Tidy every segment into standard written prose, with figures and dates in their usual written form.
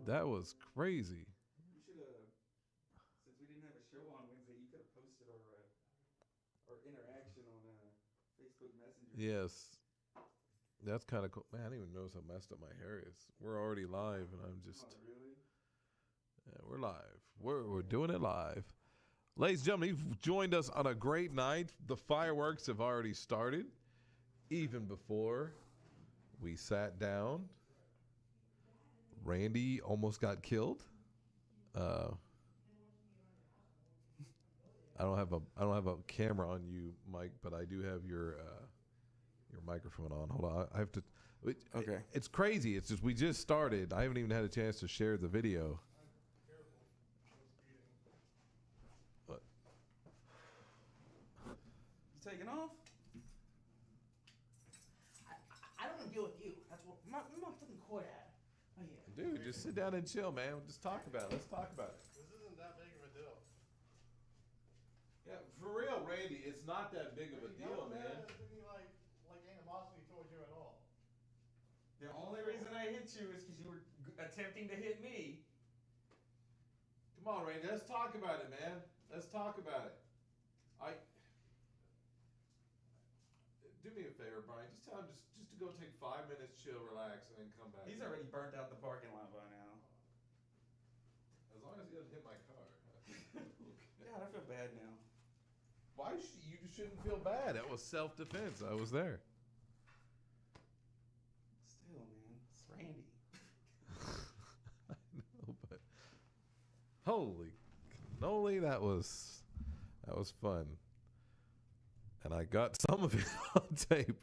That was crazy. You should have, since we didn't have a show on Wednesday, you could have posted our interaction on Facebook Messenger. Yes. That's kind of cool. Man, I didn't even notice how messed up my hair is. We're already live, and I'm just... Oh, really? Yeah, we're live. We're doing it live. Ladies and gentlemen, you've joined us on a great night. The fireworks have already started, even before we sat down. Randy almost got killed. I don't have a camera on you, Mike, but I do have your microphone on. Hold on, I have to. Okay. It's crazy. It's just we just started. I haven't even had a chance to share the video. What? You taking off? I don't want to deal with you. That's what my fucking court at. Oh yeah. Dude, just sit down and chill, man. Just talk about it. Let's talk about it. This isn't that big of a deal. Yeah, for real, Randy. It's not that big of a deal, man. There's any like animosity towards you at all. The only reason I hit you is because you were attempting to hit me. Come on, Randy. Let's talk about it, man. Let's talk about it. Do me a favor, Brian. Just tell him just to go take 5 minutes, chill, relax, and then come back. He's already burnt out the parking lot by now. As long as he doesn't hit my car. Okay. God, I feel bad now. Why you shouldn't feel bad? That was self-defense. I was there. Still, man, it's Randy. I know, but holy cannoli, that was fun. And I got some of it on tape.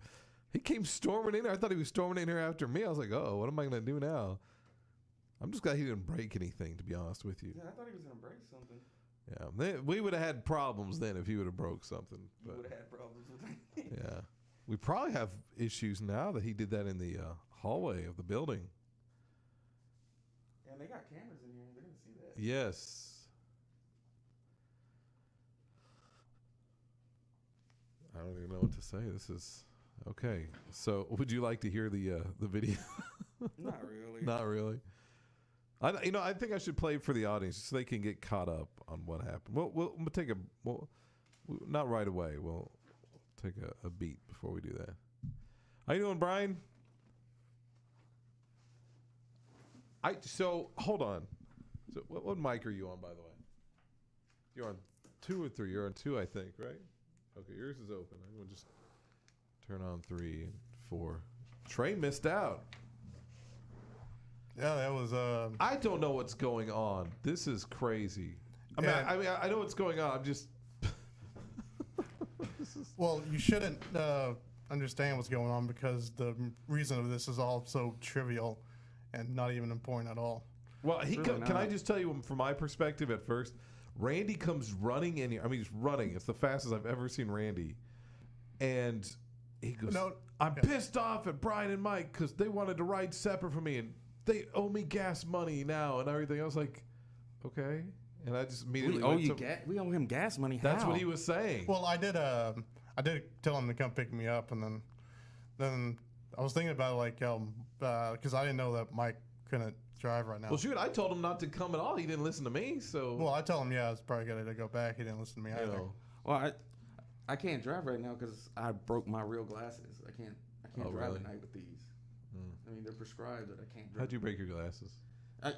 He came storming in here. I thought he was storming in here after me. I was like, oh, what am I going to do now? I'm just glad he didn't break anything, to be honest with you. Yeah, I thought he was going to break something. Yeah, we would have had problems then if he would have broke something. You would have had problems with anything. Yeah. We probably have issues now that he did that in the hallway of the building. Yeah, and they got cameras in here. They're going to see that. Yes. I don't even know what to say. This is okay. So, would you like to hear the video? Not really. Not really. I think I should play it for the audience so they can get caught up on what happened. We'll take not right away. We'll take a beat before we do that. How you doing, Brian? So hold on. So what mic are you on, by the way? You're on 2 or 3. You're on 2, I think, right? Okay, yours is open. I'm gonna just turn on 3 and 4. Trey missed out. Yeah, that was. I don't know what's going on. This is crazy. I mean, I know what's going on. I'm just. Well, you shouldn't understand what's going on because the reason of this is all so trivial and not even important at all. Well, Really can I just tell you from my perspective at first? Randy comes running in here. I mean, he's running. It's the fastest I've ever seen Randy. And he goes, I'm pissed off at Brian and Mike because they wanted to ride separate from me and they owe me gas money now and everything. I was like, okay. And I just immediately We owe him gas money. That's How? what he was saying. Well, I did tell him to come pick me up, and then I was thinking about because I didn't know that Mike couldn't drive right now. Well, shoot, I told him not to come at all. He didn't listen to me, so. Well, I told him, it's probably good to go back. He didn't listen to me either. Well, I can't drive right now because I broke my real glasses. I can't drive really? at night with these. I mean, they're prescribed that I can't drive. How'd you break your glasses?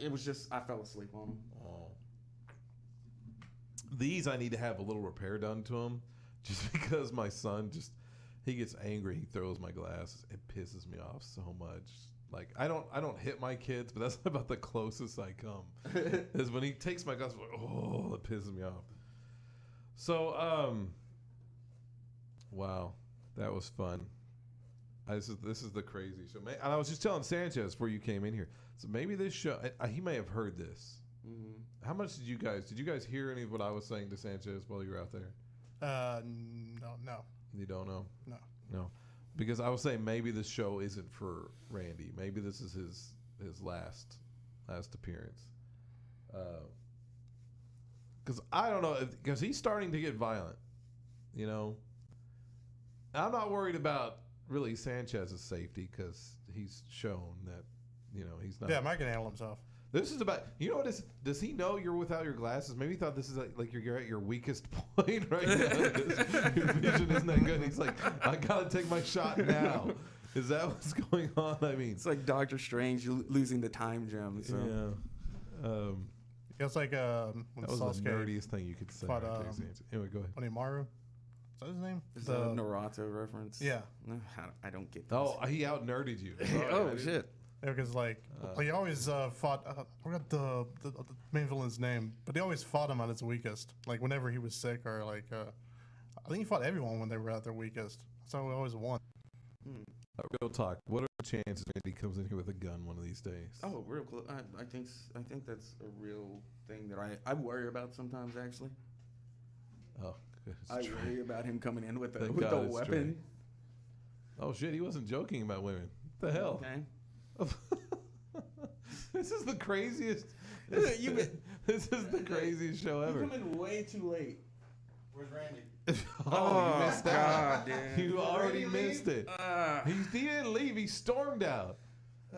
It was just I fell asleep on them. Oh. These I need to have a little repair done to them, just because my son he gets angry. He throws my glasses. It pisses me off so much. Like I don't hit my kids, but that's about the closest I come. Is when he takes my glasses. Oh, it pisses me off. So wow, that was fun. This is the crazy show. And I was just telling Sanchez before you came in here. So maybe this show, he may have heard this. Mm-hmm. How much did you guys hear any of what I was saying to Sanchez while you were out there? No. You don't know? No. Because I was saying maybe this show isn't for Randy. Maybe this is his last appearance. Because I don't know, because he's starting to get violent. You know, I'm not worried about really Sanchez's safety because he's shown that he's not. Yeah, Mike can handle himself. This is about, you know what is, does he know you're without your glasses? Maybe he thought this is like you're at your weakest point right now. Your vision isn't that good. He's like, I gotta take my shot now. Is that what's going on? I mean, It's like Doctor Strange losing the time gem. So. yeah. It's like when That was Sasuke the nerdiest thing you could say. fought, Anyway, go ahead. Onimaru. Is that his name? Is that a Naruto reference? Yeah. No, I don't get this. Oh, he out nerded you. Sorry, I Oh, didn't- shit. Yeah, because like he always fought. I forgot the main villain's name, but he always fought him at his weakest. Like whenever he was sick, or like I think he fought everyone when they were at their weakest. That's how he always won. Real talk. What are the chances Randy comes in here with a gun one of these days? Oh, real close. I think that's a real thing that I worry about sometimes. Actually, Oh, good. I worry about him coming in with a Thank with God a it's weapon. Oh shit, he wasn't joking about women. What the hell? Okay. This is the craziest. You This is the craziest show You ever. come in way too late. Where's Randy? Oh, you missed out. God, dude. You already missed it. Ah. He didn't leave. He stormed out.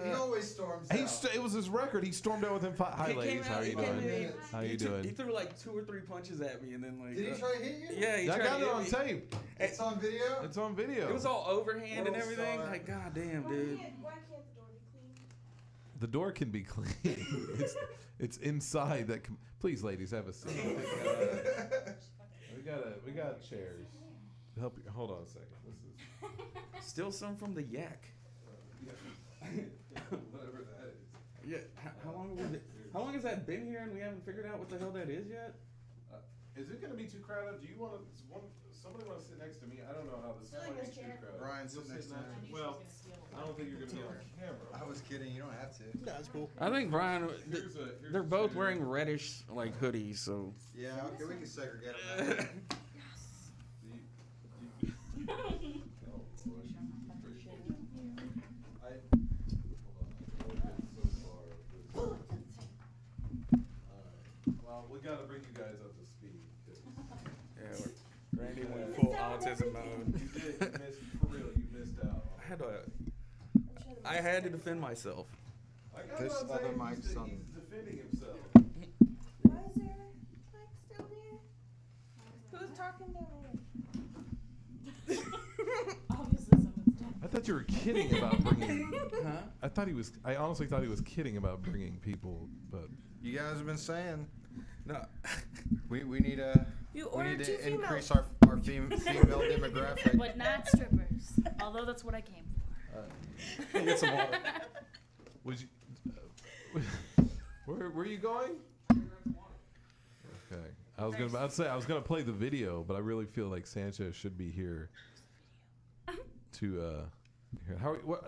He always storms He out. it was his record. He stormed out within 5. Hi, He came ladies. out- How he you came doing? in- How you He doing? threw like 2 or 3 punches at me, and then like. Did he try to hit you? Yeah, he I tried got to it on hit me. tape. It's on video? It's on video. It was all overhand and World everything. star. Like, goddamn, Why dude. can't the door be clean? The door can be clean. it's inside that. Please, ladies, have a seat. we got chairs. Help you. Hold on a second. This is Still some from the yak. whatever that is. Yeah. How long has that been here, and we haven't figured out what the hell that is yet? Is it going to be too crowded? Do you want to? Somebody want to sit next to me? I don't know how this I feel like might be this too chair. crowded. Brian, You'll sit next to next him. to me. Well, I don't think you're going to be on camera. I was kidding. You don't have to. Yeah, that's cool. I think Brian. Here's They're a both chair. wearing reddish like hoodies, so. Yeah, okay, we can segregate them. Well, we got to bring you guys up to speed. 'cause Yeah, Randy went full autism mode. You did. You missed, for real, you missed out. I had to defend myself. Like, I'm This not other saying mic's he's on. defending himself. Why is there like still here? Who's talking down there? Obviously someone's dead. I thought you were kidding about bringing. Huh? I honestly thought he was kidding about bringing people, but You guys have been saying No. we need a You we need ordered 2 to female. increase our female demographic. But not strippers. Although that's what I came for. Get some water. was you? Where you going? Okay, I was gonna play the video, but I really feel like Sanchez should be here. To here.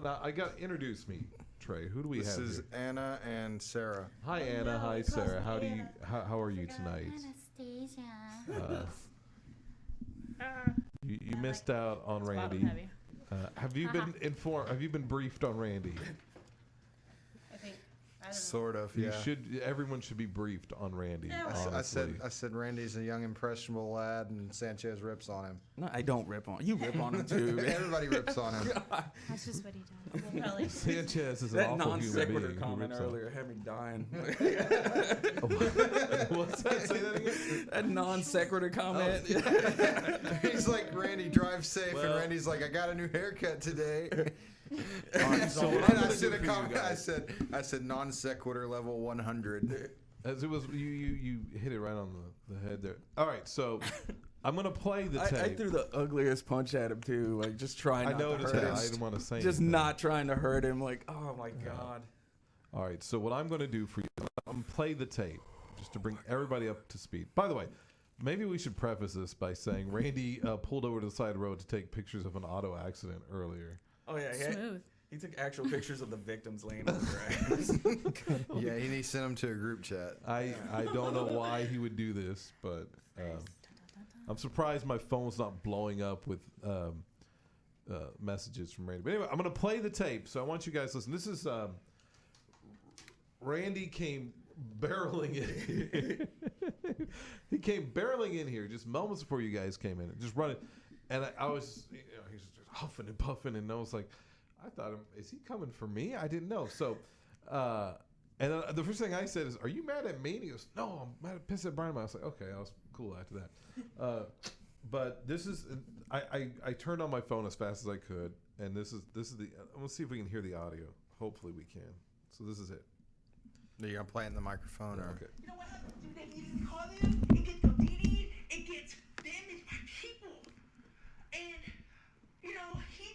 Now, I got introduce me, Trey. Who do we This have is here? Anna and Sarah. Hi Anna. no, Hi it calls Sarah. me How do you? Anna. How are you tonight? Anastasia. You missed out on Bottom Randy. heavy. Have you been informed? Have you been briefed on Randy? I think. I don't know. Sort of, You yeah. should. Everyone should be briefed on Randy. Yeah, I said honestly. Randy's a young impressionable lad, and Sanchez rips on him. No, I don't rip on. You rip on him too. Everybody rips on him. That's just what he does. We'll probably. Sanchez is an That awful non human sequitur being. who comment rips on- earlier had me dying. What's that? Say that again. That non sequitur comment. He's like, Randy, drive safe, Well- and Randy's like, I got a new haircut today. So what I'm And I gonna said do a for you comment. guys- I said non sequitur level 100. As it was, you hit it right on the head there. All right, so I'm gonna play the tape. I threw the ugliest punch at him too. Like just trying I not to noticed hurt that. him. I didn't want to say. Just anything. not trying to hurt him. Like, oh my god. All right, so what I'm gonna do for you, I'm gonna play the tape just to bring everybody up to speed. By the way, maybe we should preface this by saying Randy pulled over to the side of the road to take pictures of an auto accident earlier. Oh yeah, Smooth. he took actual pictures of the victims laying on the grass. Yeah, he sent him to a group chat. I don't know why he would do this, but I'm surprised my phone's not blowing up with messages from Randy. But anyway, I'm going to play the tape, so I want you guys to listen. This is Randy came barreling in. He came barreling in here just moments before you guys came in, just running. And I was, he's just huffing and puffing, and I was like, I thought, is he coming for me? I didn't know. So And then the first thing I said is, "Are you mad at me?" And he goes, "No, I'm mad at pissed at Brian." I was like, "Okay, I was cool after that." But this is I turned on my phone as fast as I could, and this is the. I'm gonna see if we can hear the audio. Hopefully we can. So this is it. Are you gonna play it in the microphone or? Okay. You know what happens to that needed to call them? It gets deleted, it gets damaged by people. And, you know, he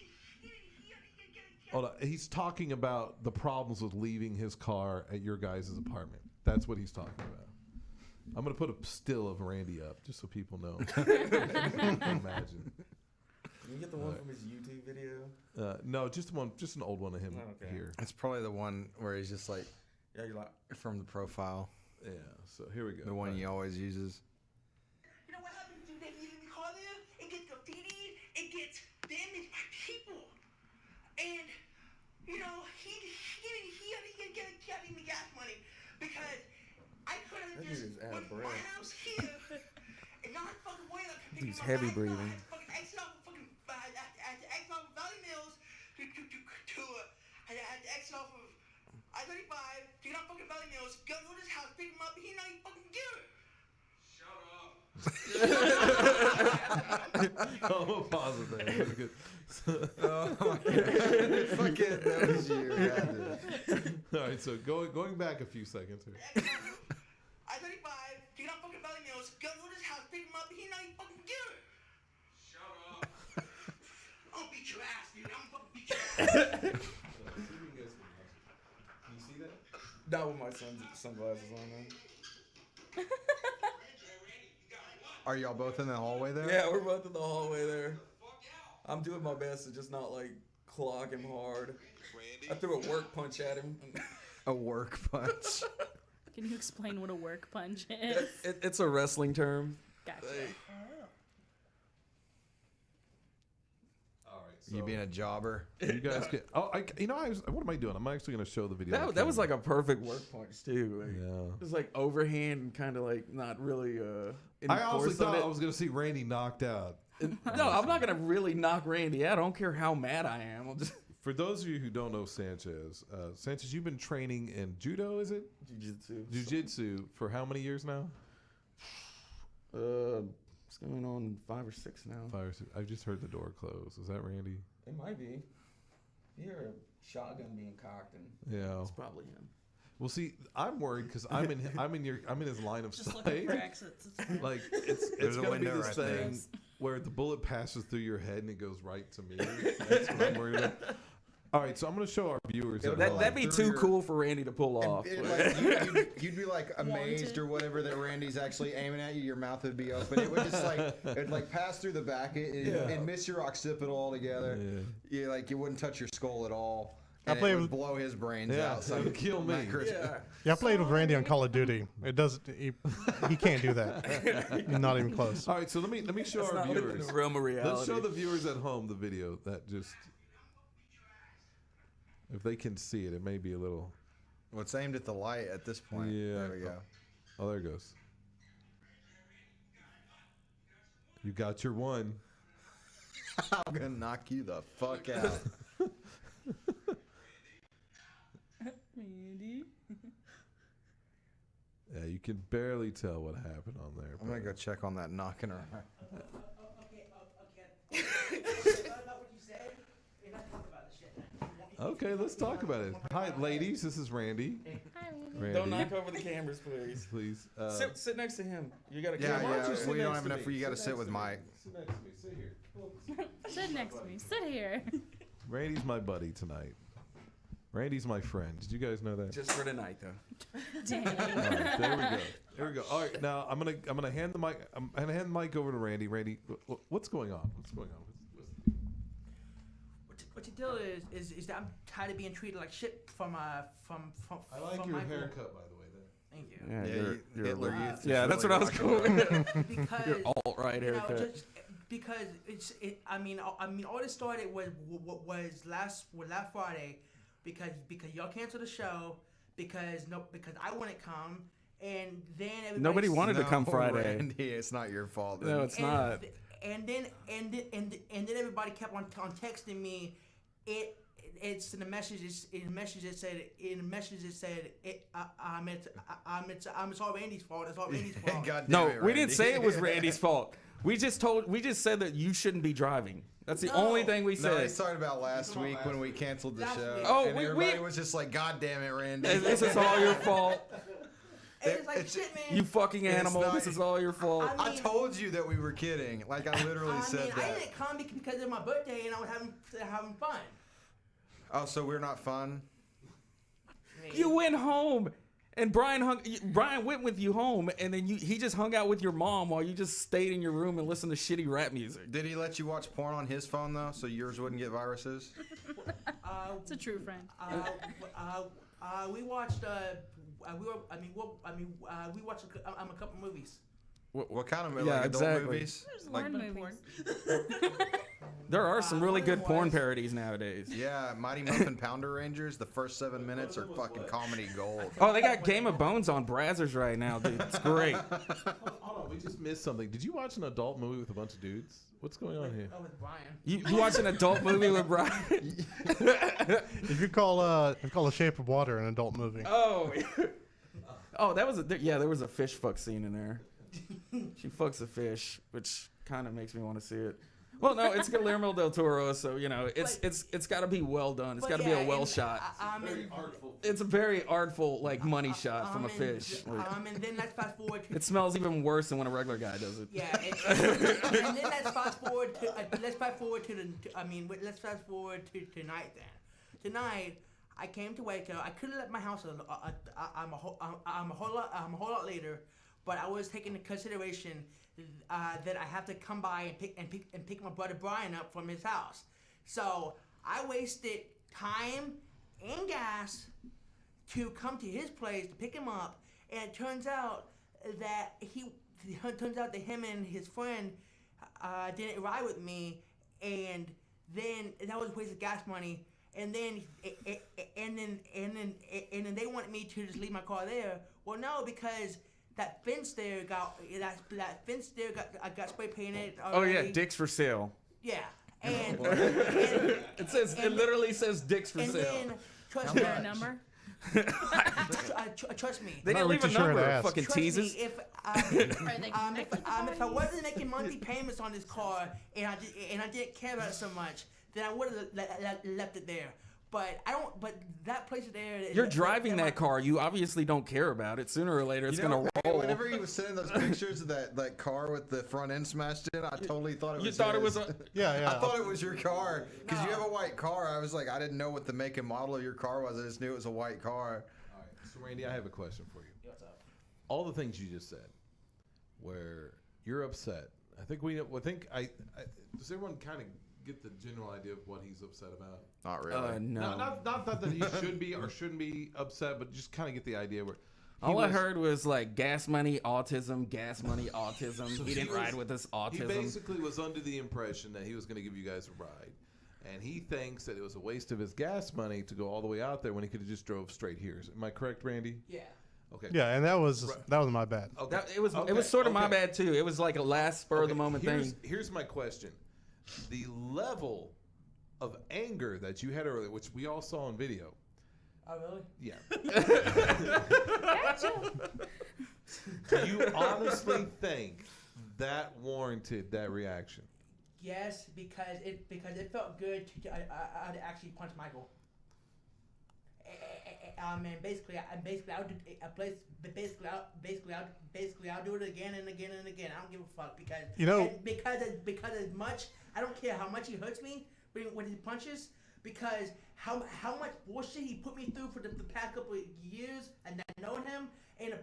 Hold on. He's talking about the problems with leaving his car at your guys' apartment. That's what he's talking about. I'm gonna put a still of Randy up just so people know. Imagine. Can you get the one from his YouTube video? No, just an old one of him here. It's probably the one where he's just like, Yeah, you're like, from the profile, Yeah. So here we go. the one he always uses. You know what happens to that needed to call them? It gets deleted, it gets damaged by people. And, you know, he didn't get any gas money because I could have That just dude is out of went from my breath. house here and not fucking way up to Dude's heavy breathing. I had to fucking exit off fucking I had to exit off of Valley Mills to I had to exit off of I-35 to get on fucking Valley Mills, go to his house, pick him up, and he not even fucking get it. Oh, pause it there. Very good. Oh my god! Fucking that was you. All right, so going back a few seconds here. I-35 to get on fucking Valley Mills, go to his house, pick him up, and he not even fucking get it. I'll beat your ass, dude. I'm fucking beat your ass. Can you see that? not with my sunglasses on, man. Are y'all both in the hallway there? Yeah, we're both in the hallway there. I'm doing my best to just not like clock him hard. I threw a work punch at him. A work punch. Can you explain what a work punch is? It's a wrestling term. Gotcha. All right. So You being a jobber. you guys get. Oh, what am I doing? I'm actually going to show the video. on That was camera. like a perfect work punch too. Like, Yeah. it was like overhand and kind of like not really. I honestly force on thought it. I was going to see Randy knocked out. No, I'm not gonna really knock Randy out. I don't care how mad I am. I'll just For those of you who don't know Sanchez, you've been training in judo, is it? jiu-jitsu. Jiu-jitsu for how many years now? It's going on 5 or 6 now. 5 or 6. I just heard the door close. Is that Randy? It might be. You hear a shotgun being cocked, and Yeah. it's probably him. Well, see, I'm worried because I'm in his line of Just looking sight. for exits. It's fine. Like it's There's a gonna be window this right there. thing where the bullet passes through your head and it goes right to me. That's what I'm worried about. All right, so I'm gonna show our viewers. at home. That'd be too cool for Randy to pull off. You'd be like amazed or whatever that Randy's actually aiming at you. Your mouth would be open. It would just it'd like pass through the back. It'd miss your occipital altogether. Yeah. You like it wouldn't touch your skull at all. I And it play would with- blow his brains Yeah, out. it would kill me. Yeah, I played with Randy on Call of Duty. It does. He can't do that. Not even close. All right, so let me show That's our not within viewers. the realm of reality. Let's show the viewers at home the video that just. If they can see it, it may be a little. Well, it's aimed at the light at this point. Yeah. There we go. Oh, there it goes. You got your one. I'm gonna knock you the fuck out. Randy. Yeah, you can barely tell what happened on there. I'm gonna go check on that knocking around. Okay. About what you said, you're not talking about this shit. Okay, let's talk about it. Hi, ladies. This is Randy. Randy. Don't knock over the cameras, please. Please. Sit next to him. You got a Yeah, camera. Why don't you yeah. sit We don't next have to enough me? for you. Got to sit with Mike. Sit next to me. Sit here. Sit next to me. Sit here. Randy's my buddy tonight. Randy's my friend. Did you guys know that? Just for tonight, though. Dang. All right, there we go. There we go. All right, now I'm gonna hand the mic. I'm gonna hand the mic over to Randy. Randy, what's going on? What's going on? What the deal is that I'm tired of being treated like shit from I like from your my haircut, by the way. There. Thank you. Yeah, Yeah, Hitler Youth. is Yeah, that's really what I was rocking. going. Because Your alt-right you know, haircut. just because I mean all this started was last Friday because y'all canceled the show because I wouldn't come and then everybody Nobody wanted to come No, Friday. Randy, it's not your fault. No, it's not. And then everybody kept on texting me. it's in the message. In the message it said. It's all Randy's fault. It's all Randy's fault. God damn No, it, we didn't Randy. say it was Randy's fault. We just said that you shouldn't be driving. That's the only thing we No, said. he's talking about last week when we canceled the Last show. week. Oh, and everybody was just like, God damn it, Randy. This is all your fault. And it's like It's- shit, man. You fucking animal. not- This is all your fault. I told you that we were kidding. Like, I literally said I that. didn't come because of my birthday and I was having fun. Oh, so we're not fun? You went home, and Brian went with you home, and then he just hung out with your mom while you just stayed in your room and listened to shitty rap music. Did he let you watch porn on his phone, though, so yours wouldn't get viruses? It's a true friend. We watched. We watched a couple movies. What kind of Yeah, like adult exactly. movies? There's Like, learn movies. There are some really one of good them porn was- parodies nowadays. yeah, Mighty Muffin Pounder Rangers, the first 7 minutes are fucking comedy gold. Oh, they got Game of Bones on Brazzers right now, dude. It's great. Hold on, we just missed something. Did you watch an adult movie with a bunch of dudes? What's going on here? Oh, with Brian. You watch an adult movie with Brian? If you call The Shape of Water an adult movie. Oh. Oh, that was there was a fish fuck scene in there. She fucks a fish, which kind of makes me want to see it. Well, no, it's Guillermo del Toro, so it's got to be well done. It's got to be a well shot. It's a very artful money shot from a fish. Like, And then let's fast forward to. it smells even worse than when a regular guy does it. Yeah, and then let's fast forward to. Let's fast forward to tonight. Then tonight, I came to Waco. I couldn't let my house. I'm a whole lot later, but I was taking into consideration that I have to come by and pick my brother Brian up from his house. So I wasted time and gas to come to his place to pick him up, and it turns out that him and his friend didn't ride with me, and then that was a waste of gas money. And then they wanted me to just leave my car there. Well, no, because that fence there got spray painted. Oh yeah, already. dicks for sale. Yeah, and It literally says dicks for and sale. then trust Is me, there a number? trust me. They didn't Not leave a really sure number. to ask. Fucking Trust me, teases. if Are they connected if I wasn't making monthly payments on this car and I didn't care about it so much, then I would have left it there. But I don't. But that place is there. You're driving that car. You obviously don't care about it. Sooner or later, it's gonna roll. Whenever he was sending those pictures of that car with the front end smashed in, I totally thought it was You thought it was his. a. Yeah. I thought it was your car because you No. have a white car. I was like, I didn't know what the make and model of your car was. I just knew it was a white car. All right, so Randy, I have a question for you. What's up? All the things you just said, where you're upset. I think does everyone kind of get the general idea of what he's upset about? Not really. No. Not that he should be or shouldn't be upset, but just kind of get the idea where. All I heard was gas money, autism, gas money, autism. So he didn't ride with us, He autism. basically was under the impression that he was going to give you guys a ride, and he thinks that it was a waste of his gas money to go all the way out there when he could have just drove straight here. Am I correct, Randy? Yeah. Okay. Yeah, and that was my bad. Okay. It was sort of my bad too. It was like a last spur of the moment thing. Here's my question: the level of anger that you had earlier, which we all saw on video. Oh really? Yeah. Do you honestly think that warranted that reaction? Yes, because it felt good to actually punch Michael. And basically I'll do it again and again and again. I don't give a fuck because as much I don't care how much he hurts me when he punches, because how much bullshit he put me through for the past couple of years, and I know him, and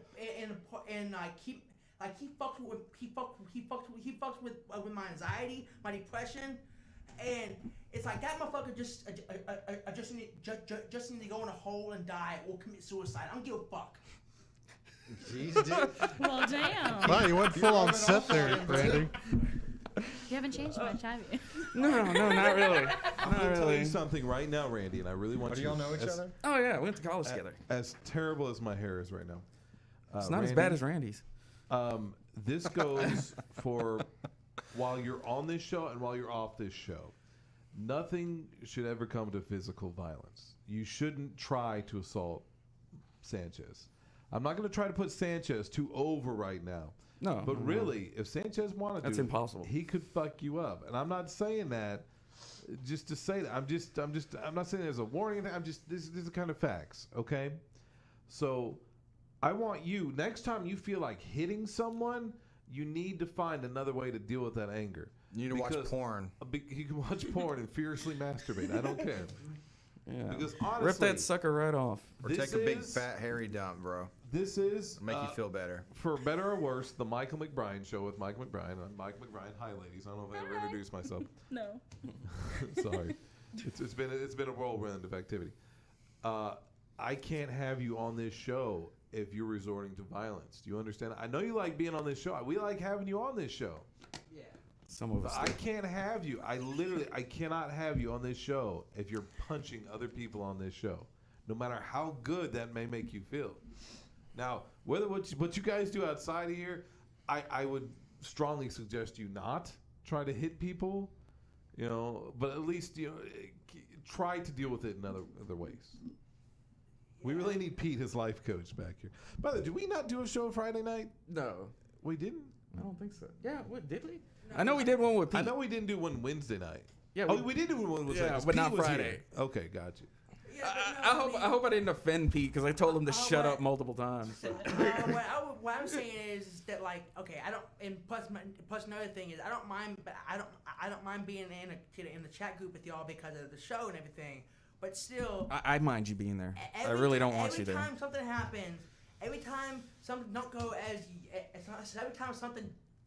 I keep. Like he fucks with my anxiety, my depression, and it's like that motherfucker just need to go in a hole and die or commit suicide. I don't give a fuck. Jeez, dude. Well, damn. Wow, you went full on Seth there, Randy. You haven't changed much, have you? No, not really. I'm going to tell you something right now, Randy, and I really want Do you. y'all know each other? Oh yeah, we went to college together. As terrible as my hair is right now, It's not as bad as Randy's. This goes for while you're on this show and while you're off this show. nothing should ever come to physical violence. You shouldn't try to assault Sanchez. I'm not going to try to put Sanchez too over right now. No. But really, if Sanchez wanted That's to, impossible. he could fuck you up. And I'm not saying that just to say that. I'm not saying there's a warning. These are the kind of facts, okay? So I want you, next time you feel like hitting someone, you need to find another way to deal with that anger. You need to watch porn. You can watch porn and furiously masturbate. I don't care. Yeah. Because honestly, rip that sucker right off. Or take a big fat hairy dump, bro. This is Make you feel better. For better or worse, the Michael McBrine show with Mike McBrine. I'm Mike McBrine. Hi, ladies. I don't know if I ever introduced myself. No. Sorry, it's been a whirlwind of activity. I can't have you on this show if you're resorting to violence. Do you understand? I know you like being on this show. We like having you on this show. Yeah. Some of us. I can't have you. I cannot have you on this show if you're punching other people on this show, no matter how good that may make you feel. Now, whether what you guys do outside of here, I would strongly suggest you not try to hit people, but at least try to deal with it in other ways. We really need Pete, his life coach, back here. By the way, did we not do a show Friday night? No. We didn't? I don't think so. Yeah, what did we? I know we did one with Pete. I know we didn't do one Wednesday night. Yeah, we did do one Wednesday night. 'Cause but Pete not was Friday. here. Okay, gotcha. Yeah, I hope I didn't offend Pete because I told him to shut up multiple times. What I'm saying is that, like, okay, I don't, and plus another thing is I don't mind, but I don't mind being in the chat group with y'all because of the show and everything. But still, I mind you being there. I really don't want you there. Every time something happens, every time something don't go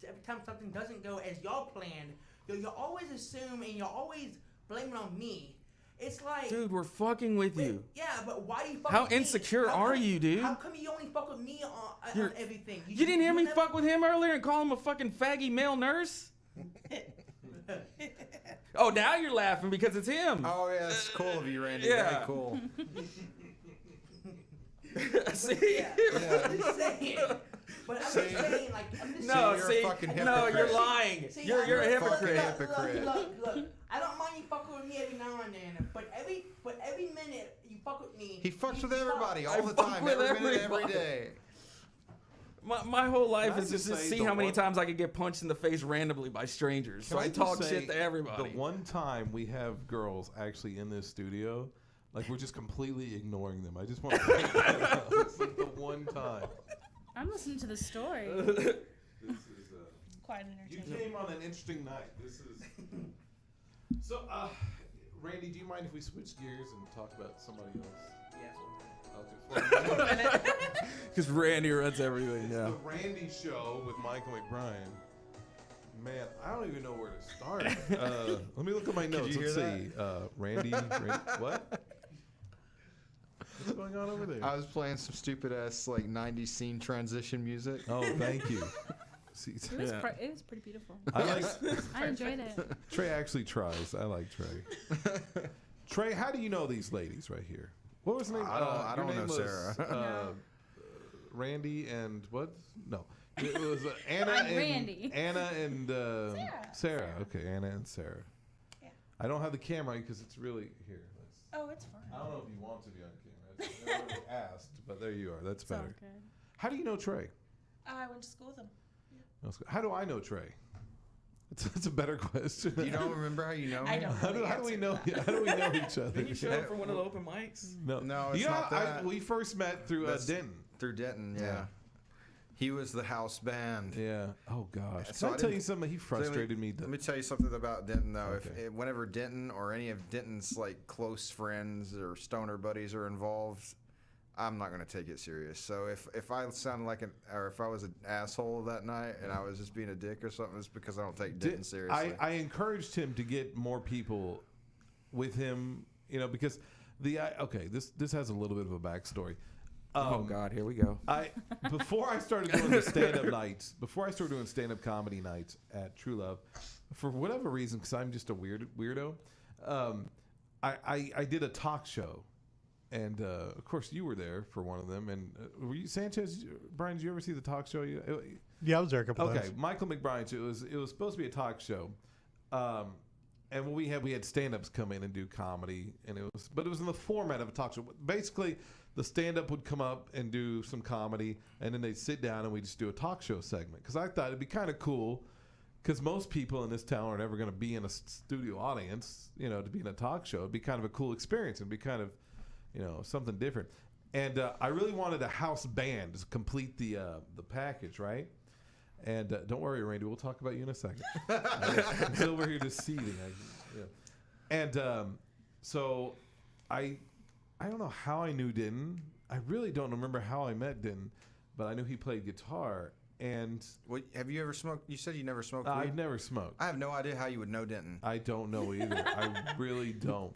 every time something doesn't go as y'all planned, you always assume and you always blame it on me. It's like, dude, we're fucking with you. Yeah, but why do you fuck How with me? insecure are you, dude? How come you only fuck with me on everything? You didn't hear me fuck with him earlier and call him a fucking faggy male nurse? Oh, now you're laughing because it's him. Oh, yeah, that's cool of you, Randy. Yeah. Very cool. See? Yeah. I'm just saying. But I'm just saying, like, No, you're see, a fucking no, hypocrite. you're lying. See, You're a hypocrite. Look, I don't mind you fucking with me every now and then, but every minute you fuck with me. He fucks with you everybody I all the fuck time, with every minute, every everybody. day. My whole life Can I is just to just say see the how many one- times I could get punched in the face randomly by strangers. So Can I just talk say, shit to everybody. The one time we have girls actually in this studio, like we're just completely ignoring them. I just want to point that out. It's like the one time. I'm listening to the story. This is Quite you entertaining. came on an interesting night. This is so. Randy, do you mind if we switch gears and talk about somebody else? Yes. Okay. Because Randy runs everything. It's Yeah. the Randy Show with Michael McBrine. Man, I don't even know where to start. Let me look at my notes. you Let's hear see. Randy, what? What's going on over there? I was playing some stupid ass like 90s scene transition music. Oh, thank you. See, It was, Yeah. it was pretty beautiful. I like I enjoyed it. Trey. Actually tries. I like Trey. Trey, how do you know these ladies right here? What was the name? I your don't name know was, Sarah. Randy and what? No, it was Anna I'm and Randy. Anna and Sarah. Sarah. Okay, Anna and Sarah. Yeah. I don't have the camera because it's really here. Oh, it's fine. I don't know if you want to be on camera. I never really asked, but there you are. That's It's all better. good. How do you know Trey? I went to school with him. How do I know Trey? That's a better question. You don't remember how you know I him? don't. How do we know? How do we know each other? Didn't you show up for one of the open mics? No, it's you know, not that. we first met through That's- Denton. Through Denton, yeah. Yeah. He was the house band. Yeah. Oh gosh. So Can I I tell didn't- you something? He frustrated me. Let me tell you something about Denton, though. Okay. Whenever Denton or any of Denton's like close friends or stoner buddies are involved, I'm not gonna take it serious. So if I sounded like if I was an asshole that night and I was just being a dick or something, it's because I don't take Denton seriously. I encouraged him to get more people with him. Because this has a little bit of a backstory. Oh God, here we go. Before I started doing the stand-up nights, before I started doing stand-up comedy nights at True Love, for whatever reason, because I'm just a weirdo, I did a talk show, and of course you were there for one of them. And were you Sanchez? Brian, did you ever see the talk show? Yeah, I was there a couple Okay, times. Michael McBrine. It was supposed to be a talk show, and what we had stand-ups come in and do comedy, and it was in the format of a talk show. Basically, the stand-up would come up and do some comedy, and then they'd sit down and we'd just do a talk show segment. Because I thought it'd be kind of cool, because most people in this town are never going to be in a studio audience, to be in a talk show. It'd be kind of a cool experience. It'd be kind of, something different. And I really wanted a house band to complete the package, right? And don't worry, Randy, we'll talk about you in a second. Until we're here just seating. And so I don't know how I knew Denton. I really don't remember how I met Denton, but I knew he played guitar. And have you ever smoked? You said you never smoked weed? I've never smoked. I have no idea how you would know Denton. I don't know either. I really don't.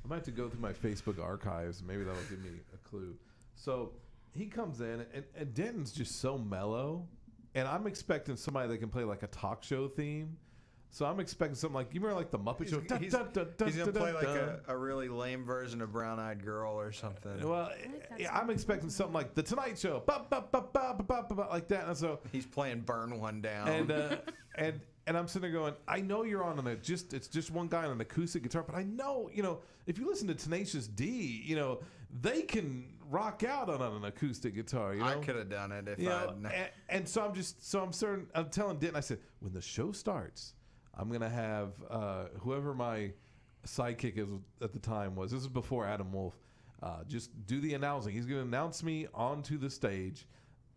I might have to go through my Facebook archives. Maybe that'll give me a clue. So he comes in, and Denton's just so mellow. And I'm expecting somebody that can play like a talk show theme. So I'm expecting something like, you remember like the Muppet Show? He's going to play like a really lame version of Brown Eyed Girl or something. Well, I'm expecting something like The Tonight Show, like that. And so he's playing Burn One Down. And I'm sitting there going, I know you're on it's just one guy on an acoustic guitar, but I know, if you listen to Tenacious D, they can rock out on an acoustic guitar. I could have done it if I'd. And so I'm telling Denton, I said, when the show starts, I'm going to have whoever my sidekick is at the time was. This is before Adam Wolf. Just do the announcing. He's going to announce me onto the stage.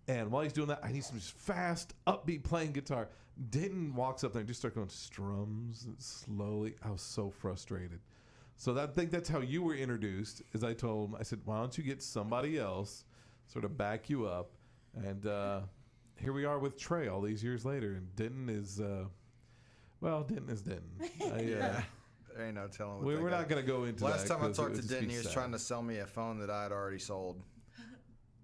And while he's doing that, I need some just fast, upbeat playing guitar. Denton walks up there and just starts going strums slowly. I was so frustrated. So I think that's how you were introduced. As I told him, I said, why don't you get somebody else sort of back you up? And here we are with Trey all these years later. And Denton is... Denton is Denton. There ain't no telling what we're not going to go into Last that. time I talked to Denton, he was trying to sell me a phone that I had already sold.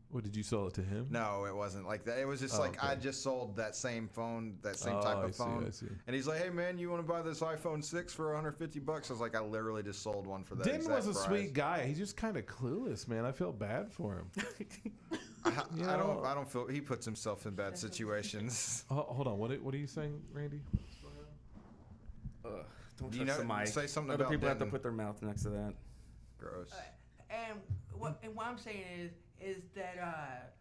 What, did you sell it to him? No, it wasn't like that. It was just okay. I just sold that same phone, that same type of phone. I see. And he's like, hey, man, you want to buy this iPhone 6 for $150? I was like, I literally just sold one for that Denton was a price. sweet guy. He's just kind of clueless, man. I feel bad for him. I don't feel he puts himself in bad situations. Hold on. What are you saying, Randy? Don't touch the mic. Say something Other about people have to Denton. put their mouth next to that. Gross. And what I'm saying is that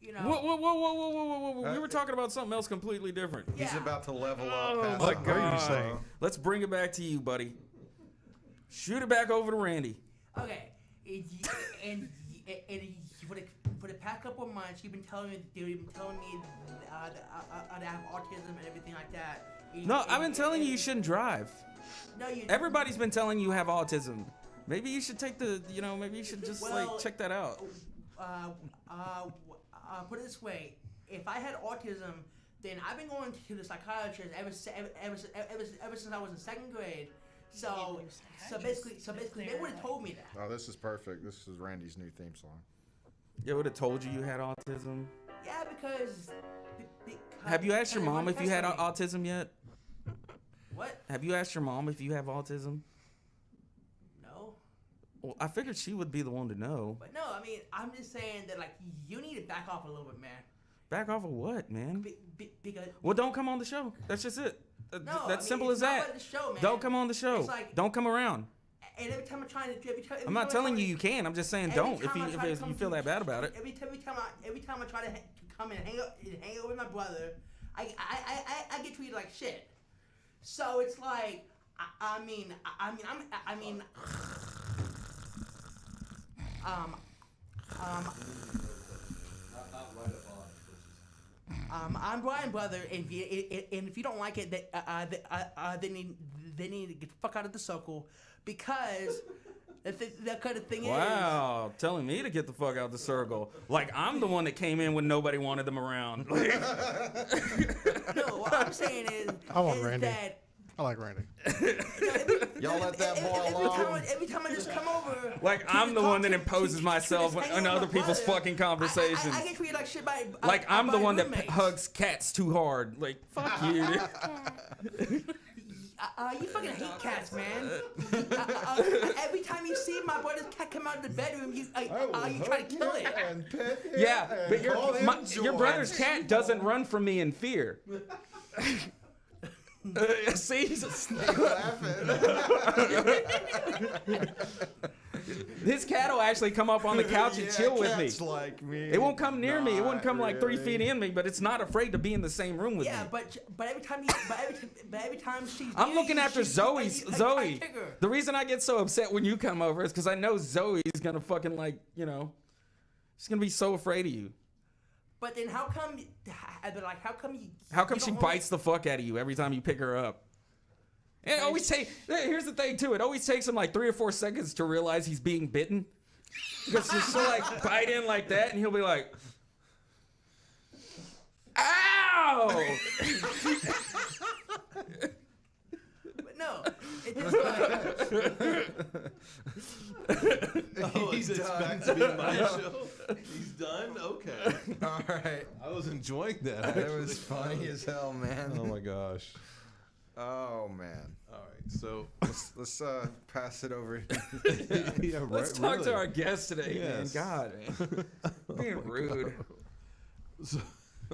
Whoa. We were talking about something else completely different. Yeah. He's about to level up. Oh past my the What are you God. saying? Let's bring it back to you, buddy. Shoot it back over to Randy. okay, and for the past couple of months, you've been telling me that I have autism and everything like that. No, I've been telling you shouldn't drive. No, you. Everybody's been telling you have autism. Maybe you should take maybe you should just check that out. Put it this way: if I had autism, then I've been going to the psychiatrist ever since I was in second grade. So basically, they would have told me that. Oh, this is perfect. This is Randy's new theme song. They would have told you had autism. Yeah, because. Have you asked your mom if you had autism? autism yet? What? Have you asked your mom if you have autism? No. Well, I figured she would be the one to know. But no, I mean, I'm just saying that you need to back off a little bit, man. Back off of what, man? Because. Well, don't come on the show. That's just it. No, That's I mean, simple it's as not that. about the show, man. Don't come on the show. It's like- Don't come around. And every time I'm trying to, I'm not telling you can. I'm just saying don't if you feel that bad about it. Every time I try to come and hang out with my brother, I get treated like shit. So it's like, I'm Brian, brother, and if you don't like it, they need to get the fuck out of the circle, because the kind of thing Wow, telling me to get the fuck out the circle. Like I'm the one that came in when nobody wanted them around. is. No, what I'm saying is, I want is Randy. that I like Randy. Y'all let that boy alone. every time I just come over, Like I'm the one that imposes myself in other people's fucking conversations. I get treated like shit by Like I'm the one that roommates. hugs cats too hard. Like fuck you. Dude. You fucking hate cats, man. Every time you see my brother's cat come out of the bedroom, you try to kill it. Yeah, but your brother's cat doesn't run from me in fear. See, he's a snake. Laughing. His cat will actually come up on the couch and chill with me. Cat's like me. It won't come near me. It won't Not come like 3 really. feet in me, but it's not afraid to be in the same room with Yeah, me. but every time she's I'm near looking you, after she's Zoe's. like Zoe. Tigger. The reason I get so upset when you come over is because I know Zoe's gonna fucking she's gonna be so afraid of you. But then how come? How come you? How come you she don't bites the fuck out of you every time you pick her up? And it always here's the thing too. It always takes him like 3 or 4 seconds to realize he's being bitten. Because she'll like bite in like that, and he'll be like, "Ow!" But no, it just Oh, He's it's done. back to being my show. He's done. Okay. All right. I was enjoying that. That was actually. funny as hell, man. Oh my gosh. Oh man. All right. So Let's pass it over. yeah, Let's right, talk really. to our guest today, Yes. man. God, man. Being rude. So,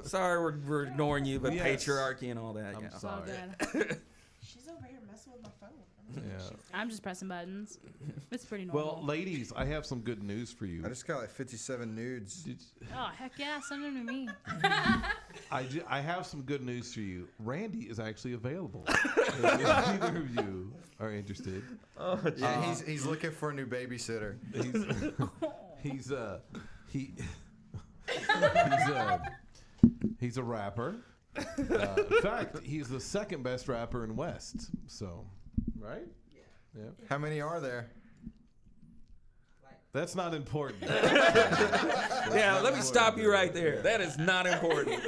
Sorry, we're ignoring you, but Yes. patriarchy and all that. I'm Yeah. It's all sorry. good. She's over here messing with my phone. Yeah. I'm just pressing buttons. It's pretty normal. Well, ladies, I have some good news for you. I just got like 57 nudes. Oh, heck yeah. Send them to me. I have some good news for you. Randy is actually available. If either of you are interested, Yeah, he's looking for a new babysitter. he's he's a rapper. In fact, he's the second best rapper in West. So, right? Yeah. How many are there? That's not important. Yeah, let me stop you right there. That is not important.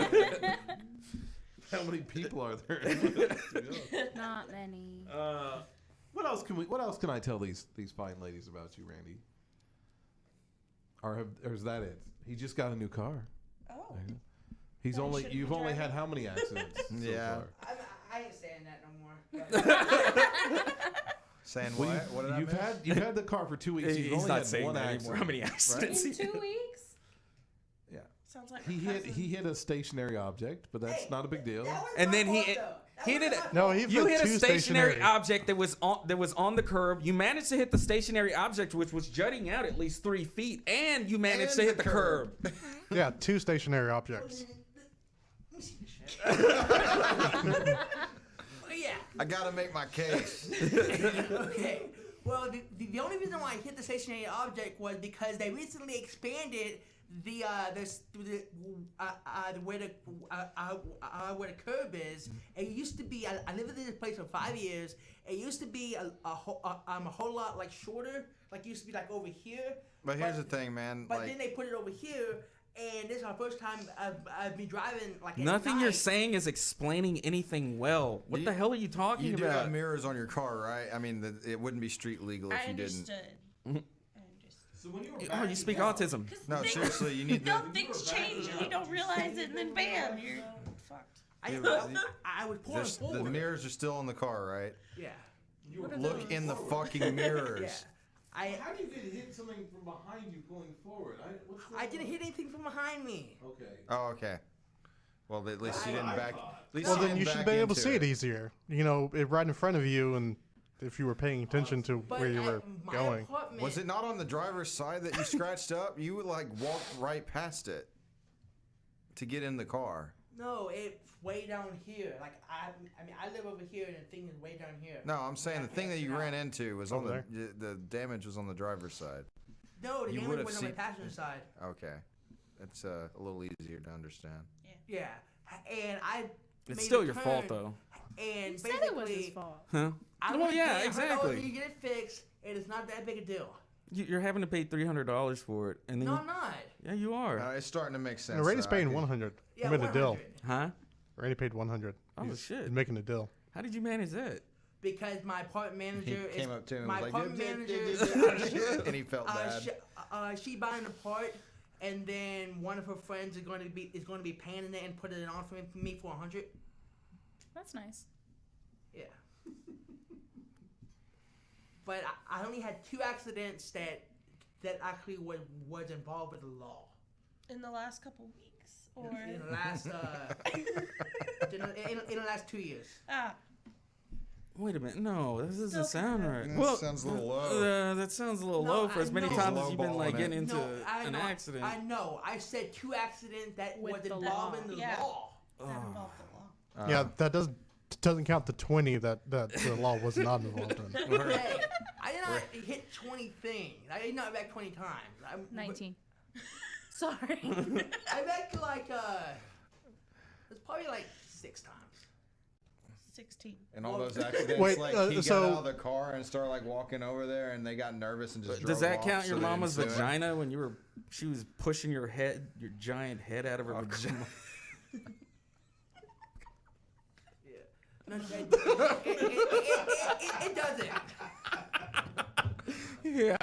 How many people are there? Not many. What else can I tell these fine ladies about you, Randy? Or is that it? He just got a new car. Oh. He's Then he only shouldn't you've be only had driving. how many accidents so Yeah. far? I ain't saying that no more. Saying Well, what? What did I you've miss? you've had the car for 2 weeks. You've He's only not had saying one that accident. anymore. How many accidents? In 2 weeks? Yeah. Sounds like He my hit cousin. he hit a stationary object, but that's not a big deal. And then he did it. No, he You hit a two stationary object that was on the curb. You managed to hit the stationary object, which was jutting out at least 3 feet, and you managed And to hit the the curb. Yeah, 2 stationary objects. Yeah. I gotta make my case. Okay. Well, the only reason why I hit the stationary object was because they recently expanded where the curb is. It used to be. I lived in this place for 5 years. It used to be a whole lot like shorter. Like it used to be like over here. But here's the thing, man. But Like, then they put it over here, and this is my first time I've been driving like. at Nothing you're night. saying is explaining anything well. What You- the hell are you talking you do about? have mirrors on your car, right? I mean, it wouldn't be street legal if I you didn't. understood. Mhm. I understood. So when you were Oh, backing you speak out, autism. No, seriously, you need No, to. things change and you don't realize it, and then bam, you're fucked. I was pulling Just, the forward. mirrors are still in the car, right? Yeah. Look in the fucking mirrors. Yeah. How do you hit something from behind you pulling forward? I didn't hit anything from behind me. Okay. Oh, okay. Well, at least you didn't back. At least Well, you then didn't you should back be able to into see it easier. You know, it right in front of you, and if you were paying attention to But where you at were my going. apartment, Was it not on the driver's side that you scratched up? You would like walk right past it to get in the car. No, it's way down here. Like I live over here, and the thing is way down here. No, I'm saying the thing that you ran into was on Over the damage was on the driver's side. No, the You damage would've was on my seen- passenger side. Okay, that's a little easier to understand. Yeah, and I. It's made still a your fault, turn, though. And He said basically, it was his fault. Huh? I Well, went yeah, there, exactly. You get it fixed, and it's not that big a deal. You're having to pay $300 for it, and then No, I'm not. yeah, you are. It's starting to make sense. And Randy's though. I paying could- 100. Yeah, He made a deal. 100. Huh? Randy paid 100. Oh, He's shit. He's making a deal. How did you manage that? Because my apartment manager He came up to him my and was apartment like, manager. and he felt bad. She buying a part, and then one of her friends is going to be painting it and putting it on for me for 100. That's nice. Yeah. But I only had 2 accidents that actually was involved with the law. In the last couple weeks, or In the last in the last 2 years. Wait a minute. No, this doesn't Still sound kinda- right. That sounds a little low. That sounds a little No, low for I as many know. times Low as you've been like balling it. getting into I an know, accident. I know. I said 2 accidents that With was the involving law. the Yeah. law. That involved the law. Yeah, that doesn't count the 20 that the law was not involved in. Hey, I did not hit 20 things. I did not back 20 times. 19. Sorry. I backed like it's probably like 6 times. 16. And all those accidents, Wait, like he got so- out of the car and started like walking over there, and they got nervous and just. Does drove that off, count so your they mama's didn't sue him? vagina when she was pushing your giant head out of her vagina? No, it doesn't. Yeah.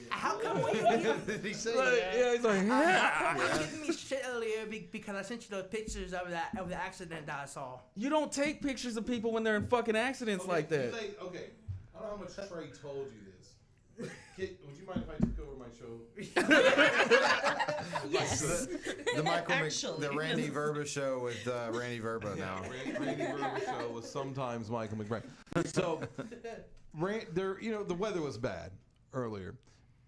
How come when you give Did he say Like, that? yeah, he's like, how come yeah. you giving me shit earlier because I sent you those pictures of the accident that I saw? You don't take pictures of people when they're in fucking accidents like that. Okay, I don't know how much Trey told you this. Would you mind if I took over my show? Yes. The Actually. the Randy Verba show with Randy Verba now. Randy Verba show was sometimes Michael McBrine. So, the weather was bad earlier,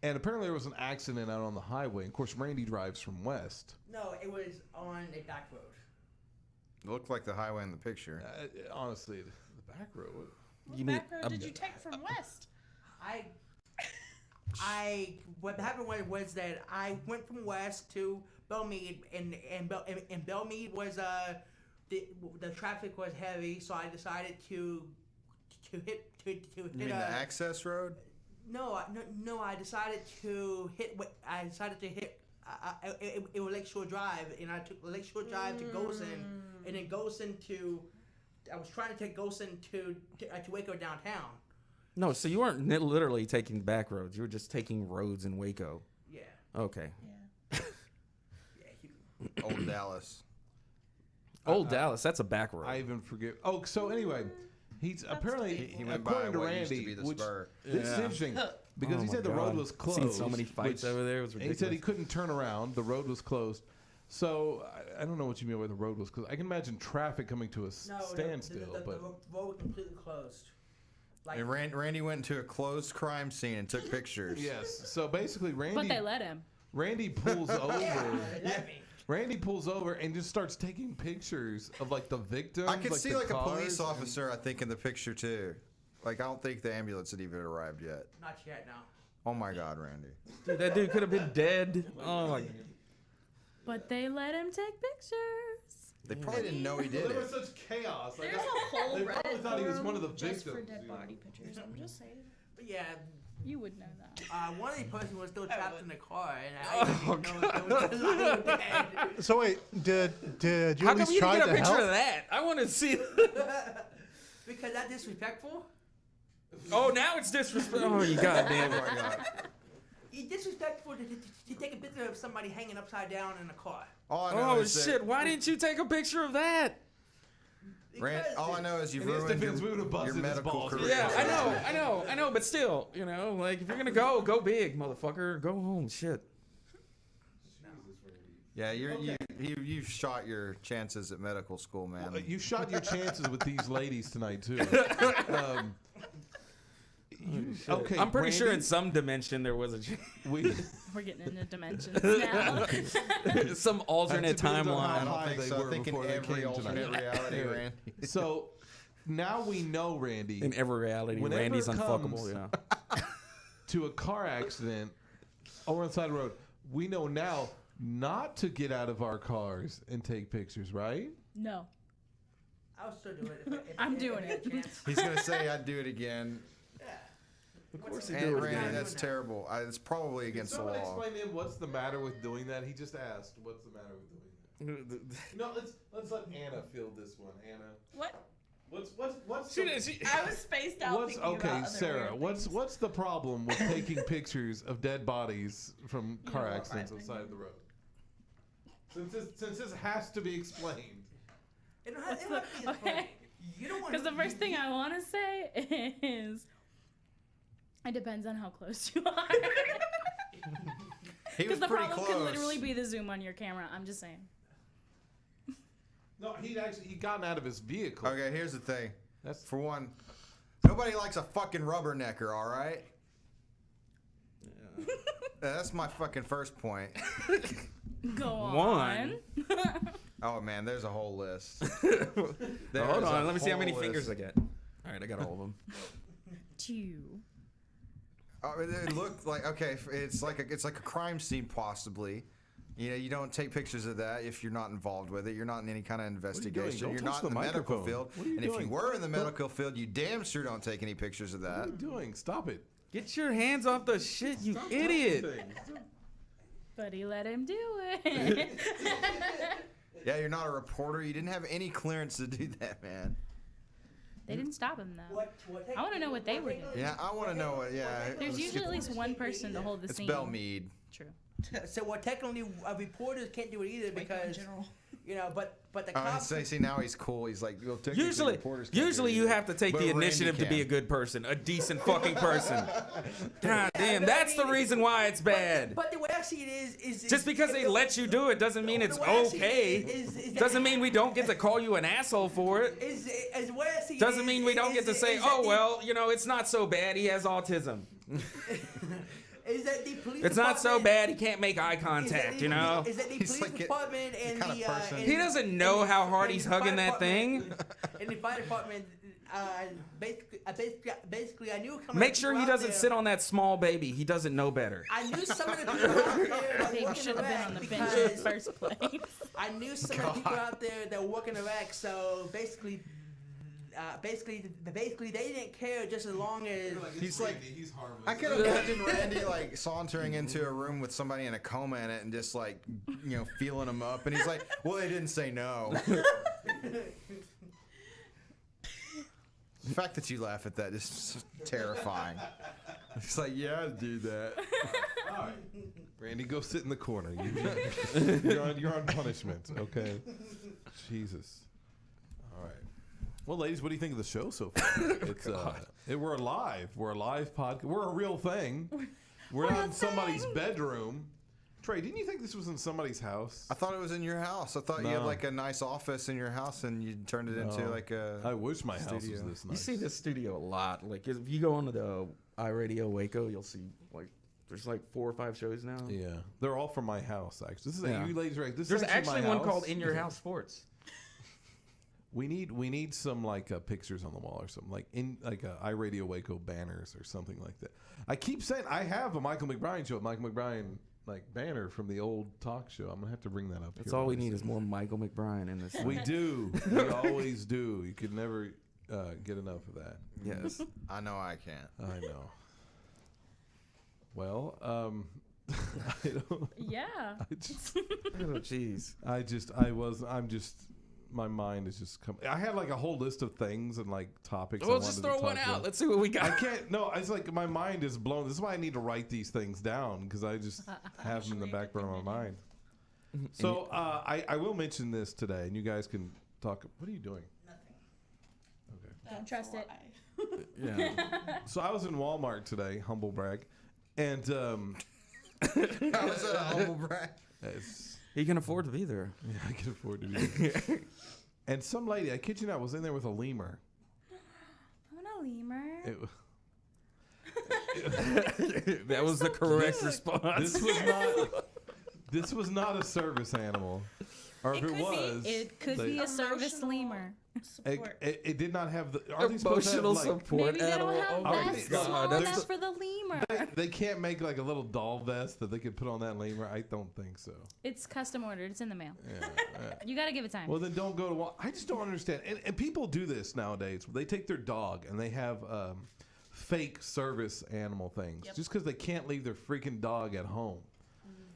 and apparently there was an accident out on the highway. Of course, Randy drives from west. No, it was on a back road. It looked like the highway in the picture. Honestly, the back road. What You mean back road did you take from West? What happened was that I went from West to Belmead, and Belmead was the traffic was heavy, so I decided to hit You mean the access road? No, I decided to hit. It was Lakeshore Drive, and I took Lakeshore Drive to Gosen, and then Gosen to. I was trying to take Gosen to Waco downtown. No, so you weren't literally taking back roads. You were just taking roads in Waco. Yeah. Okay. Yeah. Old Dallas. Old Dallas, that's a back road. I even forget. Oh, so anyway, he's apparently He went by according to what used to Randy, be the which spur. this is Yeah. interesting because Oh he my said the road God. was closed. Seen so many fights which- over there. It was and he said he ridiculous. couldn't turn around. The road was closed. So I don't know what you mean by the road was closed. I can imagine traffic coming to a standstill, the but road was completely closed. Like, And Randy went into a closed crime scene and took pictures. yes. So basically, But they let him. Randy pulls over. let me. Randy pulls over and just starts taking pictures of like the victims. I could see the like a police cars, and- officer, I think, in the picture too. Like I don't think the ambulance had even arrived yet. Not yet, no. Oh my God, Randy. Dude, that dude could have been dead. Oh my. But they let him take pictures. They probably didn't know he did There was it. such chaos. Like, There's a whole they probably Reddit thought he was one of the forum just victims. for dead you know? body pictures. I'm just saying. But yeah, You would know that. one of the person was still trapped in the car, and I Oh, didn't know if they were alive or dead. So wait, did you How at come least you didn't try get a to picture help? of that? I want to see. Because that's disrespectful. Oh, now it's disrespectful. Oh, you goddamn Oh it. my God. It's disrespectful to take a picture of somebody hanging upside down in a car. All I know Oh is that shit! Why didn't you take a picture of that? Because all I know is you've In his ruined defense, we would've your busted his medical balls. career. Yeah, I know, but still, like if you're gonna go big, motherfucker. Go home, shit. Yeah, you've shot your chances at medical school, man. Well, you shot your chances with these ladies tonight too. Okay, I'm pretty sure in Randy, some dimension there was a we We're getting into dimensions now. some alternate depends on I how timeline. don't high think they so. were I think in before they every came alternate tonight. reality, Anyway, Randy. So now we know Randy In every reality, Whenever Randy's it unfuckable. comes- Yeah. to a car accident over on the side of the road. We know now not to get out of our cars and take pictures, right? No. I would still do it. If I'm if doing I had a it. chance. He's gonna say I'd do it again. Yeah. Of course he he And did. Randy, again. that's terrible. It's probably against the Someone law. explain to him what's the matter with doing that. He just asked, "What's the matter with doing that?" No, let's let Anna field this one. Anna, What? what's I was spaced out. what's thinking okay, about other Sarah? weird What's things. what's the problem with taking pictures of dead bodies from You car know what accidents my on the side of the road? Since this has to be explained. It don't have to be explained. Okay. You don't want. Because the first thing I want to say is, it depends on how close you are. He was Because the pretty problem close. could literally be the zoom on your camera. I'm just saying. No, he'd gotten out of his vehicle. Okay, here's the thing. That's For one, nobody likes a fucking rubbernecker, all right? That's my fucking first point. Go One. on. Oh man, there's a whole list. Hold on, let me see how many fingers I get. All right, I got all of them. 2. Oh, it looked like okay. It's like a crime scene possibly. You know, you don't take pictures of that if you're not involved with it. You're not in any kind of investigation. Don't You're touch not in the the medical microphone. field. What are you And if doing? you were in the medical field, you damn sure don't take any pictures of What are that. you doing? Stop it. Get your hands off the shit, you Stop idiot. touching things. Buddy, let him do it. Yeah, you're not a reporter. You didn't have any clearance to do that, man. They didn't stop him though. What I want to know what they were doing. Yeah, I want to know what. Yeah, There's let's usually get- at least one person to hold the it's scene. Belmead. True. So well, technically, reporters can't do it either because you know, but the Oh, cops. see, now he's cool. He's like, well, technically Usually, reporters can't do usually it you either. have to take But the Randy initiative to be can. a good person, a decent fucking person. God damn, that's the reason why it's bad. But the way I see it is Just because they let you do it doesn't mean it's the way I see it okay. is Doesn't mean we don't get to call you an asshole for it. Is the way I see it Doesn't is- mean we don't get to is- say, is that oh, the- well, you know, it's not so bad. He has autism. Is that the police It's not so department- bad. He can't make eye is that contact, the you know? police- Is that the He's police like department and kind of the person. and He doesn't know and the- how hard and he's the hugging fire that thing. department- And the fire department, basically, I knew. Make sure he doesn't sit on that small baby. He doesn't know better. I knew some of the people out there that They work in should the have been rack on the bench in the because first place. I knew some of the people out there that work in the rack. So basically, they didn't care just as long as. He's like, he's harmless. I can imagine Randy like sauntering into a room with somebody in a coma in it and just like, you know, feeling him up. And he's like, well, they didn't say no. The fact that you laugh at that is terrifying. It's like, yeah, I'd do that. All right. Randy, go sit in the corner. You're on punishment, okay? Jesus. All right. Well, ladies, what do you think of the show so far? It's we're live. We're a live podcast. We're a real thing. We're not in somebody's bedroom. Trey, didn't you think this was in somebody's house? I thought it was in your house. I thought you had No. like a nice office in your house and you turned it into No. like a. I wish my house was studio. this nice. You see this studio a lot. Like, if you go onto the iRadio Waco, you'll see, like, there's like 4 or 5 shows now. Yeah, they're all from my house. Actually, this is Yeah. you ladies. Right? This There's is actually my one house. called In Your House Sports. We need some like pictures on the wall or something like in like iRadio Waco banners or something like that. I keep saying I have a Michael McBrine show, Michael McBrine like banner from the old talk show. I'm gonna have to bring that up. That's here all we one need day. is more Michael McBrine in this. We do. We always do. You could never get enough of that. Yes. I know I can't. I know. Well, I don't. Yeah. I just. Oh, jeez. I'm just. My mind is just coming. I had like a whole list of things and like topics. Well, I just wanted to throw one talk out. about. Let's see what we got. I can't. No, it's like my mind is blown. This is why I need to write these things down because I just have them in the back burner of my mind. So I will mention this today, and you guys can talk. What are you doing? Don't trust it. Yeah. So I was in Walmart today, humble brag, and How is that a humble brag? it's, He can afford to be there. yeah, I can afford to do that. And some lady, I kid you not, was in there with a lemur. Oh no, lemur. That was the correct response. This was not a service animal, or if it was, It could they- be a service lemur. it did not have the. Are they supposed to have, Emotional like, support Maybe they don't animal. have Oh my vests God, small that's enough the- for the lemur. They can't make like a little doll vest that they could put on that lemur. I don't think so. It's custom ordered. It's in the mail. Yeah. You gotta give it time. Well, then don't go to Walmart. I just don't understand. And people do this nowadays. They take their dog and they have fake service animal things just because they can't leave their freaking dog at home.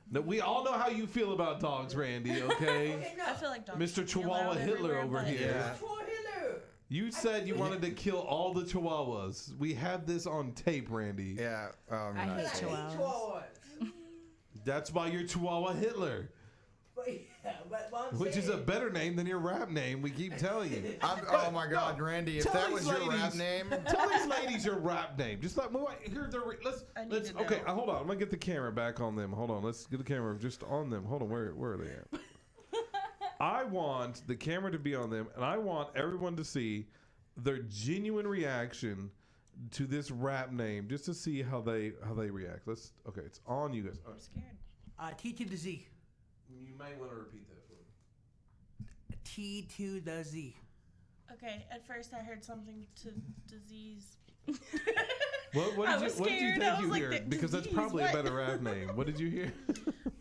No, we all know how you feel about dogs, Randy, okay? I feel like dogs Mr. should be Chihuahua allowed Hitler everywhere, over but- here. Yeah. Poor Hitler. You said you wanted to kill all the Chihuahuas. We have this on tape, Randy. Yeah. I hate I hate Chihuahuas. Chihuahuas. That's why you're Chihuahua Hitler, But yeah, but I'm which is a saying- better name than your rap name. We keep telling you. Oh my God, Randy! If Tell that these was your rap ladies- name, Tell these ladies your rap name. Just like here. I need Let's. to know. Okay, hold on. I'm gonna get the camera back on them. Hold on. Let's get the camera just on them. Hold on. Where are they at? I want the camera to be on them, and I want everyone to see their genuine reaction to this rap name, just to see how they react. Okay, it's on you guys. I'm scared. T to the Z. You might want to repeat that for me. T to the Z. Okay, at first I heard something to disease. What I did was you scared. think I you was like, hear? "The Because that's disease, probably what?" a better rap name. What did you hear?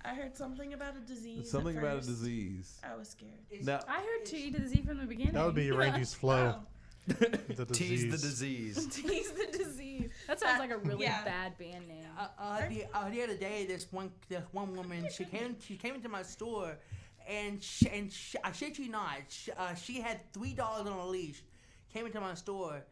I heard something about a disease. Something at about a first. disease. I was scared. Now, I heard T to the Z from the beginning. That would be Randy's flow. Wow. The Tease the disease. disease. T's the disease. That sounds like a really Yeah. bad band name. The other day, this one woman, she came into my store, and I shit you not, she had $3 on a leash, came into my store.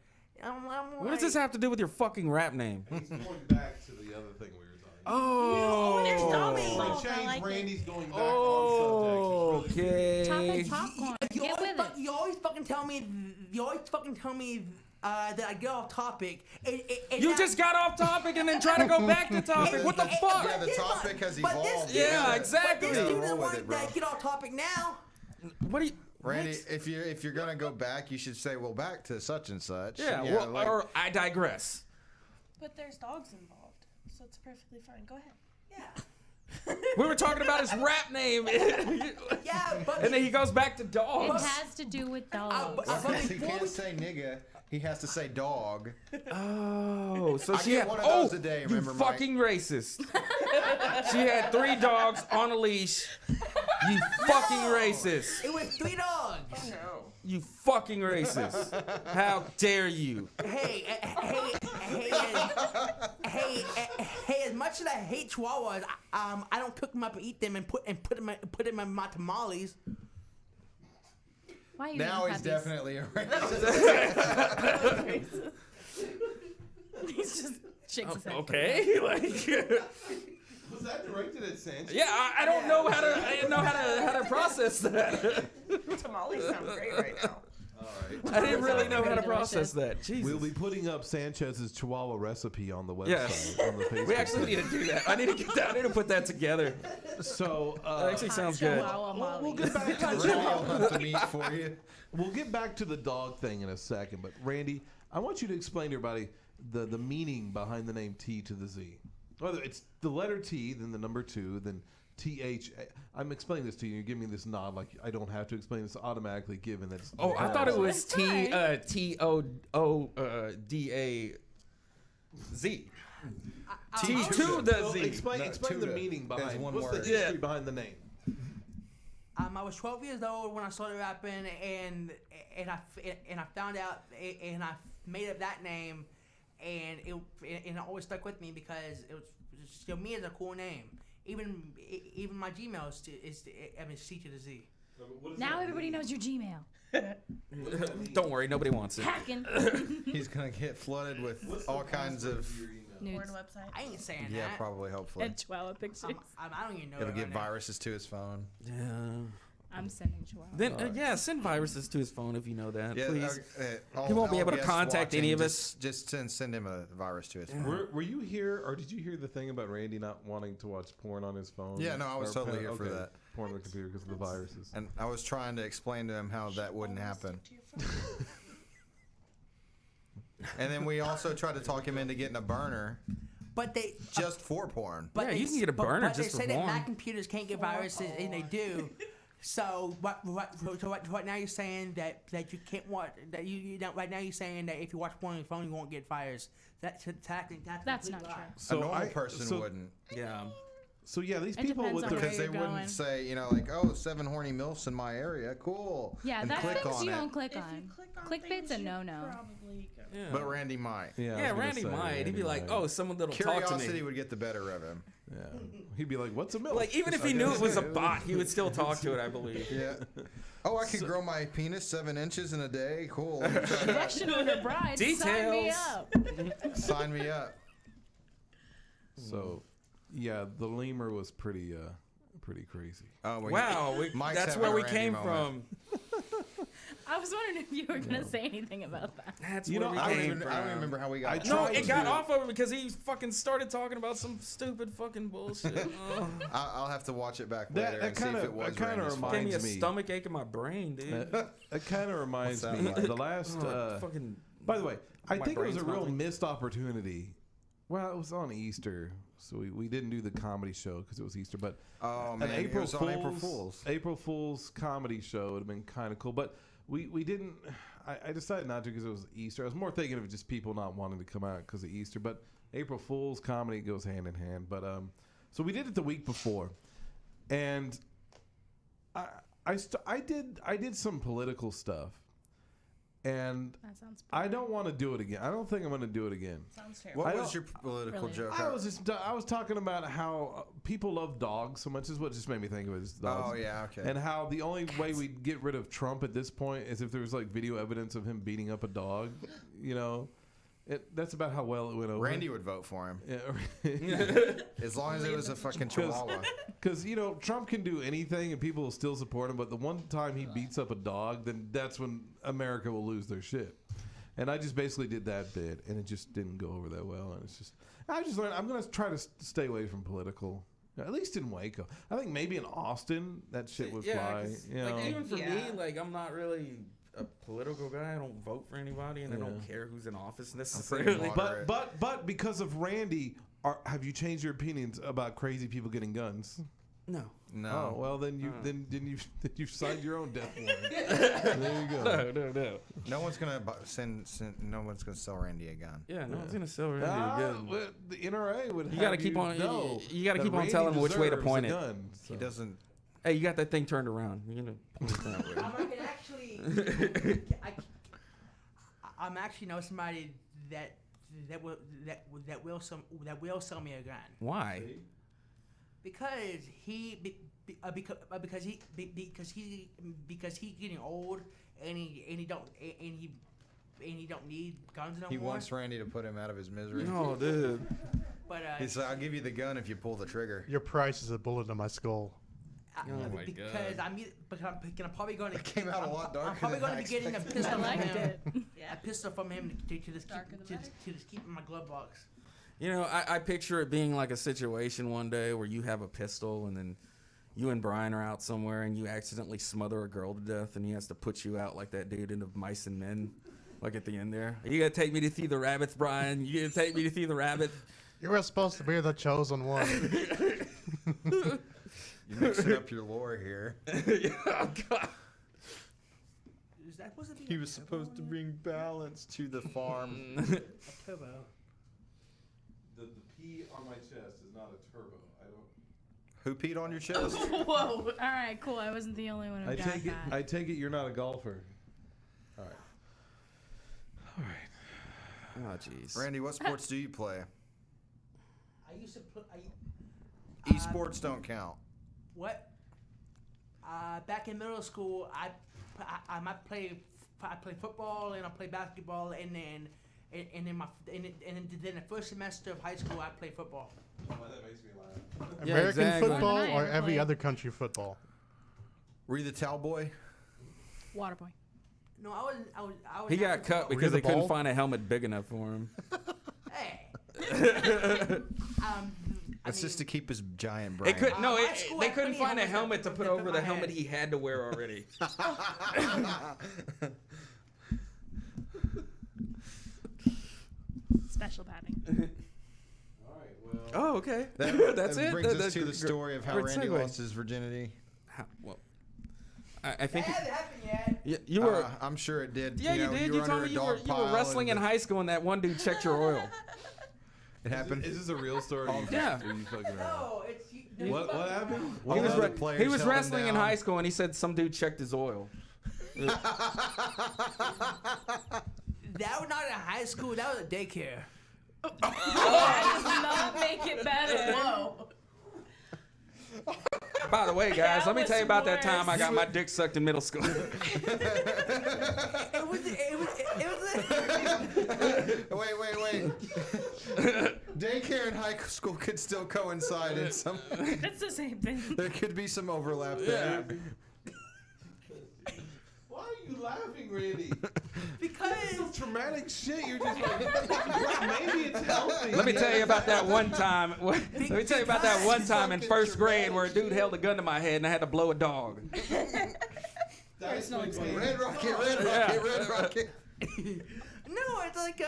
And I'm What does this have to do with your fucking rap name? he's going back to the other thing we were talking about. Oh. There's dogs We involved. I changed like it. Randy's going back Oh, on subject. It's really okay. Popcorn. You Get always, with it. you always fucking tell me that I get off topic. You just got off topic and then try to go back to topic. What the fuck? Yeah, the topic has but this evolved. dude- Yeah, gotta- exactly. This you gotta dude is the roll with one it, bro. that get off topic now. What do you? Randy, what? if you're gonna go back, you should say, well, back to such and such. Yeah, well, like- or I digress. But there's dogs involved, so it's perfectly fine. Go ahead. Yeah. We were talking about his rap name. Yeah, but And then he goes back to It dog. has to do with dogs. he can't say nigga. He has to say dog. Oh, so I she get had one of those oh, a day, you remember, Mike? fucking racist. She had 3 dogs on a leash. You fucking racist. it was 3 dogs. You fucking racist. How dare you? Hey, as much as I hate chihuahuas, I don't cook them up and eat them and put them in my tamales. Why are you Now gonna he's have these- definitely a racist. He's just shakes his head. Okay, like Was that directed at Sanchez? yeah, I don't know how to. I didn't know how to process that. Tamales sound great right now. All right. I didn't really know how to Delicious. process that. Jesus. We'll be putting up Sanchez's Chihuahua recipe on the website. Yes. On the Facebook We actually need to do that. I need to get that. I need to put that together. So That actually sounds good. Chihuahua we'll Molly. get back to Randy will have to meet for you. we'll get back to the dog thing in a second. But Randy, I want you to explain to everybody the meaning behind the name T to the Z. Whether it's the letter T, then the number 2, then TH. I'm explaining this to you. You're giving me this nod like I don't have to explain this automatically, given that it's. Oh, I thought it was That's fine. TOODAZ. T to the So Z. explain No, explain the Tuda meaning is behind. one What's word. the history Yeah. behind the name? I was 12 years old when I started rapping, and I found out, and I made up that name, and it always stuck with me because it was to me it's a cool name. Even my Gmail is C to the Z. Now everybody knows your Gmail. Don't worry, nobody wants it. Hacking. He's gonna get flooded with all kinds of. Porn Nudes. website. I ain't saying Yeah, that. probably. Hopefully, And Chihuahua pictures. I don't even know. he'll it get right now. viruses to his phone. Yeah. I'm sending Chihuahua. Then yeah, send viruses to his phone if you know that, Yeah, please. all- He won't be all able to guests contact any of us. Just send him a virus to his phone. Were you here, or did you hear the thing about Randy not wanting to watch porn on his phone? Yeah, no, I was Or totally here for okay, that. Porn on the computer because of the viruses. And I was trying to explain to him how that wouldn't happen. Stick to your phone. And then we also tried to talk him into getting a burner But they just for porn. But Yeah, they you can s- get a but- burner but just they for say that porn. Mac computers can't get viruses, and they do. So what now you're saying that you can't watch that you don't, right now you're saying that if you watch porn on your phone you won't get virus. That's That's not complete lie. true. So a normal I- person so- wouldn't. Yeah. So yeah, these It people depends with on their where Because they you're wouldn't going. say, like, oh, 7 horny MILFs in my area. Cool. Yeah, and that's click things on you it. don't click If you on. click on Clickbait's things, a you no-no. probably go- Yeah. But Randy might. I Yeah, was gonna Randy say, might. He'd Randy be like, might. "Oh, someone that'll talk to Curiosity me." would get the better of him. Yeah, he'd be like, "What's a milk?" Like even if he knew it was a bot, he would still talk to it. I believe. Yeah. Oh, I could grow my penis 7 inches in a day. Cool. Russian order bride. Sign me Details. up. Sign me up. So, yeah, the lemur was pretty crazy. Oh, well, Wow, Mike's that's having where a we Randy came moment. from. I was wondering if you were gonna say anything about that. That's You where know, we I don't came even from. remember how we got. I on No, tried it to- got off of it because he fucking started talking about some stupid fucking bullshit. Oh. I'll have to watch it back That- later that and see if kinda- it was that kinda Randy's fault. Gave me a Reminds me. stomach ache in my brain, dude. It kind of reminds What's me that like? the last. Fucking. By the way, I My think it was a brain's real melting. missed opportunity. Well, it was on Easter, so we didn't do the comedy show because it was Easter. But Oh man, an it was on April Fools. April Fool's comedy show would have been kind of cool. But we didn't. I decided not to because it was Easter. I was more thinking of just people not wanting to come out because of Easter. But April Fool's comedy goes hand in hand. But so we did it the week before, and I did some political stuff. And That sounds. I don't want to do it again. I don't think I'm going to do it again. Sounds terrible. What I was don't- your political Really? joke? I was talking about how people love dogs so much. Is what just made me think of it. Is dogs. Oh yeah, okay. And how the only way we'd get rid of Trump at this point is if there was like video evidence of him beating up a dog. You know, that's about how well it went over. Randy would vote for him Yeah. as long as it was a fucking chihuahua. Because, you know, Trump can do anything and people will still support him. But the one time he beats up a dog, then that's when America will lose their shit. And I just basically did that bit, and it just didn't go over that well. And it's just, I just learned I'm going to try to stay away from political. At least in Waco. I think maybe in Austin, that shit would fly. 'cause, You know? like even for me, Yeah. like I'm not really a political guy. I don't vote for anybody, and I don't Yeah. care who's in office necessarily. Moderate. But because of Randy, have you changed your opinions about crazy people getting guns? No. No. Oh well, then you've signed your own death warrant. There you go. No. No one's gonna no one's gonna sell Randy a gun. Yeah, no one's gonna sell Randy Ah, again. well, the NRA would. You gotta have keep on- know you gotta that keep on Randy telling him which way to deserves point a it. gun, He so. doesn't. Hey, you got that thing turned around. You're gonna point it that way. I can actually, I'm actually know somebody that will sell me a gun Why? because he's getting old and he don't need guns no He more. wants Randy to put him out of his misery. No, dude. But He said, "I'll give you the gun if you pull the trigger." Your price is a bullet in my skull. Oh my because God. I'm probably going to It came out a lot darker I'm probably than going I to be getting a expected. pistol I from liked him. it. A pistol from him to just Darker the better. keep in my glove box. You know, I picture it being like a situation one day where you have a pistol and then you and Brian are out somewhere and you accidentally smother a girl to death and he has to put you out like that dude in of Mice and Men, like at the end there. You gotta take me to see the rabbits, Brian. You gotta take me to see the rabbit. You were supposed to be the chosen one. You're mixing up your lore here. Oh God. Is that supposed to be He a was turbo supposed to one? bring balance to the farm. A turbo. The P on my chest is not a turbo. I don't. Who peed on your chest? Whoa. All right, cool. I wasn't the only one who I got take it. that. I take it you're not a golfer. All right. All right. Oh jeez. Randy, what sports do you play? I used to play. Esports don't count. What? Back in middle school, I might play. I play football and I play basketball, and then the first semester of high school I play football. Oh, that makes me laugh. Yeah, American exactly. football More than I or ever every played. other country football? Were you the towel boy? Water boy. No, I was. He got cut because the they couldn't ball? find a helmet big enough for him. Hey. I That's mean, just to keep his giant They brain. could no, my school they had couldn't plenty of find a helmets helmet that to put fit over my the head. helmet he had to wear already. Special padding. All right. Well. Oh, okay. That, That's that it. brings That- us that's to the gr- story of how great Randy segue. lost his virginity. Well, I think That hasn't happened yet. you were. I'm sure it did. Yeah, you know, did. were You told under me a you were dog pile wrestling in and high school and that one dude checked your oil. It happened. Is this a real story? Yeah. Are you fucking around? No, it's. What happened? All He was, the other re- players he was held him wrestling in down. high school and he said some dude checked his oil. That was not in high school. That was a daycare. That does not make it better. Whoa. By the way, guys, That let me was tell you about that time I worse. got my dick sucked in middle school. It was. Wait. Daycare and high school could still coincide in some. It's the same thing. There could be some overlap there. Why are you laughing, Randy? Because Some traumatic shit. You're just like, maybe it's healthy. Let me tell you about that one time. Let me tell you about that one time in first grade where a dude held a gun to my head and I had to blow a dog. Personal experience. Red Rocket, Red Rocket. no, it's like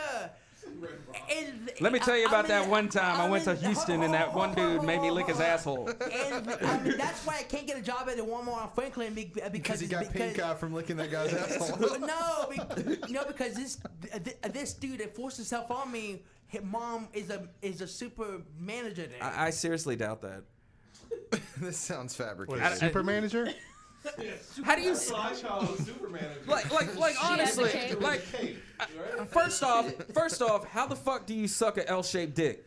Let me tell you about that one time I went to Houston and that one dude made me lick his asshole. And I mean, that's why I can't get a job at the Walmart on Franklin because he got pink eye from licking that guy's asshole. because this dude that forced himself on me. His mom is a super manager there. I seriously doubt that. This sounds fabricated. What, super manager? How do you Superman. like honestly cape. like first off, how the fuck do you suck an L-shaped dick?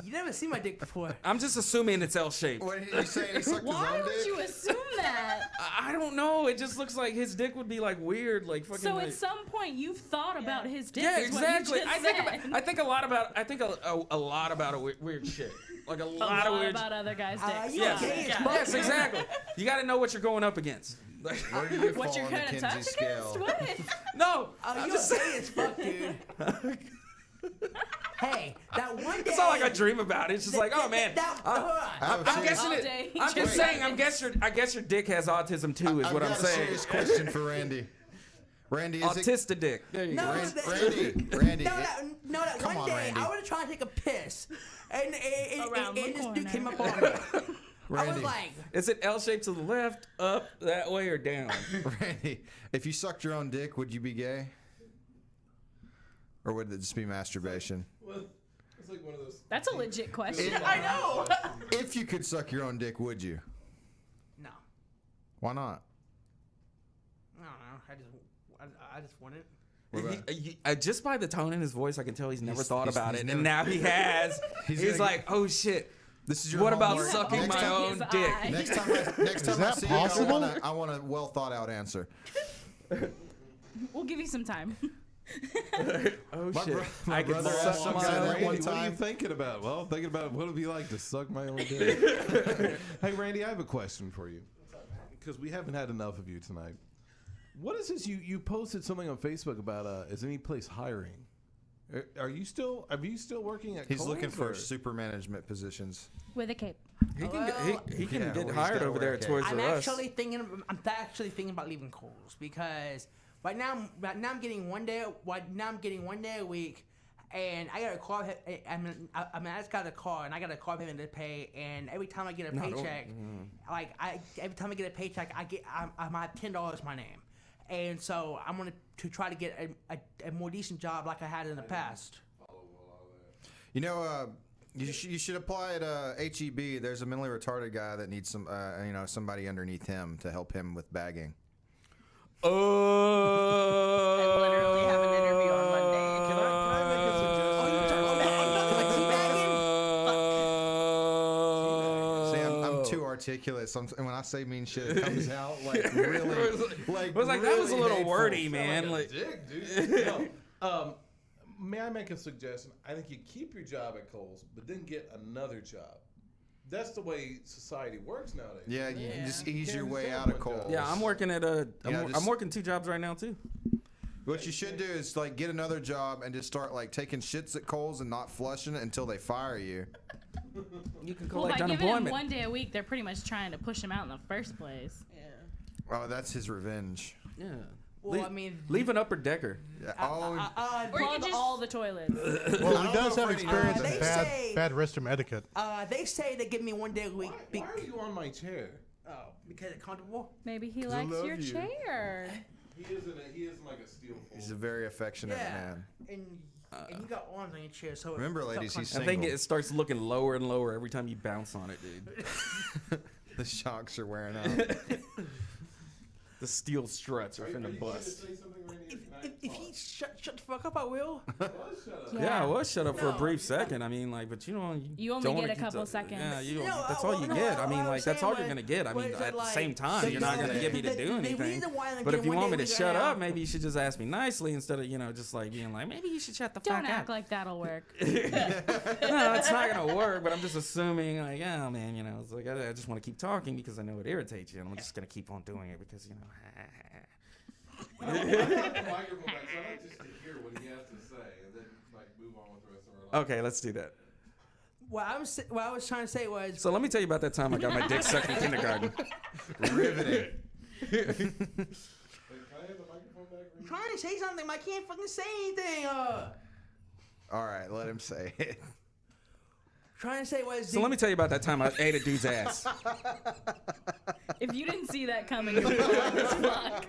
You never seen my dick before. I'm just assuming it's L-shaped. What did you say? He sucked Why his own would dick? you assume that? I don't know. It just looks like his dick would be like weird, like fucking. So like, at some point you've thought about his dick. yeah, is what you exactly. just said. I think a lot about a weird shit. Like a a lot of weird. about other guys' dicks. you Yes. gay as fuck, Yes, man. exactly. You got to know what you're going up against. Like, Where do you What fall you're on the gonna Kinsey touch scale? against? What? no, Oh, I'm you just gay as fuck, dude. Hey, that one day. It's all like I dream about it. It's just like, oh man, hold on. I have a I'm serious- guessing All it. day. I'm just saying. I guess your dick has autism too. Is I've what I'm got a saying. serious question for Randy. Randy, is it? Autistic dick. There you No, go. Randy. That Come one on, day Randy. I was trying to take a piss, and Around the this dude corner. came up on me. I Randy. was like, Is it L-shaped to the left, up, that way, or down? Randy, if you sucked your own dick, would you be gay? Or would it just be masturbation? Well, it's like one of those. That's a legit question. I know. If you could suck your own dick, would you? No, Why not? I don't know. I just want it. Just by the tone in his voice, I can tell he's never thought he's- about he's it, never- and now he has. He's He's gonna like, oh shit. This is your What about homework. sucking Next my time- own His dick? eye. Next time I that see possible? you, I want a well thought out answer. We'll give you some time. Oh My shit. bro- my I can brother suck asked some my guy own that Randy, one what are you time. thinking about? Well, I'm thinking about what it'd be like to suck my own dick. Hey, Randy, I have a question for you. Because we haven't had enough of you tonight. What is this? You posted something on Facebook about is any place hiring? Are you still working at He's Kohl's, looking for or- super management positions. With a cape. He can Well, he can yeah, get well, he's hired gotta over there wear at a Toys I'm R Us. actually thinking about leaving Kohl's because right now I'm getting one day a week, and I got a car. I just got a car, and I got a car payment to pay. And every time I get a paycheck, every time I get a paycheck, I might have $10 my name, and so I'm gonna to try to get a more decent job like I had in the past. You know, you should apply at HEB. There's a mentally retarded guy that needs somebody underneath him to help him with bagging. I literally have an interview on Monday. Can I make a suggestion? See, I'm too articulate. And when I say mean shit, it comes out like really, like It was like, that was a really little hateful. wordy, man. Like, Dick, dude. No. May I make a suggestion? I think you keep your job at Kohl's, but then get another job. That's the way society works nowadays. Yeah, you can just ease your Can't way stand out of one Kohl's. job. yeah, I'm working at I'm just- working 2 jobs right now too. What you should do is like get another job and just start like taking shits at Kohl's and not flushing it until they fire you. You can Well, collect by giving him unemployment. one day a week, they're pretty much trying to push him out in the first place. Yeah. Oh, that's his revenge. Yeah. Well, I mean, leave an upper decker. Yeah. Oh, Or you could plug just- all the toilets. Well, I he don't does know have if Randy experience knows in that. They say- bad restroom etiquette. they say they give me one day a week. Why are you on my chair? Because it's comfortable. Maybe he 'Cause I likes love your you. chair. He isn't like a steel pole. he's a very affectionate man. And you got arms on your chair, so Remember, it's ladies, he's I think it starts looking lower and lower every time you bounce on it, dude. The shocks are wearing out. The steel struts are Are you finna going to bust. say something, Randy? if he shut the fuck up, I will. Yeah, I was shut up for a brief second. I mean, like, but you know, You only don't get wanna a keep couple ta- seconds. Yeah, you. No, That's all you no, get. I mean, what like, that's I'm all saying you're gonna get. I mean, was at the like- same time, you're not gonna get me to do anything. reason why I'm But if getting you one want me day to a week shut right up, now- maybe you should just ask me nicely instead of just like being like, maybe you should shut the Don't fuck act up. like that'll work. No, it's not gonna work. But I'm just assuming, like, yeah, man, it's like I just want to keep talking because I know it irritates you, and I'm just gonna keep on doing it because I like the microphone back, so I like just to hear what he has to say, and then like move on with the rest of our life. Okay, let's do that. What I was trying to say was. So let me tell you about that time I got my dick sucked in kindergarten. Riveting. Wait, can I have the microphone back? I'm trying to say something, but I can't fucking say anything. All right, let him say it. Trying to say was. So let me tell you about that time I ate a dude's ass. If you didn't see that coming, you're wrong as fuck.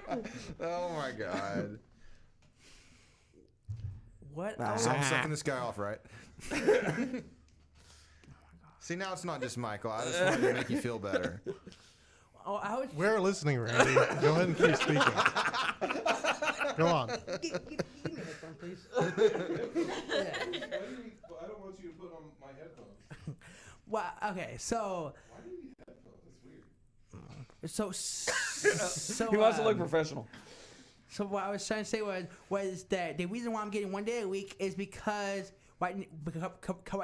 Oh my god. What? So I'm sucking this guy off, right? See, now it's not just Michael. I just wanted to make you feel better. Oh, I was. We're listening, Randy. Go ahead and keep speaking. Go on. Give me a headphone, please. I don't want you to put on my headphones. Well, okay, so. Why do you need headphones? That's weird. So He wants to look professional. So what I was trying to say was that the reason why I'm getting one day a week is because right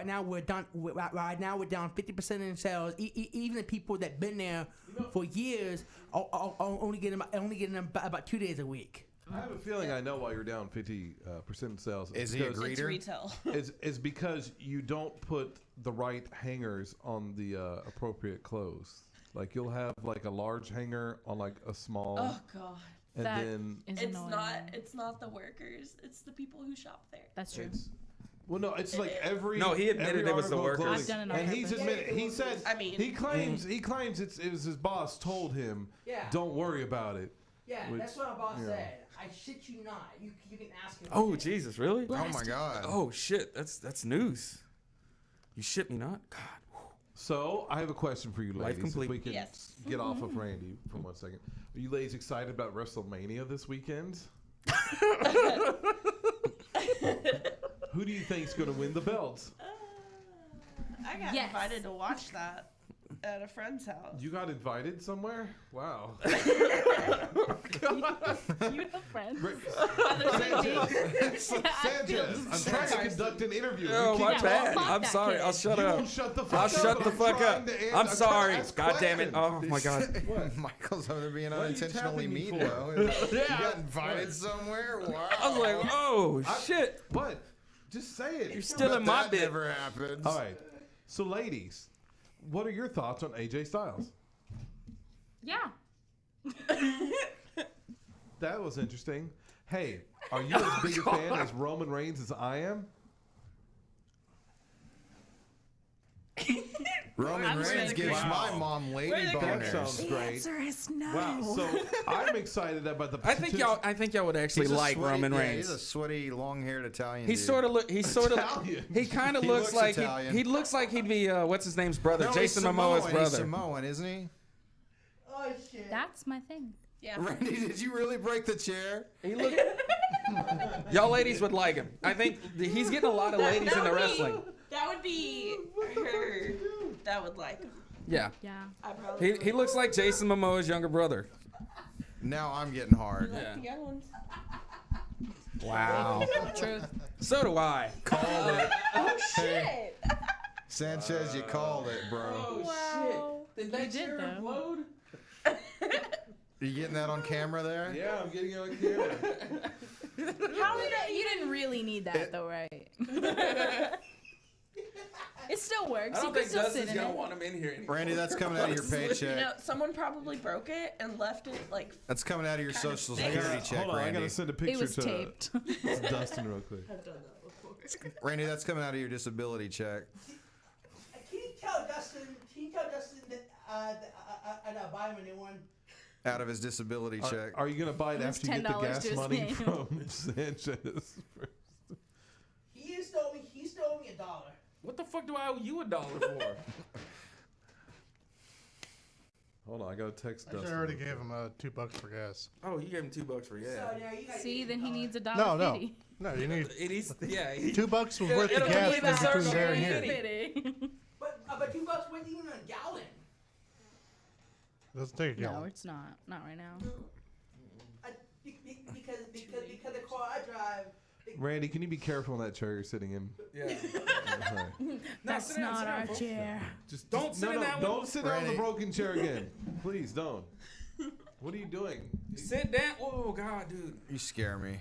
now we're down 50% in sales. Even the people that been there for years are only getting about 2 days a week. I have a feeling I know why you're down 50% in sales. Is he a Because- It's greeter? retail. is because you don't put the right hangers on the appropriate clothes. Like you'll have like a large hanger on like a small, Oh god. and That then is It's annoying. it's not the workers. It's the people who shop there. That's true. it's it's like every. No, he admitted every it was the article of workers. clothing- I've done it on and he's purpose. admitted. He said. I mean- he claims it was his boss told him. Yeah. Don't worry about it. Yeah, Which- that's what my boss yeah. said. I shit you not. You can ask him. Oh Jesus, really? Oh my god. Oh shit, that's news. You shit me not? God. So I have a question for you, Life ladies. complete. If we can Yes. get off of Randy for 1 second. Are you ladies excited about WrestleMania this weekend? Who do you think's going to win the belts? I got Yes. invited to watch that at a friend's house. You got invited somewhere? Wow. You have friends. Sanchez, I'm trying to conduct an interview. Oh You my keep bad. talking. fuck I'm that sorry. kid. I'll shut You up. won't shut the fuck I'll up. shut the I'm fuck trying up. to I'm trying to sorry. ask God damn it. questions. Oh my god. Michael's over there being What are you unintentionally tapping me mean for? now. You got invited somewhere? Wow. I was like, oh shit. What? Just say it. You're still But in my that bit. never happens. All right. So, ladies, what are your thoughts on AJ Styles? Yeah. That was interesting. Hey, are you as big a fan as Roman Reigns as I am? Roman I'm Reigns saying gives wow. my mom lady Where they That boners. sounds great. is no. Wow. So I'm excited about the. I think y'all would actually He's a like sweaty- Roman yeah, Reigns. he's a sweaty, long-haired Italian. He dude. sort of Italian. he kind of He looks looks like Italian. he looks like he'd be what's his name's brother, No, Jason he's Momoa's Samoan. brother. He's Samoan, isn't he? Oh shit. That's my thing. Yeah. Randy, did you really break the chair? He look, y'all ladies would like him. I think he's getting a lot of ladies in the wrestling. That would be her. That would like him. Yeah, Yeah. I probably. he looks like Jason Momoa's younger brother. Now I'm getting hard. like Yeah. the young ones. Wow. Truth. So do I. Called it. Oh shit! Sanchez, you called it, bro. Wow. Did You did though. Are you getting that on camera there? Yeah, I'm getting it on camera. How did you didn't really need that though, right? It still works. You can still sit in it. want him in here. Randy, that's coming out of your You paycheck. know, someone probably broke it and left it like. That's coming out of your Kind of social thick. security check, Hold on, I Randy. gotta send a It picture was to taped. Dustin real quick. I've done that before. Randy, that's coming out of your disability check. Can you tell Dustin? That I'll buy him a new one? Out of his disability check. Are you gonna buy it It's after you get the $10 to gas his money name. from Sanchez? He stole me $1. What the fuck do I owe you $1 for? Hold on, I got to text Actually, I Dustin. already gave him $2 for gas. Oh, you gave him $2 for gas. So now you guys See, then he needs $1.50. No. No, you need It is, yeah. $2 was worth the It'll gas complete the between circle. there and here. $1.50. But $2 wasn't even a gallon. It doesn't take a No, gallon. it's not. Not right now. Because the car I drive. Randy, can you be careful in that chair you're sitting in? Yeah. That's sit down, not sit down, our folks. chair. Just Don't sit in that one. Don't sit down in the Randy. broken chair again. Please don't. What are you doing? Sit down. Oh, God, dude. You scare me.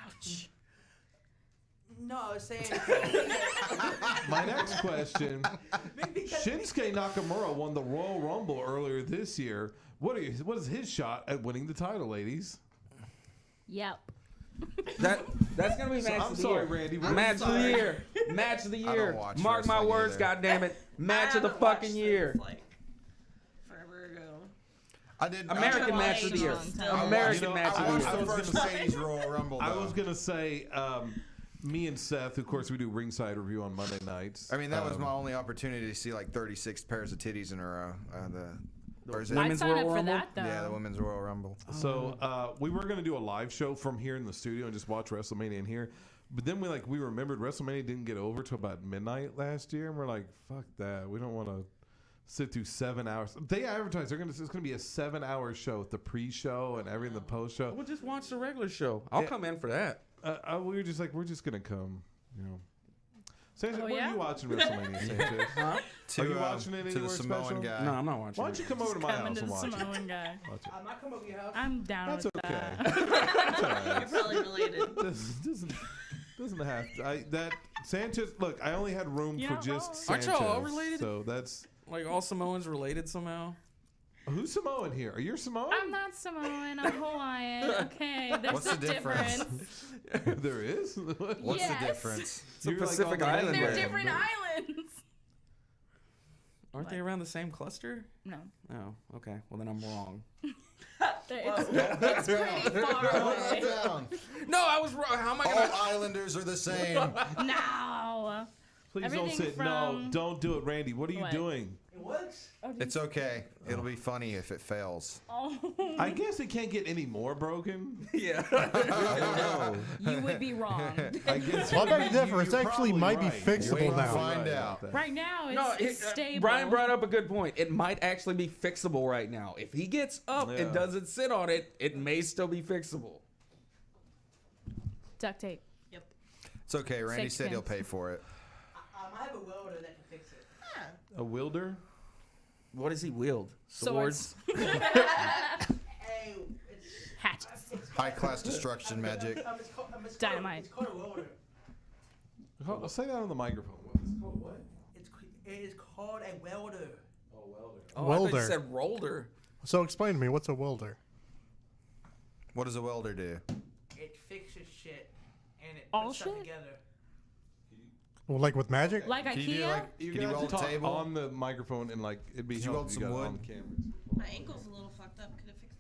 Ouch. No, I was saying. My next question. because, Shinsuke Nakamura won the Royal Rumble earlier this year. What is his shot at winning the title, ladies? Yep. That's gonna be match I'm of the sorry, year. Randy. Match of the year. Match of the I year. don't watch Mark my wrestling words, either. goddammit. Match I of the haven't watched fucking since, year. Like forever ago. I did. American I match of the year. watched it. American You know, match I of was the year. gonna first say- Ladies Royal Rumble. I though. was gonna say, me and Seth. Of course, we do ringside review on Monday nights. I mean, that was my only opportunity to see like 36 pairs of titties in a row. Or is it? I'd Women's sign Royal up for Rumble? that, though. Yeah, the Women's Royal Rumble. So we were gonna do a live show from here in the studio and just watch WrestleMania in here, but then we remembered WrestleMania didn't get over till about midnight last year, and we're like, fuck that, we don't want to sit through 7 hours. They advertised it's gonna be a 7-hour show with the pre-show and everything, the post-show. We'll just watch the regular show. I'll Yeah. come in for that. We were just like, we're just gonna come, you know. Sanchez, Oh, where yeah? are you watching WrestleMania, Sanchez? Huh? Are you watching it to the anywhere Samoan special? guy? No, I'm not watching. Why don't you come over to my Coming house to and the watch it? Samoan guy. Watch it. I might come over to your house. I'm down That's with okay. that. That's all right. You're probably related. Doesn't have to. That Sanchez. Look, I only had room You're for not just wrong. Sanchez. Aren't y'all all related? So that's Like all Samoans related somehow. who's Samoan here? Are you Samoan? I'm not Samoan. I'm Hawaiian. Okay, there's What's a the difference? There is. What's Yes. the difference? It's a You're like Pacific on the Island. They're land. different islands. Aren't they around the same cluster? No, Oh, okay. Well, then I'm wrong. it's pretty far away. No, I was wrong. How am I All gonna? islanders are the same. No. Please Everything don't sit. No, from- don't do it, Randy. What are you What? doing? It works. It's okay. It'll be funny if it fails. Oh, I guess it can't get any more broken. Yeah. I don't know. you would be wrong. I guess. Well, I beg to differ. You're It's actually probably might be right. fixable You're now. probably Find right out. about that. Right now, it's, No, it's stable. Brian brought up a good point. It might actually be fixable right now. If he gets up Yeah. and doesn't sit on it, it may still be fixable. Duct tape. It's okay. Randy Six said he'll pins. pay for it. I have a welder that can fix it. A wilder? What does he wield? Swords. Hey, it's Hatchets. High class destruction magic. Dynamite. It's called a welder. Say that on the microphone. It's called what? It is called a welder. Oh, welder. Oh, I thought Welder. you said roller. So explain to me, what's a welder? What does a welder do? It fixes shit and it All puts stuff shit? together. Well, like with magic? Like Can you do IKEA? like? You Can you guys weld a talk table? on the microphone and like it'd be Could you helpful weld if some got it wood? on camera. My ankle's a little fucked up. Could it fix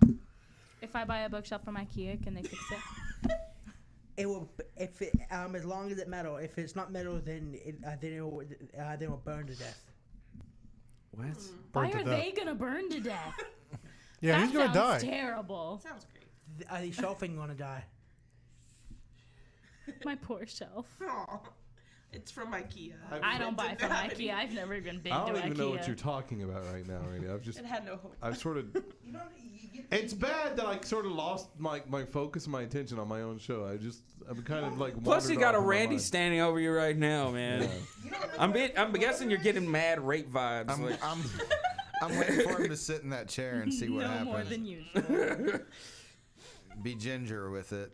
that? If I buy a bookshelf from IKEA, can they fix it? It will if it as long as it's metal. If it's not metal, then it will burn to death. What? Why Burn to are death. they gonna burn to death? Yeah, that he's gonna die. sounds terrible. Sounds great. The shelf ain't gonna die. My poor shelf. Aw. It's from IKEA. I don't buy It from didn't have IKEA. I've never even been I to don't even know what IKEA. you're talking about right now, Randy. It had no hope. I've sort of. You don't. It's bad that I sort of lost my focus and my attention on my own show. I'm kind of like. Plus, you wandered got a off in my Randy mind. standing over you right now, man. Yeah. I'm guessing you're getting mad rape vibes. I'm, like, I'm waiting for him to sit in that chair and see what no happens. more than usual. Be ginger with it.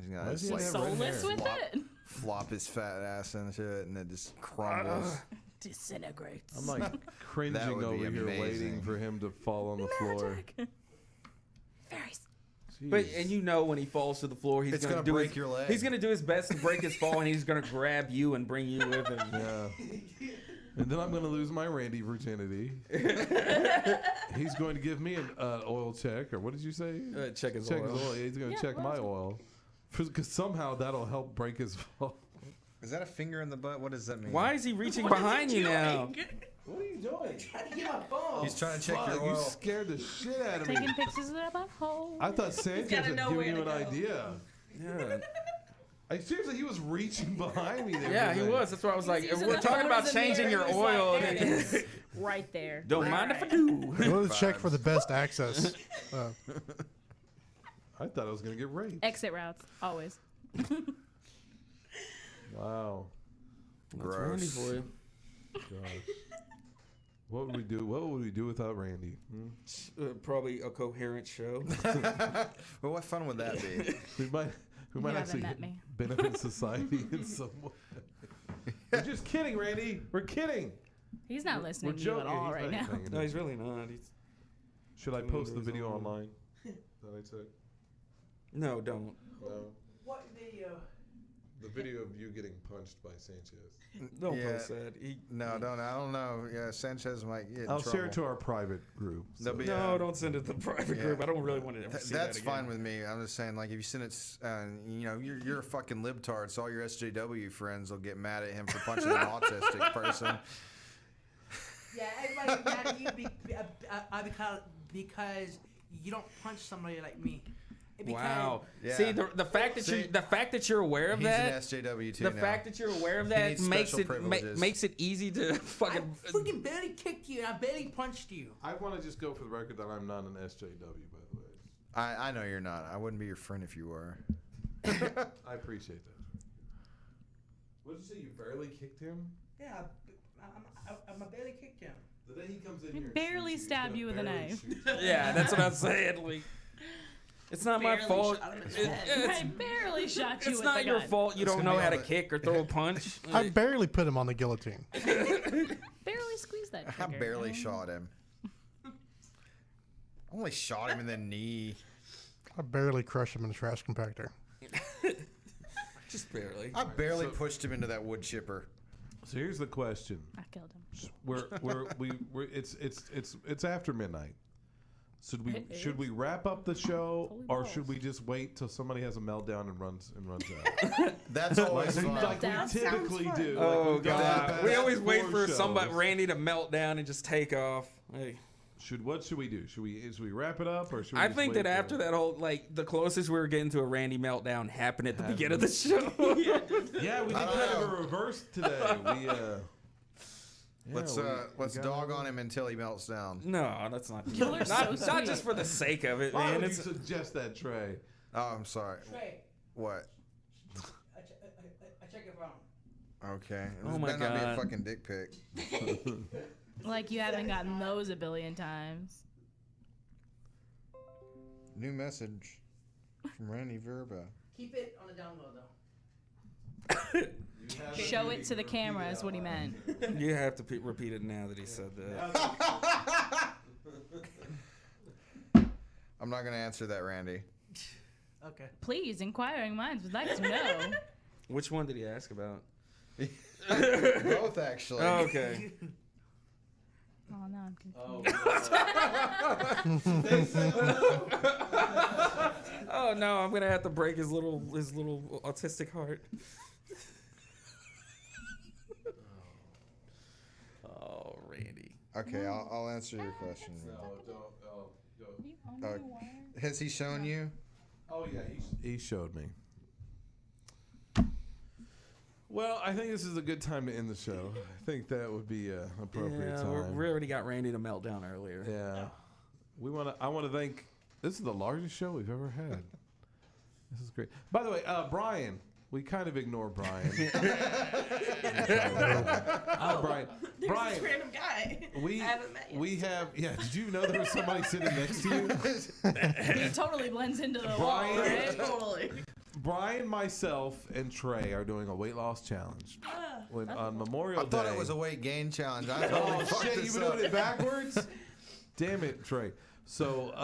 He's Why gonna does he just, have like, red Soulless hair? with it. flop his fat ass into it and it just crumbles. Disintegrates. I'm like cringing would be over here, waiting amazing. for him to fall on the floor. Magic. Fairies. but Jeez. and you know when he falls to the floor, he's It's gonna gonna do break his, your leg. He's gonna do his best to break his fall, and he's gonna grab you and bring you with him. Yeah. And then I'm going to lose my Randy virginity. He's going to give me an oil check, or what did you say? Check his Check oil. his oil. Yeah, he's going to Yeah, check well, my that's oil. Because somehow that'll help break his fall. Is that a finger in the butt? What does that mean? Why is he reaching behind you now? What are you doing? Trying to get my phone. He's trying to check Fuck, your you oil. scared the shit out of me. Taking pictures of their butthole. I thought Sanchez gotta had know given where you an to go. idea. Yeah. Seriously, he was reaching behind me there. Yeah, he was. That's why I was like, if we're talking about changing your oil. There it is. Right there. Don't mind if I do. Go to check for the best access. I thought I was gonna get raped. Exit routes, always. Wow. That's Randy for you. Gosh. What would we do? What would we do without Randy? Probably a coherent show. Well, what fun would that be? We might You haven't actually met me. benefit society in some way. We're just kidding, Randy. We're kidding. He's not listening We're to you joking. at all He's right not now. paying No, he's attention. really not. He's... Should I post the video online? That I took? No, don't. No. What video? The video of you getting punched by Sanchez. Don't Yeah. post that. No, don't. I don't know. Yeah, Sanchez might get in I'll trouble. share it to our private group. There'll be, No, don't send it to the private yeah. group. I don't really want to ever see that That's again. fine with me. I'm just saying, like, if you send it, you're a fucking libtard, so all your SJW friends will get mad at him for punching an autistic person. Yeah, everybody's mad at you because you don't punch somebody like me. Because Wow. Yeah. See, the fact that you're aware of He's that. an SJW too The now. fact that you're aware of He that needs makes special it privileges. makes it easy to I fucking. freaking barely kicked you and I barely punched you. I want to just go for the record that I'm not an SJW, by the way. I know you're not. I wouldn't be your friend if you were. I appreciate that. What did you say? You barely kicked him? Yeah, I barely kicked him. The day he comes in He here and barely shoots stabbed he's you gonna with a barely knife. shoot you. Yeah, that's what I'm saying. Like, it's not my Barely fault. shot him in the It- head. it's I barely shot you it's with not the your gun. fault. You It's don't gonna know be how all to the- kick or throw a punch. I barely put him on the guillotine. Barely squeezed that I trigger. barely shot him. I only shot him in the knee. I barely crushed him in the trash compactor. Just barely. I barely so- pushed him into that wood chipper. So here's the question. I killed him. It's after midnight. Should we wrap up the show, Holy or balls. should we just wait till somebody has a meltdown and runs out? That's always fun. Like we Meltdown typically sounds do. Oh Like we've done the god, past we always wait 4 for shows. somebody Randy to melt down and just take off. Hey. What should we do? Should we wrap it up, or should we I just think wait that after till- that whole the closest we were getting to a Randy meltdown happened at the beginning of the show. Yeah, we did I don't kind of know. a reverse today. Let's we got- dog on him until he melts down. No, that's not. Y'all are so Not sweet. just for the sake of it, Why man. would you It's suggest that, Trey? Oh, I'm sorry. Trey, What? I check your phone. Okay. Oh This my better not be a God. fucking dick pic. Like you haven't gotten those a billion times. New message from Randy Verba. Keep it on the down low though. Show it to the camera is what he meant. you have to repeat it now that he said that. I'm not gonna answer that, Randy. Okay. Please, inquiring minds would like to know. Which one did he ask about? Both actually. Oh, okay. Oh, no, I'm confused. They said Oh no, I'm gonna have to break his little autistic heart. Oh, Randy. Okay, I'll answer your question. no, don't. Oh, go. You on Uh, your wire? Has he shown you? Oh yeah, he showed me. Well, I think this is a good time to end the show. I think that would be an appropriate Yeah, time. we already got Randy to melt down earlier. Yeah, I want to thank. This is the largest show we've ever had. This is great. By the way, Brian. We kind of ignore Brian. Oh, Brian. There's Brian. this random guy. We I haven't met yet. we have. Yeah. Did you know there was somebody sitting next to you? He totally blends into the wall, Brian. right? Totally. Brian, myself, and Trey are doing a weight loss challenge. When on Memorial I Day. thought it was a weight gain challenge. I totally Oh fucked shit! this You've been up. doing it backwards. Damn it, Trey. So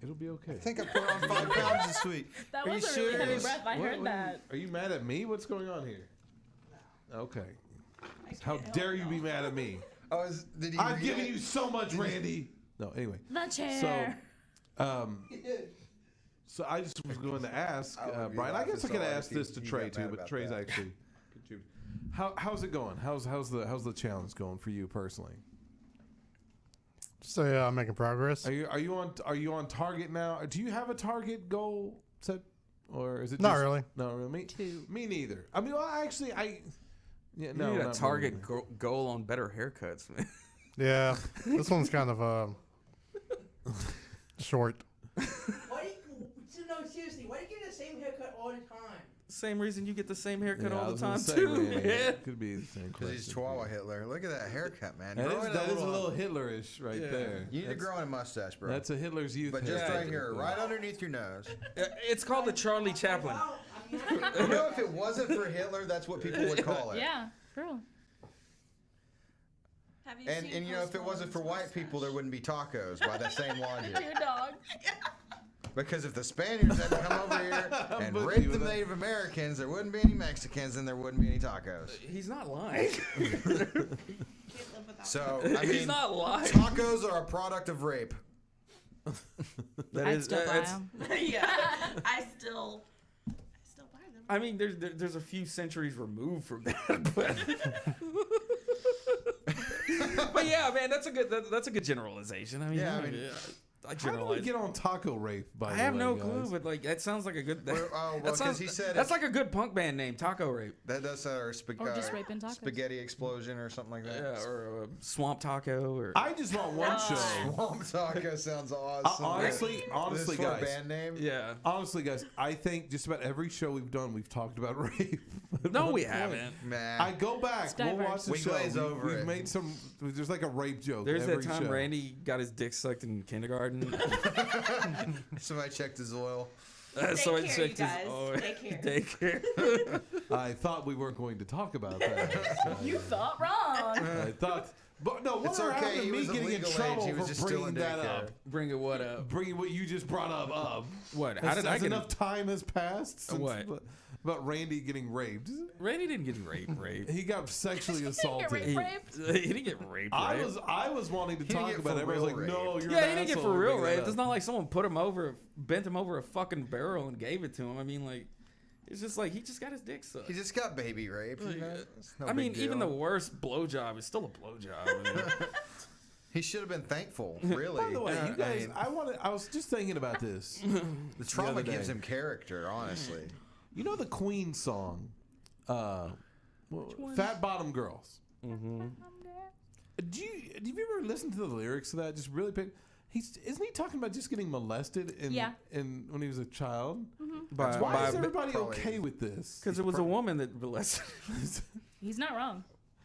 it'll be okay. I think I put on 5 pounds this week. That Are was you a really heavy serious? breath. I heard that. Are you mad at me? What's going on here? Okay. How dare you be mad at me? Oh, did he? I've read given it? you so much, Randy. No, anyway. The chair. So, So I just was going to ask Brian. I guess I could ask this to Trey too, but Trey's actually contributed. How's it going? How's the challenge going for you personally? Just making progress. Are you on target now? Do you have a target goal set, or is it Not just, really? No, really. Me neither. I mean, well, actually, You need a target goal on better haircuts, man. Yeah, this one's kind of short. Why do you, no, seriously, why do you get the same haircut all the time? Same reason you get the same haircut Yeah, I all was the gonna time say, too, man. man. Could be the same Because he's question. Chihuahua Hitler. Look at that haircut, man. That Grow in is a little Hitlerish right there. You need to grow in a mustache, bro. That's a Hitler's youth. But just haircut. right here, right underneath your nose. It's called the Charlie Chaplin. Well, You know, if it wasn't for Hitler, that's what people would call it. Yeah, true. Have you And seen you know, if it Post wasn't for Malone's white people, there mustache? wouldn't be tacos by that same logic. Your dog. Because if the Spaniards hadn't come over here and with raped you the with that. Native Americans, there wouldn't be any Mexicans and there wouldn't be any tacos. He's not lying. Can't live without So, them. I mean, He's not lying. tacos are a product of rape. That I'd is- still buy that's- 'em. Yeah, I still buy them. I mean, there's a few centuries removed from that, but yeah, man, that's a good generalization. I mean, Yeah, I I, mean, I How do we generalize. get on taco rape? By I the have way, no guys? clue, but like that sounds like a good. Well, well, that 'cause sounds, he said that's it- like a good punk band name, Taco Rape. That does our Or just raping tacos. spaghetti explosion or something like that. Yeah, or Swamp Taco, or I just want one show. Swamp taco sounds awesome. Honestly, This for guys. a band name? yeah. Honestly, guys, I think just about every show we've done, we've talked about rape. at No, one we point. haven't. Man. I go back. It's We'll diverse. watch the We show. glaze over We've it. made some. There's like a rape joke. There's every that time show. Randy got his dick sucked in kindergarten. Somebody checked his oil. So I Daycare, you checked his guys. daycare. I thought we weren't going to talk about that. You thought wrong. I thought, but no, what It's are okay, he me was of getting in legal age, trouble he was for just still bringing in that daycare. up? Bring it what up? Bringing what you just brought up. What? How Has, did I has get enough time has passed since What? about Randy getting raped? Randy didn't get raped. He got sexually assaulted. raped. He didn't get raped. I right? was wanting to He didn't talk get about it. for Everyone's like, real no, raped. you're Yeah, an he didn't get asshole for real bringing that raped. up. It's not like someone bent him over a fucking barrel and gave it to him. I mean, like, it's just like he just got his dick sucked. He just got baby raped. You know? It's no I mean, big even the deal. worst blowjob is still a blowjob. I mean, He should have been thankful, really. By the way, you I guys, mean, I was just thinking about this. the trauma other gives day. him character, honestly. You know the Queen song, "Fat Bottom Girls." mm-hmm. Do you ever listen to the lyrics of that? Just really pick. Isn't he talking about just getting molested when he was a child? Why is everybody probably- okay with this? Because it was a woman that molested. He's not wrong.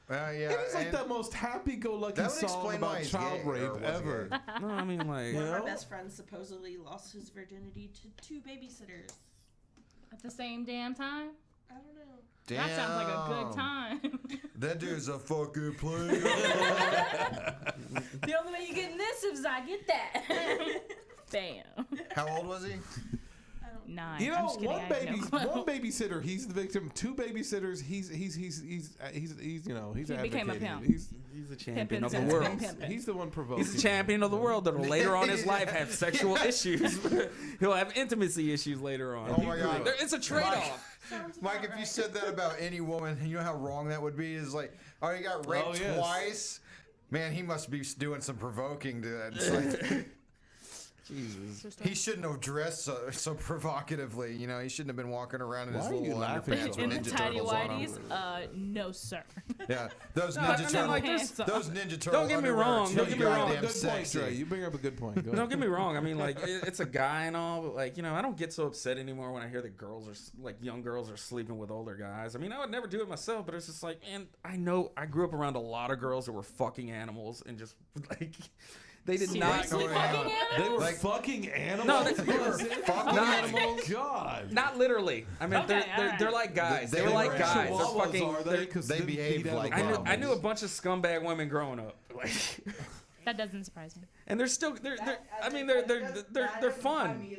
Yeah, It is like and the most happy-go-lucky that would song explain why about he's child gay, or rape was ever. gay. No, I mean, like, One of our know? best friends supposedly lost his virginity to 2 babysitters. At the same damn time. I don't know. Damn. That sounds like a good time. That dude's a fucking player. The only way you get this is I get that. Bam. How old was he? 9. You I'm know, just kidding. one I have no clue. babysitter, he's the victim. 2 babysitters, he's you know, he's He became a advocating pimp. it. he's a champion of the Pimpin' world. since been pimpin'. He's the one provoking. He's a champion of the world that'll later on in his life have sexual issues. He'll have intimacy issues later on. Oh my God. It's a trade-off. Mike, if you said that about any woman, you know how wrong that would be? Is like, oh, he got raped yes. twice? Man, he must be doing some provoking to that. It's like, Jesus. he shouldn't have dressed so provocatively. You know, he shouldn't have been walking around in his Why are you little laughing underpants so In with the Ninja tidy Turtles on 'em. whities, no sir. Yeah, those No, Ninja I mean, Turtle, like, there's- those Ninja Turtle. Don't get me underwear are wrong, too don't get me wrong. goddamn Good point, sexy. Trey. You bring up a good point. Go Don't ahead. get me wrong. I mean, like, it's a guy and all, but like, you know, I don't get so upset anymore when I hear that girls are like young girls are sleeping with older guys. I mean, I would never do it myself, but it's just like, man, I know I grew up around a lot of girls that were fucking animals and just like they did not. Seriously, go fucking out. animals? They were Like- fucking animals. No, they were fucking animals. God. Not literally. I mean, Okay, they're like guys. They were They like were guys. They're Chihuahuas, fucking. are they? they're- 'Cause they then behave he'd have like a I knew problem. a bunch of scumbag women growing up, like, That doesn't surprise me. and they're still they're I mean they're fun.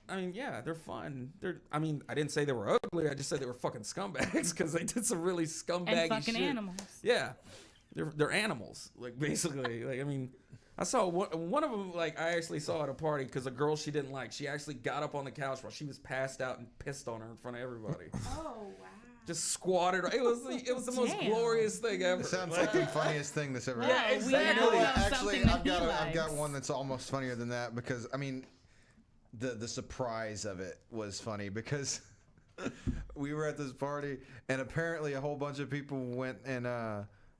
I mean, yeah, they're fun. I mean, I didn't say they were ugly. I just said they were fucking scumbags because they did some really scumbaggy And fucking shit. animals. Yeah, they're animals, like basically. Like I mean, I saw one of them. Like I actually saw at a party because a girl she didn't like. She actually got up on the couch while she was passed out and pissed on her in front of everybody. Oh wow. Just squatted. It was the most Damn. glorious thing ever. It sounds like the funniest thing that's ever Yeah, happened. exactly. Well, We know actually, something I've that he got likes. one that's almost funnier than that because I mean, the surprise of it was funny because we were at this party and apparently a whole bunch of people went and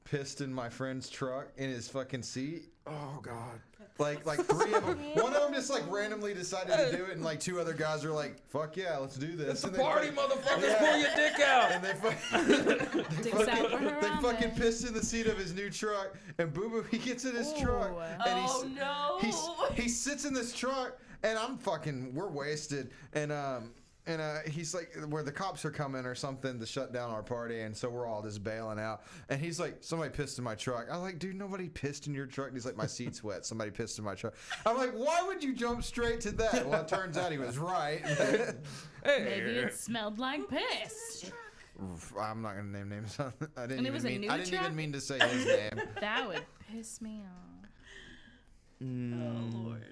pissed in my friend's truck in his fucking seat. Oh God. Like 3 of them. One of them just like randomly decided to do it, and like 2 other guys were like, "Fuck yeah, let's do this." It's a And they party, fucking- motherfuckers! Yeah. Pull your dick out. And Dicks out for her they on fucking there. pissed in the seat of his new truck, and Boo Boo he gets in his truck, Ooh. and Oh no. he sits in this truck, and we're wasted, and he's like, where the cops are coming or something to shut down our party, and so we're all just bailing out, and he's like, somebody pissed in my truck. I'm like, dude, nobody pissed in your truck. And he's like, my seat's wet. Somebody pissed in my truck. I'm like, why would you jump straight to that? Well, it turns out he was right. Maybe it smelled like piss. I'm not gonna name names. I didn't And it was a even mean. new I didn't truck? even mean to say his name. That would piss me off. Oh Lord.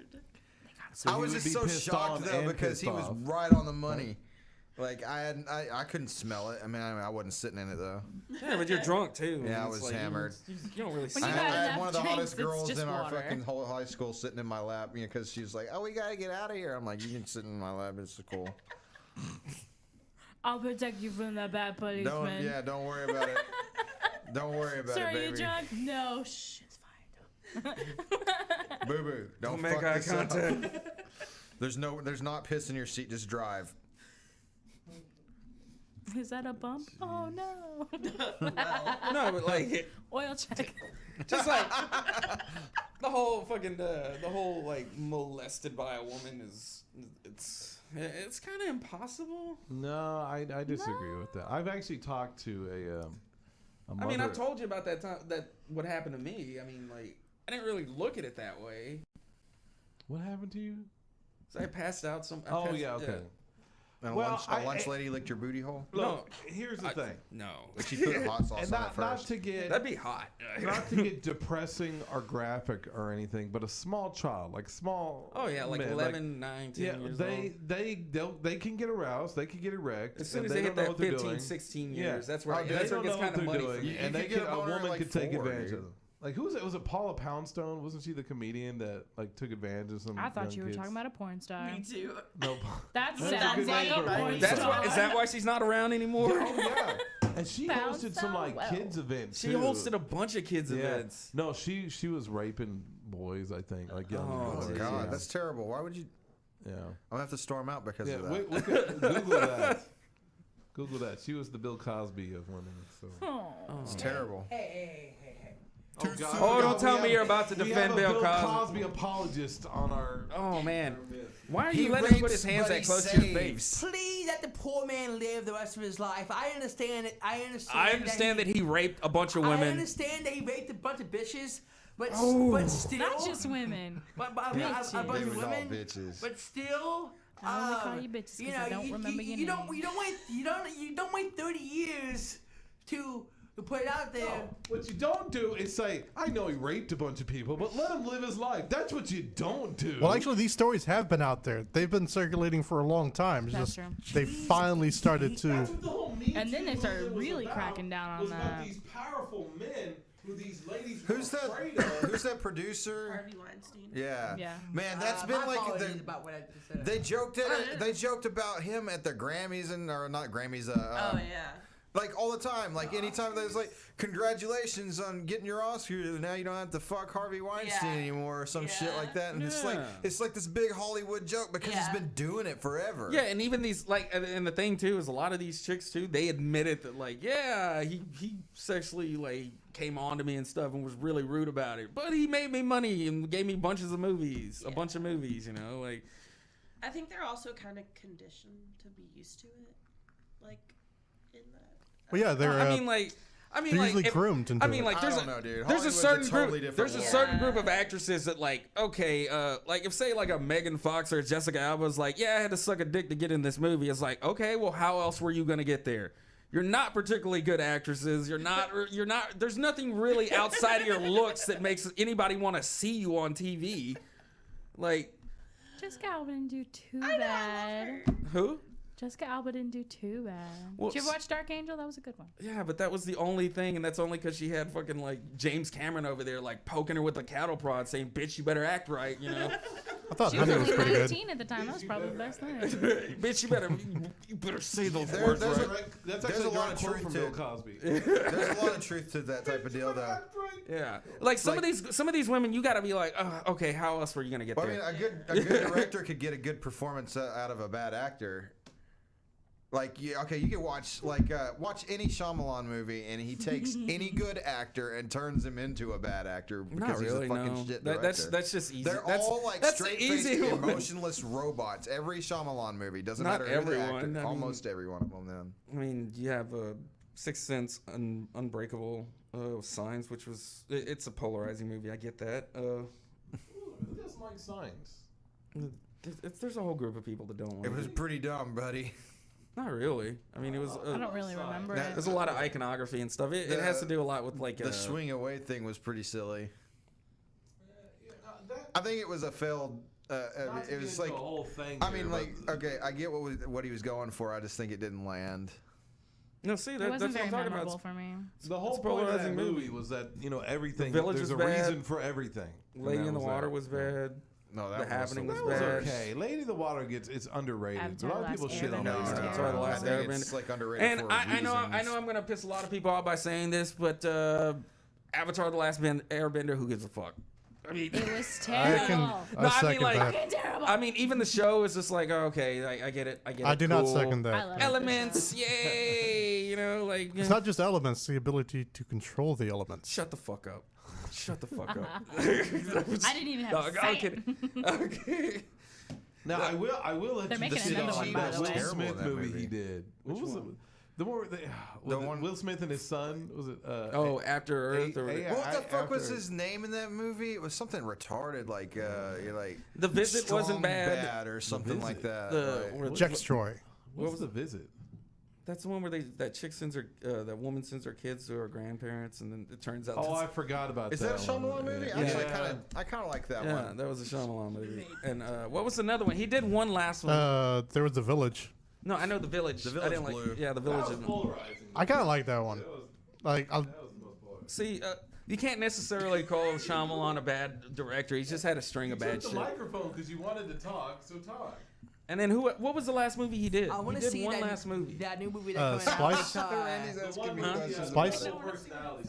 So I he was would just be so pissed shocked on though and because pissed he was off. right on the money. Like I couldn't smell it. I mean, I wasn't sitting in it though. Yeah, but you're drunk too. Yeah, I It's was like, hammered. You don't really. When I you smell got had it. enough one of the drinks, hottest it's girls just in our water. fucking whole high school sitting in my lap, because she was like, "Oh, we gotta get out of here." I'm like, "You can sit in my lap. It's cool. I'll protect you from that bad policeman. Don't worry about it. Don't worry about Sir, it, are you baby. drunk? No, shh, it's fine. Boo boo, don't make fuck eye this up. contact. There's not piss in your seat. Just drive. Is that a bump? Oh no. No, but like, Oil check. just like the whole fucking the whole like molested by a woman is it's kind of impossible. No, I disagree with that. I've actually talked to a mother. I mean, I told you about that time that what happened to me. I mean, like, I didn't really look at it that way. What happened to you? So I passed out some. I Oh passed- yeah, okay. And Well, a lunch lady licked your booty hole. Look, here's the thing. No, But she put hot sauce And on it not first. to get that'd be hot. not to get depressing or graphic or anything, but a small child, like small. Oh yeah, like men, 11, 9, 10 yeah, years old. they can get aroused, they can get erect. As soon and as they don't hit know that what they're 15, doing. 16 Yeah. years, that's where Oh, it they gets don't know kind what of they're muddy doing, for you. and You they could get could, a a boner woman like could take 4, advantage dude. of them. Like was it Paula Poundstone? Wasn't she the comedian that like took advantage of some? I thought young you were kids? talking about a porn star. Me too. No. That That's a sounds good like name a for a porn porn That's star. star. why. Is that why she's not around anymore? Oh yeah, and she Found hosted so some like well. kids events. She too. hosted a bunch of kids Yeah. events. No, she was raping boys. I think like young Oh, boys. Oh Yeah. God, yeah. that's terrible. Why would you? Yeah. I'm gonna have to storm out because Yeah, of that. look at, Google that. Google that. She was the Bill Cosby of women. So. Oh. It's terrible. Hey. Oh, God. Oh, don't We tell have- me you're about to we defend have a Bill Cosby. Cosby apologist on our. Oh man, why are He you letting him put rapes, his hands but that he close to your saves. face? Please let the poor man live the rest of his life. I understand it. I I understand that he raped a bunch of I women. understand that he raped a bunch of bitches, but Oh. but still, Not just women. but bitches. a bunch They of was all women. bitches. But still, I only call you bitches 'cause I don't remember your you name. don't wait 30 years to put it out there. No, what you don't do is say, I know he raped a bunch of people, but let him live his life. That's what you don't do. Well, actually, these stories have been out there. They've been circulating for a long time. It's That's just true. they finally started to. That's what the whole Me And then Too they started movement was really about, cracking down on was about that. these powerful men who these ladies Who's were that? afraid of. Who's that producer? Harvey Weinstein. Yeah. Yeah. Man, that's My been like apologies the, about what I just said. they joked at Oh, it. yeah. They joked about him at the Grammys or not Grammys. Oh yeah. Like all the time. Like anytime there's like, congratulations on getting your Oscar. Now you don't have to fuck Harvey Weinstein Yeah. anymore or some shit Yeah. like that. And Yeah. it's like this big Hollywood joke because he's Yeah. been doing it forever. Yeah, and even these and the thing too is a lot of these chicks too, they admitted that like, yeah, he sexually like came on to me and stuff and was really rude about it, but he made me money and gave me bunches of movies, a bunch of movies, you know, like. I think they're also kind of conditioned to be used to it, like in that. Well, yeah, they're. I mean, like, they're like, usually if- groomed into I mean, it. like, I there's don't a know, dude. there's a Hollywood's a certain totally group. different There's a world. certain group of actresses that like, okay, like if say like a Megan Fox or Jessica Alba's like, yeah, I had to suck a dick to get in this movie. It's like, okay, well, how else were you gonna get there? You're not particularly good actresses. You're not. There's nothing really outside of your looks that makes anybody want to see you on TV. Like, Jessica Alba didn't do too I know, I love bad. her. who? Jessica Alba didn't do too bad. Well, Did you ever watch Dark Angel? That was a good one. Yeah, but that was the only thing, and that's only because she had fucking like James Cameron over there, like poking her with a cattle prod, saying, "Bitch, you better act right," you know. I thought She was Honey was only pretty good. 19 at the time. That was probably the best thing. Bitch, you better say those There- words there's right. That's There's actually a lot of quote truth from to Bill it. Cosby. There's a lot of truth to that type of deal, though. Yeah, like some of these women, you got to be like, okay, how else were you gonna get Well, I there? mean, a good director could get a good performance out of a bad actor. Like, you can watch watch any Shyamalan movie, and he takes any good actor and turns him into a bad actor because Not he's really, a fucking no. shit director. That's just easy. They're that's, all like that's straight-faced, easy one. emotionless robots. Every Shyamalan movie doesn't Not matter who the everyone, actor. I mean- Almost every one of them. Then I mean, you have Sixth Sense, Unbreakable, Signs, which was it's a polarizing movie. I get that. Who doesn't like Signs? There's a whole group of people that don't like it was pretty dumb, buddy. Not really. I mean, it was. I don't really remember it. There's a lot of iconography and stuff. It has to do a lot with like The swing away thing was pretty silly. I think it was a failed. It was like the whole thing. I mean, like, okay, I get what he was going for. I just think it didn't land. No, see, It that's wasn't what I'm very talking memorable about. for me. the whole it's a point of that polarizing movie movie. was that everything. Village There's was a bad. reason for everything. And Lady that in the Water that. was bad. No, The Happening was That was bad. okay. Lady in the Water it's underrated. Avatar a lot of The people Last shit on Airbender Lady in was the terrible. Avatar The Water. Last I think Airbender. it's like underrated And for I know reasons. I'm gonna piss a lot of people off by saying this, but Avatar: The Last Airbender, who gives a fuck? I mean, It was I terrible. can No, I mean, second like- that. Fucking terrible. I mean, even the show is just like, okay, I get it. I get it. I do not cool. second I that. love it. Elements, yay! You know, like It's not just elements; the ability to control the elements. shut the fuck up. Shut the fuck up. I didn't even have to say I'm it. kidding. Okay. Now I will let They're you making shit another on one, by that the Will way. Terrible Smith in that movie he movie. did. What was it? The one where they, The was it one- Will Smith and his son was it? Oh, After Earth or A- What the fuck was after- his name in that movie? It was something retarded, like The Visit Strong wasn't bad. or something like Visit. that. The like- where- Jax Troy. What was the visit? That's the one where that chick sends her that woman sends her kids to her grandparents, and then it turns out. Oh, I that's- forgot about Is that. that a Shyamalan movie? Yeah. Actually, Yeah. I kind of like that yeah, one. that was a Shyamalan movie. And what was another one? He did one last one. There was The Village. No, I know The Village. The I Village didn't blew. like. Yeah, The That Village. was polarizing. I kind of like that one. Like, That was the most polarizing. See, you can't necessarily call Shyamalan a bad director. He's just had a string You of bad took the shit. microphone because you wanted to talk, so talk. And then what was the last movie he did? I He want to did see one that, last movie. that new movie that's coming Splice? out. Randy's asking me Huh? questions Spice? about it. Personality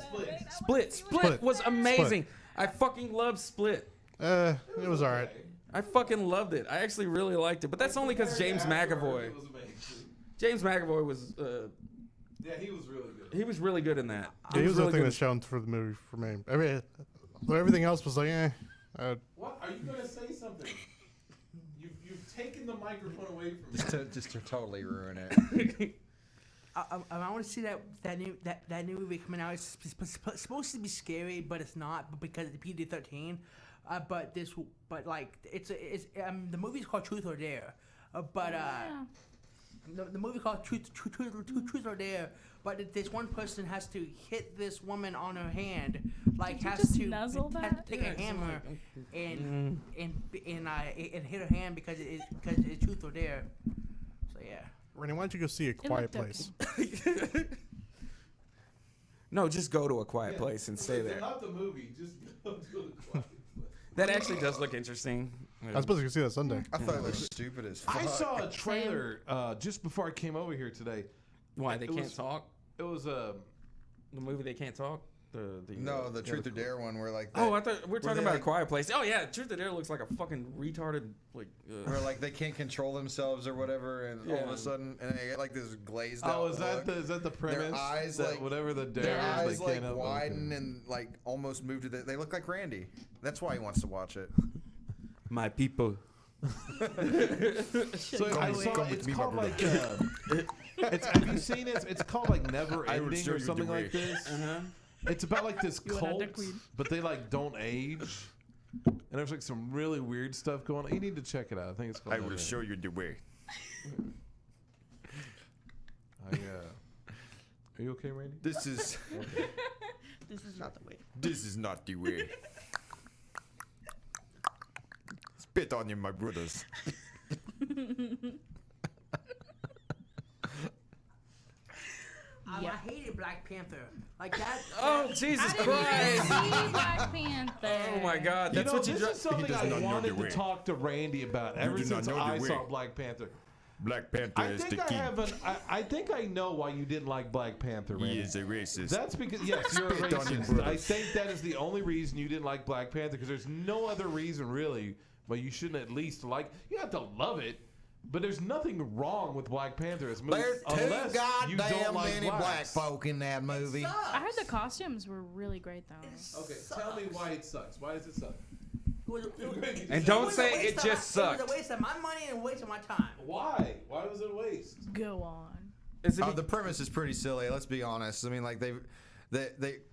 split. Split was amazing. I fucking loved Split. it was alright. I fucking loved it. I actually really liked it, but that's only because James McAvoy. It was amazing. James McAvoy was Yeah, he was really good. he was really good in that. He was the really thing good. that shone for the movie for me. Everything else was like, What? Are you gonna say something? You've taken the microphone away from me. Just to totally ruin it. I want to see that new movie coming out. It's supposed to be scary, but it's not because it's PG-13. But the movie's called Truth or Dare. Yeah. The movie called Truth or Dare. But this one person has to hit this woman on her hand, like Did you has just to nuzzle has that? to take Yeah, a it's hammer like- and hit her hand because it's Truth or Dare. So yeah. Randy, why don't you go see A It Quiet looked Place? No, just go to a quiet place and stay there. Not the movie, just go to the quiet place. That actually does look interesting. I was supposed to go see that Sunday. I thought it was stupid as fuck. I saw a trailer just before I came over here today. Why they It can't was- talk? It was The movie They Can't Talk. the Truth or Dare one where like Oh, I thought we were talking they, about like- A Quiet Place. Oh yeah, Truth or Dare looks like a fucking retarded like. where like they can't control themselves or whatever, and all of Yeah. a sudden, and they get like this glazed Oh, out look. is that the premise? eyes, that like- whatever the Their dare is, eyes they like can't help it. widen and like almost move to the. They look like Randy. That's why he wants to watch it. My people. So I saw come with it's me, my called brother. like have you seen it? It's called like Never I would Ending show or you something the like way. this. Uh-huh. It's about like this You another cult, queen. but they like don't age. And there's like some really weird stuff going on. You need to check it out. I think it's called. Never Ending. you the way. Are you okay, Randy? This is This is not the way. this is not the way. Spit on you, my brothers. Yeah. I hated Black Panther. Like that. Oh Jesus I didn't even Christ! see Black Panther. Oh my God, that's what you this is something does I not know wanted the to way. talk to Randy about ever do not since know the I way. saw Black Panther. Black Panther I is the think I king. have I think I know why you didn't like Black Panther, Randy. He is a racist. That's because yes, you're a Spit on him, racist. brother. I think that is the only reason you didn't like Black Panther because there's no other reason really why you shouldn't at least like. You have to love it, but there's nothing wrong with Black Panther as a movie There's unless too you don't goddamn like many black blacks. folk in that movie. I heard the costumes were really great though. Okay, tell me why it sucks. Why does it suck? And don't was a say waste it of just my, It was sucked. a waste of my money and a waste of my time. Why? Why was it a waste? Go on. Is it? The premise is pretty silly. Let's be honest. I mean, like they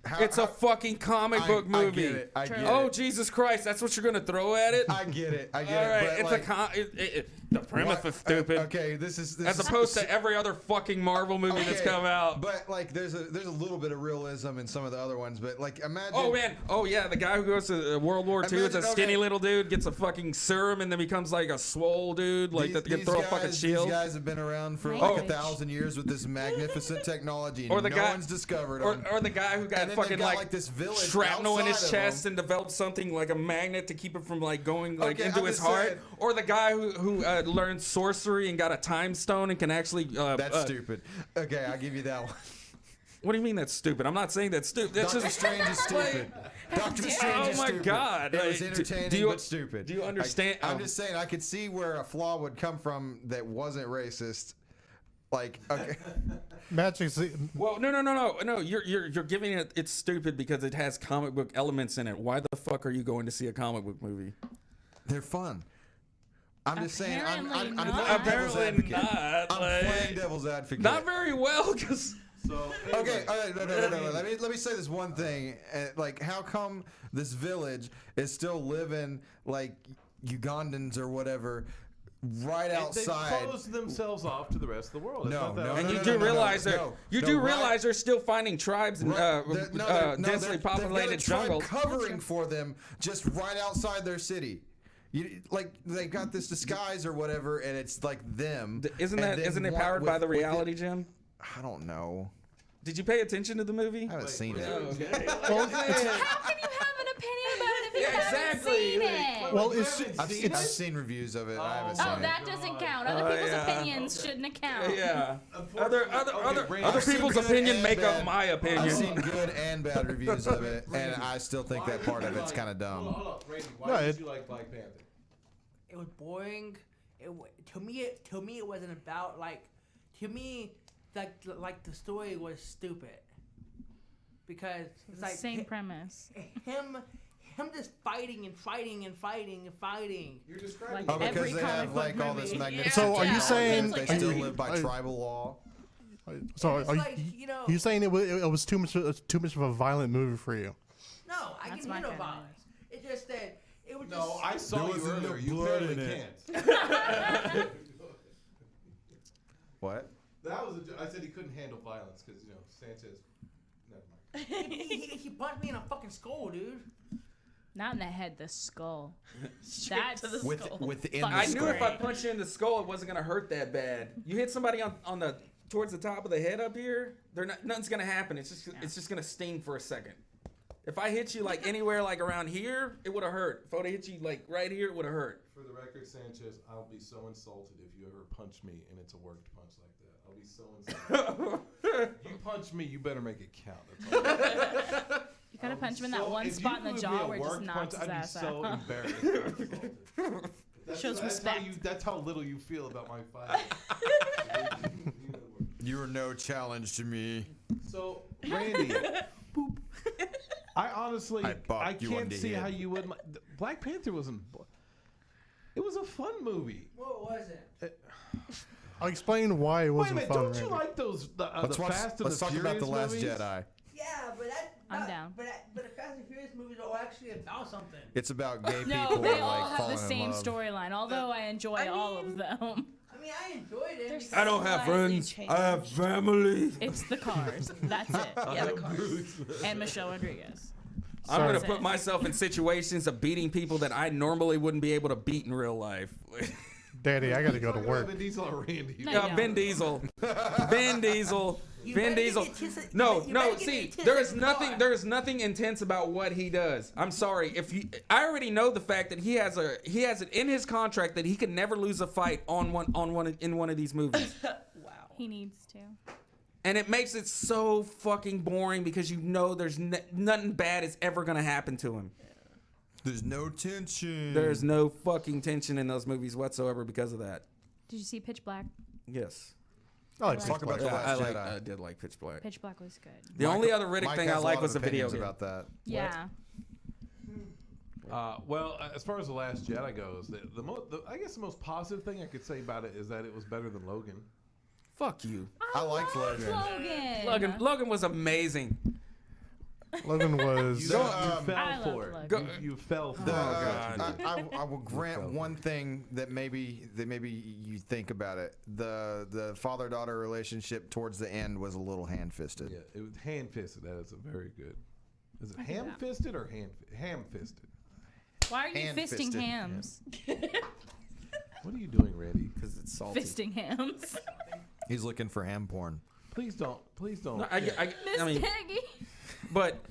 how, It's a fucking comic book movie. I get it. I True. get Oh it. Jesus Christ! That's what you're gonna throw at it? I get it. I All get right, it. it's But the premise is stupid. Okay, this is As opposed to every other fucking Marvel movie that's Okay, come out. But like, there's a little bit of realism in some of the other ones. But like, imagine. Oh man! Oh yeah, the guy who goes to World War II, it's a Imagine- skinny okay. little dude, gets a fucking serum, and then becomes like a swole dude, like that can throw a fucking shield. These guys have been around for Oh. like 1,000 years with this magnificent technology, and Or the no guy- one's discovered Or, them. or the guy who And got then they've fucking got, like this village shrapnel in his outside of chest them. and developed something like a magnet to keep it from like going like Okay, into I'm his just heart. saying- Or the guy who learned sorcery and got a time stone and can actually. That's stupid. Okay, I'll give you that one. What do you mean that's stupid? I'm not saying that's stupid. That's Doctor just Strange is stupid. Doctor Strange Oh is my stupid. God, It was like, entertaining do you- but stupid. do you understand- I'm just saying I could see where a flaw would come from that wasn't racist. Like, okay. Magic. Well, no. You're giving it. It's stupid because it has comic book elements in it. Why the fuck are you going to see a comic book movie? They're fun. I'm just saying. I'm Apparently playing not. devil's Apparently advocate. not. I'm like, playing devil's advocate. not very well, because. So Okay, all right, no. Let me say this one thing. Like, how come this village is still living like Ugandans or whatever, right outside? They closed themselves off to the rest of the world. It's No, not that no, hard. And no, you do realize no, realize they're still finding tribes in densely populated they've got a jungle. tribe covering for them just right outside their city. Like they got this disguise or whatever, and it's like them. Isn't And then it what powered by with- the with it- reality, Jim? I don't know. Did you pay attention to the movie? I haven't seen it. Okay. How can you have an opinion about it if you Yeah, haven't exactly. seen Like, it? Well, You it's haven't I've seen it? seen reviews of it. I haven't seen Oh, it. that doesn't count. Other Oh, people's yeah. opinions shouldn't account. Yeah. Unfortunately- Other Randy, other I've seen people's good opinion and make up bad. my I've opinion. seen good and bad reviews of it, and I still think that part of it's kind of dumb. Hold on, Randy. Why No, did it- you like Black Panther? It was boring. To me, it wasn't about like. To me, like the story was stupid. Because it's like Same premise. him just fighting and fighting and fighting and fighting. You're describing. Like Oh, because every they comic have book like all this movie. magnificent So are you Yeah. saying? they It's like still every- live by tribal law? So It's are like, you know. you saying it was too much of a violent movie for you? No, I That's can my hear no kinda violence. It's just that it was just. No, I saw There you wasn't no earlier. You blood barely in it. can't. What? That was. I said he couldn't handle violence because Sanchez. Never mind. he punched me in a fucking skull, dude. Not in the head, the skull. Straight That's to the skull. Within Fuck. the I knew if I skull. punched you in the skull, it wasn't gonna hurt that bad. You hit somebody on the towards the top of the head up here, nothing's gonna happen. It's just gonna sting for a second. If I hit you like anywhere like around here, it would have hurt. If I would have hit you like right here, it would have hurt. For the record, Sanchez, I'll be so insulted if you ever punch me and it's a worked punch like that. I'll be so insulted. You punch me, you better make it count. That's all. You gotta punch him in that one spot in the jaw where it just knocks his ass I'd be so out. embarrassed. and insulted. Shows respect. That's how little you feel about my fight. You are no challenge to me. So, Randy, I honestly, I bopped you on can't the see head. how you would. Black Panther wasn't. It was a fun movie. What was it? I'll explain why it Wait a wasn't minute, fun. don't you Randy. like those the Let's Fast and the talk Furious about the Last movies? Jedi. Yeah, but I'm down. But the Fast and Furious movies are actually about something. It's about gay No, people they like all have falling the in same love. storyline. Although I enjoy all of them. I mean, I I enjoyed it. There's I don't have slightly friends. I have changed. family. It's the cars. That's it. Yeah, the cars. And Michelle Rodriguez. I'm gonna Sorry. put myself in situations of beating people that I normally wouldn't be able to beat in real life. Daddy, I gotta go to work. Vin Diesel or Randy? No, Yeah, you Vin don't. Diesel. Vin Diesel. You Vin better Diesel. get tits- No, you no. better get See, tits there in is the nothing. car. There is nothing intense about what he does. I'm sorry. If you, I already know the fact that he has it in his contract that he can never lose a fight in one of these movies, Wow. He needs to. and it makes it so fucking boring because you know there's nothing bad is ever gonna happen to him. There's no tension. There's no fucking tension in those movies whatsoever because of that. Did you see Pitch Black? Yes. I like Talk about the Yeah, Last Jedi. I did like Pitch Black. Pitch Black was good. The only other Riddick Mike thing I has a like lot was of the video opinions game. about that. Yeah. Well, as far as The Last Jedi goes, I guess the most positive thing I could say about it is that it was better than Logan. Fuck you. I liked Logan. Logan was amazing. Logan was. You I fell love for Logan. it. You fell for The- it. I will grant one thing that maybe you think about it. The father-daughter relationship towards the end was a little hand-fisted. Yeah, it was hand-fisted. That is a very good. Is it I can do that. ham-fisted or ham-fisted? Why are you Hand-fisted. fisting hams? What are you doing, Randy? Because it's salty. Fisting hams. He's looking for ham porn. Please don't. Please don't. No, I Miss mean, Peggy. but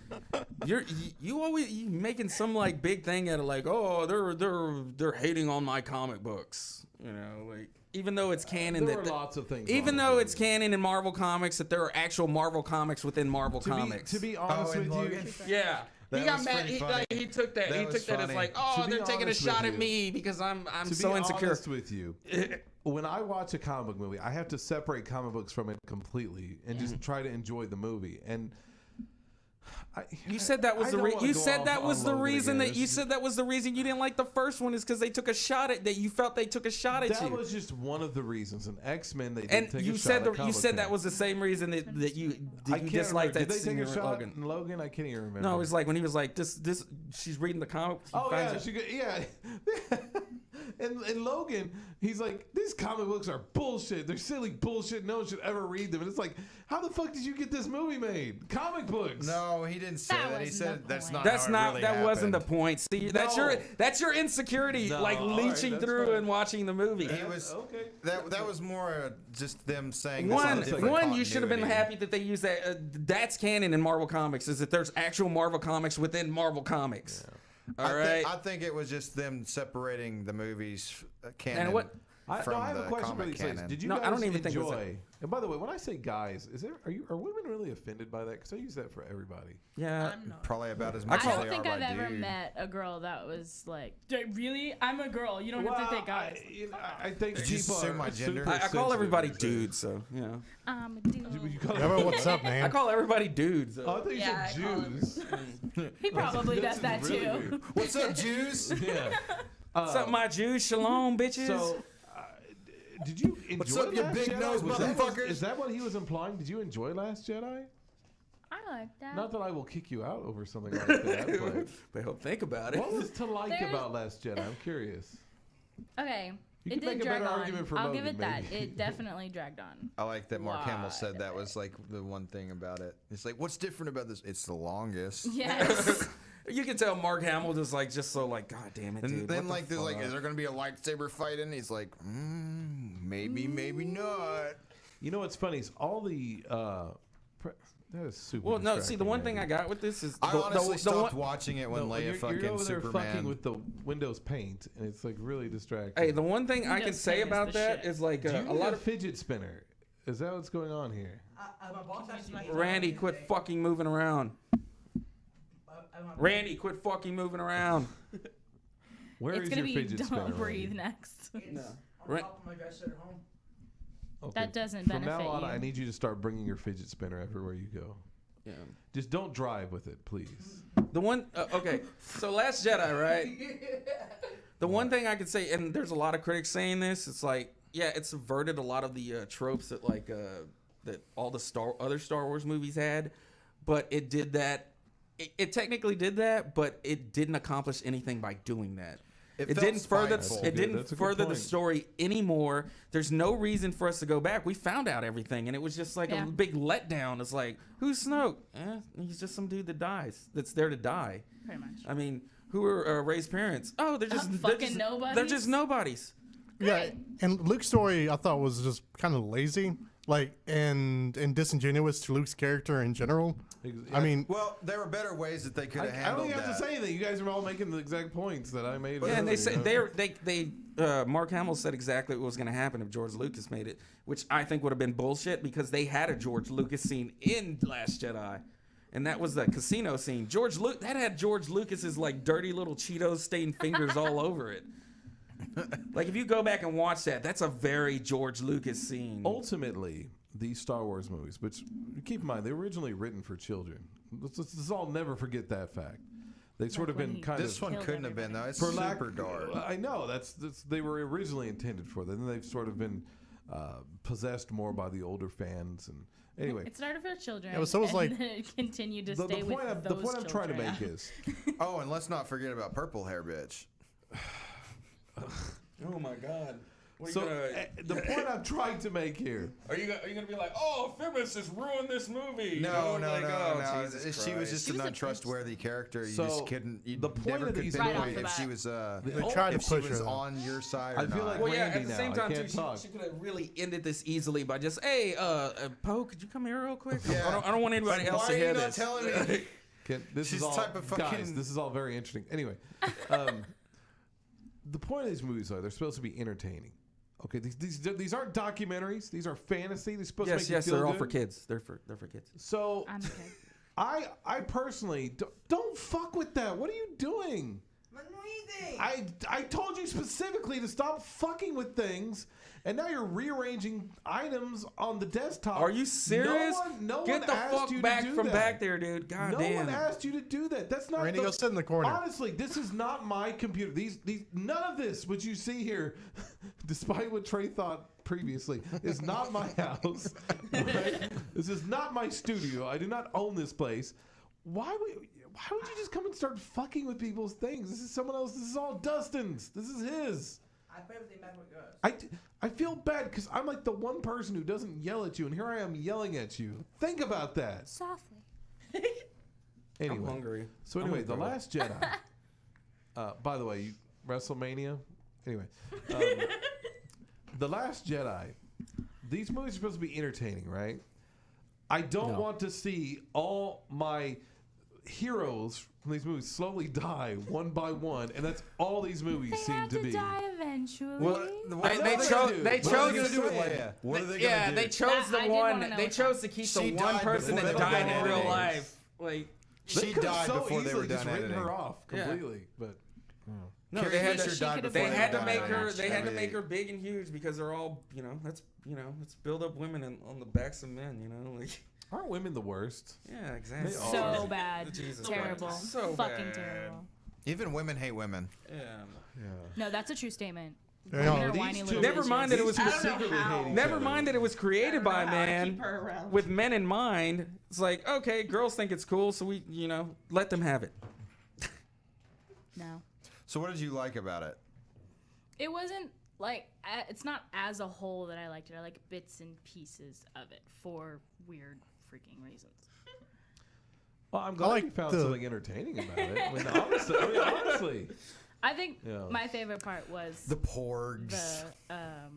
you always making some like big thing out of like, oh, they're hating on my comic books, you know, like even though it's canon there that were lots of things. even wrong though with it's it. canon in Marvel Comics that there are actual Marvel Comics within Marvel Comics. To be honest and with you, Logan? yeah. That He got was mad. pretty He, funny. like, he took that. That He was took that as funny. like, To oh, be they're taking a honest shot with at you. me because I'm to so be insecure. honest with you, when I watch a comic book movie, I have to separate comic books from it completely and just try to enjoy the movie. And You said that was I the don't wanna you go said off that was on the Logan reason again. that It's you just- said that was the reason you didn't like the first one is because they took a shot at that you felt they took a shot at that you. was just one of the reasons. In X-Men, they did And take you a said shot that at you said that comic was the same reason that you I did you can't dislike remember. that Did they scene take a in shot Logan. in Logan? I can't even remember. No, it was like when he was like this she's reading the comic. he Oh finds yeah, it- yeah. And Logan, he's like, these comic books are bullshit. They're silly bullshit. No one should ever read them. And it's like, how the fuck did you get this movie made? Comic books. No, he didn't say That that. He wasn't said the that's point. not. That's how it not really that wasn't the happened. point. See, No. that's your insecurity No, like all right, leeching that's through fine. and watching the movie. He was Okay. that was more just them saying this One, is a different you should have been continuity. happy that they use that. That's canon in Marvel Comics. Is that there's actual Marvel Comics within Marvel Comics. All right. I think it was just them separating the movies canon And what- from I have the a question for comic these things. canon. Did you No, guys I don't even think it was enjoy? And by the way, when I say guys, are women really offended by that? Because I use that for everybody. Yeah. I'm not. Probably about as I much I as don't they think are I've by ever dude. met a girl that was like, really? I'm a girl. You don't have to say guys. I think Did you people assume are my gender? super I call sensitive everybody these days. dudes, so you know. I'm a dude. You call Yeah, but what's up, I man? call everybody dudes. So. Oh, I thought you Yeah, said I call them- Jews. He probably does that really too. weird. What's up, Jews? Yeah. What's up, my Jews? Shalom, bitches. So, did you enjoy What's up, you Last big Jedi? nose Was that motherfuckers? is that what he was implying? Did you enjoy Last Jedi? I like that. Not that I will kick you out over something like that, but he'll think about but it. what was to like There's- about Last Jedi? I'm curious. Okay. You It could make did a drag better on. argument for I'll give Logan, it that. maybe. It definitely dragged on. I like that Mark Hamill said Lot that of was like the one thing about it. It's like, what's different about this? It's the longest. Yes. You can tell Mark Hamill was like just so like, God damn it, dude. And then what like the there's like, fuck?" is there gonna be a lightsaber fight? And he's like, maybe, maybe not. You know what's funny is all the that is super. Well, no. See, the distracting, one thing Randy. I got with this is I honestly stopped one, watching it when No, Leia you're fucking over there Superman. fucking with the Windows Paint, and it's like really distracting. Hey, the one thing I can Windows say 10 is about the that shit. is like Do you a need lot a of fidget spinner? Is that what's going on here? My boss asked me. Randy, quit fucking moving around. Randy, quit fucking moving around. Where It's is gonna your be fidget Don't spinner? Breathe Randy? next. It's No. on Ra- top of my dresser at home. Okay. That doesn't From benefit now on, you. I need you to start bringing your fidget spinner everywhere you go. Yeah. Just don't drive with it, please. The one, okay. So Last Jedi, right? The one thing I could say, and there's a lot of critics saying this, it's like, yeah, it subverted a lot of the tropes that like that all the other Star Wars movies had, but it did that. It technically did that, but it didn't accomplish anything by doing that. It It felt didn't further. spiteful. It didn't That's a good further the point. story anymore. There's no reason for us to go back. We found out everything, and it was just like Yeah. a big letdown. It's like, who's Snoke? He's just some dude that dies. That's there to die. Pretty much. I mean, who are Ray's parents? Oh, they're just Fucking nobodies? They're just nobodies. Yeah, and Luke's story I thought was just kind of lazy, like and disingenuous to Luke's character in general. I mean, Well, there were better ways that they could have I don't handled even have that. to say anything. You guys are all making the exact points that I made. Yeah, and they earlier, said they Mark Hamill said exactly what was going to happen if George Lucas made it, which I think would have been bullshit because they had a George Lucas scene in Last Jedi, and that was the casino scene. That had George Lucas's like dirty little Cheetos stained fingers all over it. Like if you go back and watch that, that's a very George Lucas scene. Ultimately, these Star Wars movies, which keep in mind, they were originally written for children. Let's all never forget that fact. They sort of when been he- kind This of one Killed couldn't have been though. It's for lack- super dark. I know that's they were originally intended for. Then they've sort of been possessed more by the older fans. And anyway, It started for children. Yeah, but so it was and like- then it continued to the stay with point those I'm trying to children. make is Oh, and let's not forget about purple hair, bitch. Oh my God. What so. The point I'm trying to make here. Are you gonna be like, oh, feminists ruined this movie? No, Like, oh, Jesus She was Christ. just She an was a untrustworthy character. You So, just couldn't. You the point never of could these pinpoint movies- if she was They tried to if she push was her. on your side or I feel not. like Well, yeah. Randy At the now. same I time, can't too, talk. she could have really ended this easily by just, hey, Poe, could you come here real quick? Yeah. I don't want anybody Like, else why to are hear you not this. telling me? This She's is all type of guys. fucking- This is all very interesting. Anyway, the point of these movies are they're supposed to be entertaining. Okay, these aren't documentaries. These are fantasy. They're supposed to make Yes, you feel they're all good. for kids. They're for kids. So I'm okay. I personally don't fuck with that. What are you doing? I told you specifically to stop fucking with things, and now you're rearranging items on the desktop. Are you serious? No Get one the asked fuck you back to do from that. back there, dude. God No damn. one asked you to do that. That's not. Randy, go sit in the corner. Honestly, this is not my computer. These none of this, what you see here, despite what Trey thought previously, is not my house. Right? This is not my studio. I do not own this place. Why would you just come and start fucking with people's things? This is someone else. This is all Dustin's. This is his. I play with the Immaculate Ghost. I feel bad because I'm like the one person who doesn't yell at you, and here I am yelling at you. Think about that. Softly. Anyway, I'm hungry. so I'm anyway, gonna The throw up. Last Jedi. By the way, WrestleMania. Anyway, The Last Jedi. These movies are supposed to be entertaining, right? I don't No. want to see all my heroes from these movies slowly die one by one, and that's all these movies They seem have to to be. die eventually. What They they chose. do. They What are chose. they gonna do with Leia? What are they gonna do? They chose That- the I did one. wanna know They what chose to keep She the one died person before that they were died done in real editing. life. Like They She could've died so before they easily were just done written editing. her off Yeah. completely, but no, Carrie they had Fisher to. died could've before They been had to were make done her. editing. They had to I make mean, her big and huge because they're all. Let's build up women on the backs of men. Like. aren't women the worst? Yeah, exactly. They so are. bad. Jesus Terrible. Christ. So Fucking bad. terrible. Even women hate women. Yeah. Yeah. No, that's a true statement. Yeah, Women are these whiny two- little Never bitches. mind that it was. I don't know secretly how. hating Never each other. mind that it was created by a man Keep her around. with men in mind. It's like, okay, girls think it's cool, so we, let them have it. No. So what did you like about it? It wasn't like it's not as a whole that I liked it. I like bits and pieces of it for weird freaking reasons. Well, I'm glad like you found the- something entertaining about it. I mean, honestly. I think Yeah. my favorite part was The porgs. the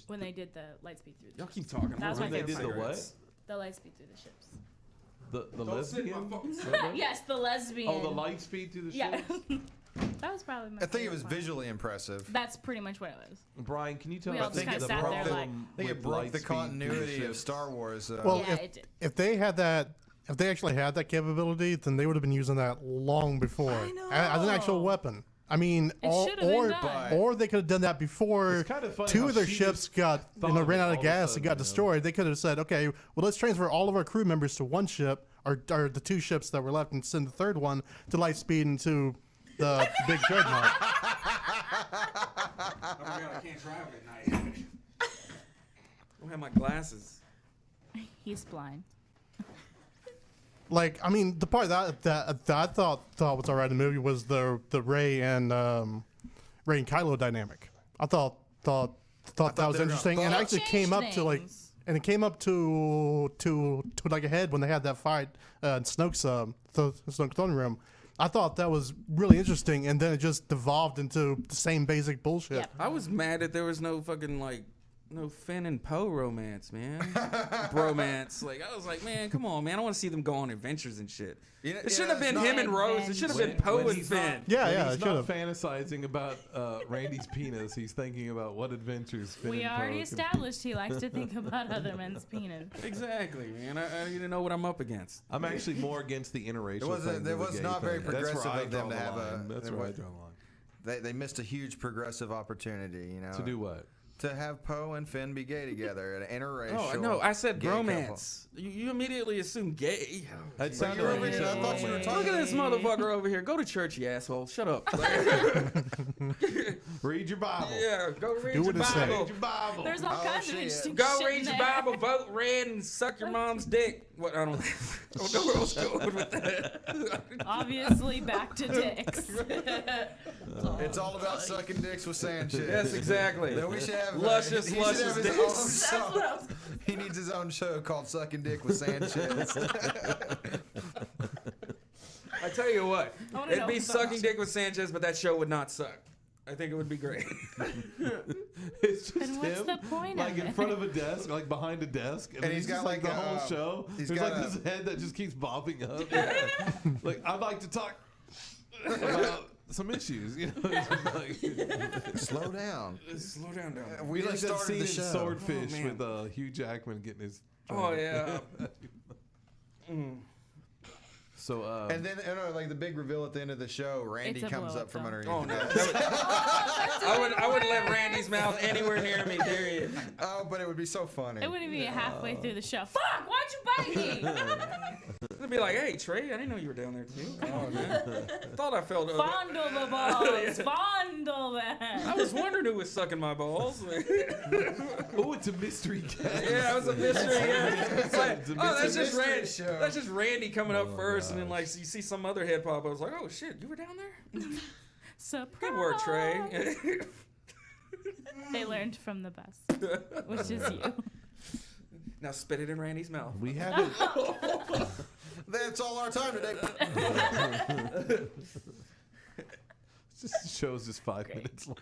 when they did the light speed through the Y'all ships. keep talking. That was my When they favorite did the part. what? The light speed through the ships. The lesbian? Yes, the lesbian. Oh, the light speed through the Yeah. ships? That was probably my I think it favorite was part. visually impressive. That's pretty much what it was. Brian, can you tell We us all just the kinda sat problem there like- I think it with broke light the speed through continuity of ships? Star Wars. Well, Yeah, it did. if they had that, if they actually had that capability, then they would have been using that long before as an actual know. weapon. I mean, It should have been done. or they could have done that before It's kind of funny two how of their she ships just got thought of ran it out all of of a gas sudden, and got you know? destroyed. They could have said, okay, well, let's transfer all of our crew members to one ship, or the two ships that were left, and send the third one to light speed into the big dreadnought. Oh my god, I can't drive at night. I don't have my glasses. He's blind. Like, I mean, the part that I thought was alright in the movie was the Rey and Kylo dynamic. I thought that was interesting, and it actually came up to like, and it came up to like a head when they had that fight in Snoke's throne room. I thought that was really interesting, and then it just devolved into the same basic bullshit. Yep. I was mad that there was no fucking like no Finn and Poe romance, man. Bromance. Like I was like, man, come on, man. I want to see them go on adventures and shit. It shouldn't have been him and Rose. It should have been Poe and Finn. Yeah, he's not fantasizing about Randy's penis. He's thinking about what adventures Finn We and already Poe established he likes to think about other men's penis. Exactly, man. I need to know what I'm up against. I'm actually more against the interracial thing. It was not very progressive of them to have That's where I draw the line. They missed a huge progressive opportunity, you know. To do what? To have Poe and Finn be gay together, an interracial. Oh no, I said gay bromance. You immediately assume gay. That But sounded you're like over here. I thought you were talking. Look at this motherfucker over here. Go to church, you asshole. Shut up. Read your Bible. Yeah, go read Do your what it say. Bible. Read your Bible. There's all kinds of shit. interesting Go shit read in your there. Bible, vote red, and suck your mom's dick. What? I don't know where I was going with that. Obviously, back to dicks. It's all about sucking dicks with Sanchez. Yes, exactly. Then we should have Luscious, he should luscious have his dicks. own show. He needs his own show called "Sucking Dick with Sanchez." I tell you what, I wanna it'd know be what's sucking up. dick with Sanchez, but that show would not suck. I think it would be great. It's just Then what's him, the point like of in it? front of a desk, like behind a desk, and, And he's he's got just like the like whole a, show. he's There's got like a- this head that just keeps bobbing up. Like I'd like to talk about some issues. You know, it's just like, Slow down. Slow down. we like that started scene the in show. Swordfish Oh, man. with Hugh Jackman getting his. Oh yeah. So And then, like the big reveal at the end of the show, Randy It's a comes blow-up, up from though. underneath. Oh no. the I wouldn't let Randy's mouth anywhere near me. Period. Oh, but it would be so funny. It wouldn't be halfway through the show. Fuck! Why'd you bite me? It'd be like, hey Trey, I didn't know you were down there too. Come on, man. Thought I felt. Fondle the balls. Fondle them. I was wondering who was sucking my balls. oh, it's a mystery guest. Yeah, it was a mystery. Yeah. It's like, It's a oh, that's mystery just Randy. show. That's just Randy coming up Oh, first, and then gosh. like you see some other head pop up. I was like, oh shit, you were down there. Surprise. Good work, Trey. They learned from the best, which is you. Now spit it in Randy's mouth. We haven't. That's all our time today. The show's just 5 minutes long.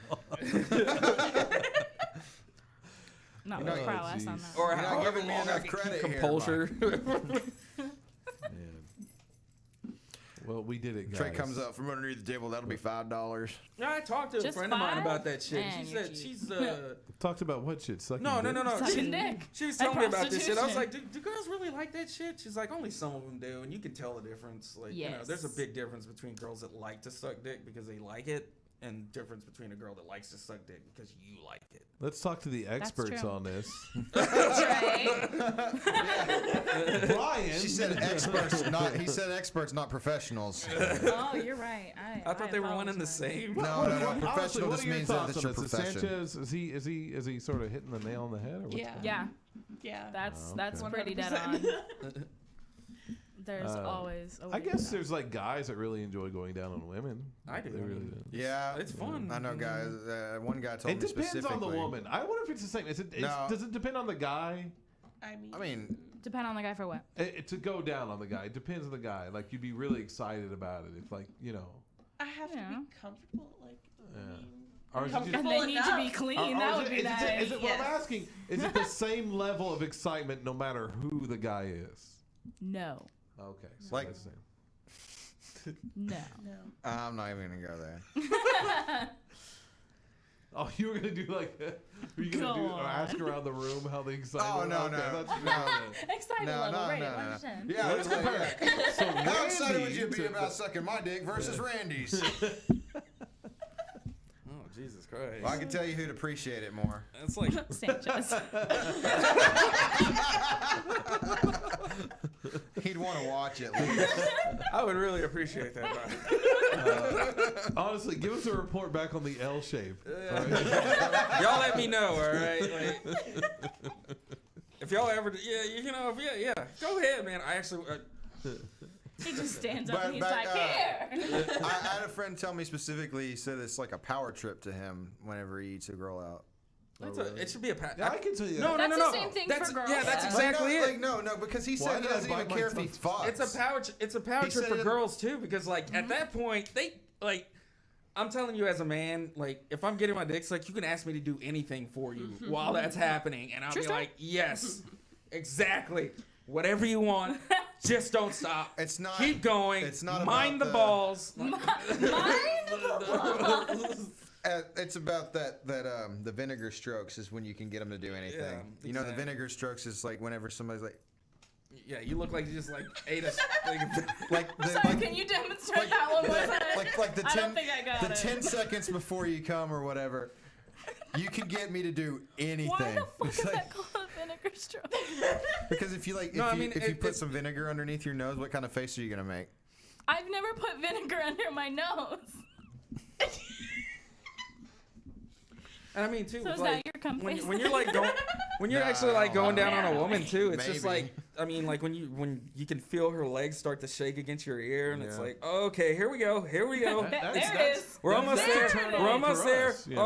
Not You know, with prowess jeez. on that. Or You're not however giving me long enough I can credit keep here, composure. Man. Well, we did it, guys. Trey comes up from underneath the table. That'll be $5. I talked to a Just friend of mine 5? about that shit. Man, She you're said cheap. she's Talked about what shit? Sucking no. dick? Sucking She, dick. she was And telling me about this shit. I was prostitution. like, do girls really like that shit? She's like, only some of them do, and you can tell the difference. Like, you know, there's a Yes. big difference between girls that like to suck dick because they like it, and difference between a girl that likes to suck dick because you like it. Let's talk to the experts true. on this. Right? Brian. She said experts, not. He said experts, not professionals. Oh, you're right. I thought they were one and the apologize. same. No, Honestly, professional what just are your means that thoughts it's on your this? Is profession. Sanchez, is he sort of hitting the nail on the head? Or what's Yeah. going on? Yeah, Yeah. that's okay. pretty dead 100%. on. There's always a way I guess to there's like guys that really enjoy going down on women. I do. They really do. Yeah, It's fun. I know, guys. One guy told It me depends specifically. on the woman. I wonder if it's the same. No. Does it depend on the guy? I mean, depend on the guy for what. To go down on the guy. It depends on the guy. Like you'd be really excited about it if, like, you know. I have to Yeah. be comfortable. Like, I Yeah. mean, Or is it just, And they need to be clean. or That is would it- be is nice. it, is it, well, I'm Yes. asking, is it the same level of excitement no matter who the guy is? No. Okay. So Like- that's the same. No. no. I'm not even gonna go there. Oh, you were gonna do like, were you gonna Go do or on. ask around the room how the excitement? Oh, no, okay, no, that's, no. Excited No, level. no, Rate no, it, no, 1 no. to 10. Yeah, Let's it's like, compare. So how excited would Randy you be to- about sucking my dick versus Randy's? Oh Jesus Christ! Well, I can tell you who'd appreciate it more. It's like Sanchez. He'd want to watch it. Like, I would really appreciate that. Brian. Honestly, give us a report back on the L shape. Y'all let me know, all right? Like, if y'all ever, yeah, you know, yeah, go ahead, man. I actually, He just stands up But and he's back, like, here. I had a friend tell me specifically. He said it's like a power trip to him whenever he eats a girl out. It should be a Yeah, I can tell you. No, that. no, That's no, the no. same thing That's, for girls. Yeah, that's Yeah. exactly it. No, because he Why said he did I doesn't bite even my care if he tongue? fucks. It's a power He trip said for it- girls too, because like at that point they like. I'm telling you as a man, like if I'm getting my dicks, like you can ask me to do anything for you while that's happening, and I'll True be story. like, yes, exactly, whatever you want, just don't stop. It's not. Keep going. It's not mind about the balls. It's about that the vinegar strokes is when you can get them to do anything. Yeah, You know, the exactly. vinegar strokes is like whenever somebody's like, Yeah, you look like you just like ate a. Sorry, can you demonstrate that one more time? like the I 10 don't think I got the it. 10 seconds before you come or whatever. You can get me to do anything. Why the fuck It's is like- that called a vinegar stroke? Because if you like, No, I if mean, you put it's- some vinegar underneath your nose, what kind of face are you gonna make? I've never put vinegar under my nose. And I mean too, So it's is like, that your cum face? when you're like going, when you're actually like going down on a woman too, it's just Maybe. like, I mean, like when you can feel her legs start to shake against your ear, and it's Yeah. like, okay, here we go. There it is. We're almost There there. it is. We're almost For there. us, you know.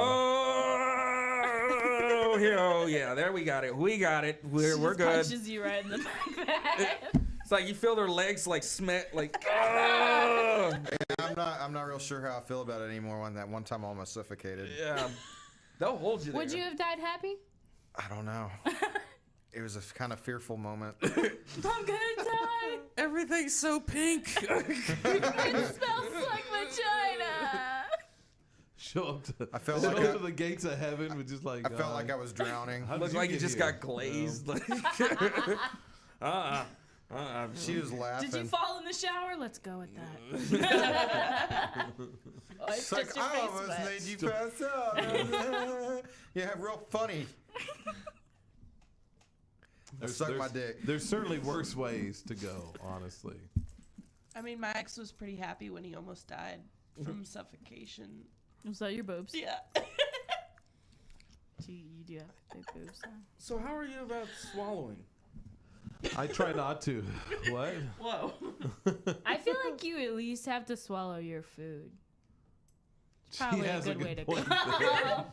Oh, here, oh yeah, there we got it. We got it. We're She good. just punches you right in the back. It's like you feel their legs like smet, like. Oh. I'm not real sure how I feel about it anymore. When that one time I almost suffocated. Yeah, they'll hold you there. Would you have died happy? I don't know. It was a kind of fearful moment. I'm gonna die. Everything's so pink. It smells like vagina. Show up to, I felt show like up I- to the gates of heaven with just like. I felt like I was drowning. How did Looks you like you get just here? got glazed. Like, She was laughing. Did you fall in the shower? Let's go with that. Oh, it's It's like, just your I face almost wet. made you pass out. Yeah, real funny. Suck my dick. There's certainly worse ways to go, honestly. I mean, my ex was pretty happy when he almost died from suffocation. Was that your boobs? Yeah. You do have big boobs. Huh? so how are you about swallowing? I try not to. What? Whoa. I feel like you at least have to swallow your food. She Probably a has good way to point go. there.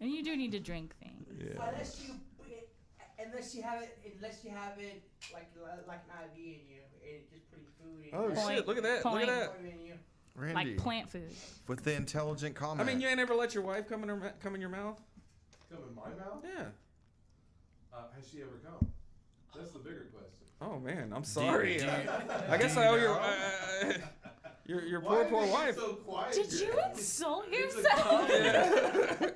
And you do need to drink things. Yeah. Unless you have it like an IV in you, and just putting food in. Oh you. Point. shit! Look at that! Look Point. at that! In you. Randy, Like plant food. with the intelligent I comment. mean, you ain't ever let your wife come in your mouth? Come in my mouth? Yeah. Has she ever come? That's the bigger question. Oh man, I'm sorry. I guess I owe your poor wife. So quiet. Did you insult yourself? Yeah.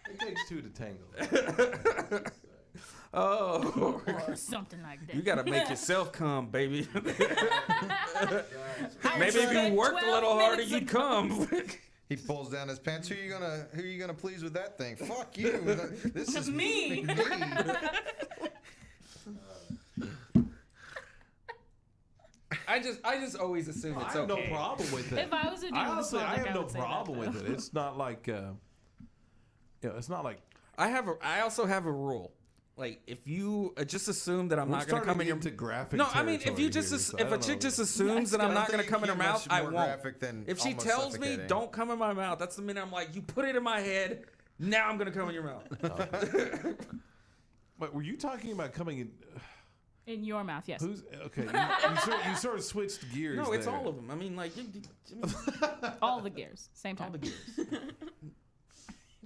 It takes two to tango. Oh, Or something like that. you gotta make yourself come, baby. I Maybe if said you worked a 12 little harder, minutes you'd ago. come. He pulls down his pants. Who you gonna please with that thing? Fuck you. This is Me. I just always assume it's I have okay. no problem with it. If I was a dude in Honestly, I public, have no would say that, problem with though. it. It's not like, it's not like. I also have a rule. Like if you just assume that I'm We're not gonna starting come in your into graphic. No, I mean if territory you just here, as- so I if a don't chick know. just assumes that I'm not gonna come in her mouth, I won't. Graphic than If she almost tells me suffocating. don't come in my mouth, that's the minute I'm like, you put it in my head. Now I'm gonna come in your mouth. Wait, were you talking about coming in? In your mouth, yes. Who's okay? You sort of switched gears. No, it's there. all of them. I mean, like, All the gears, same time. all the gears.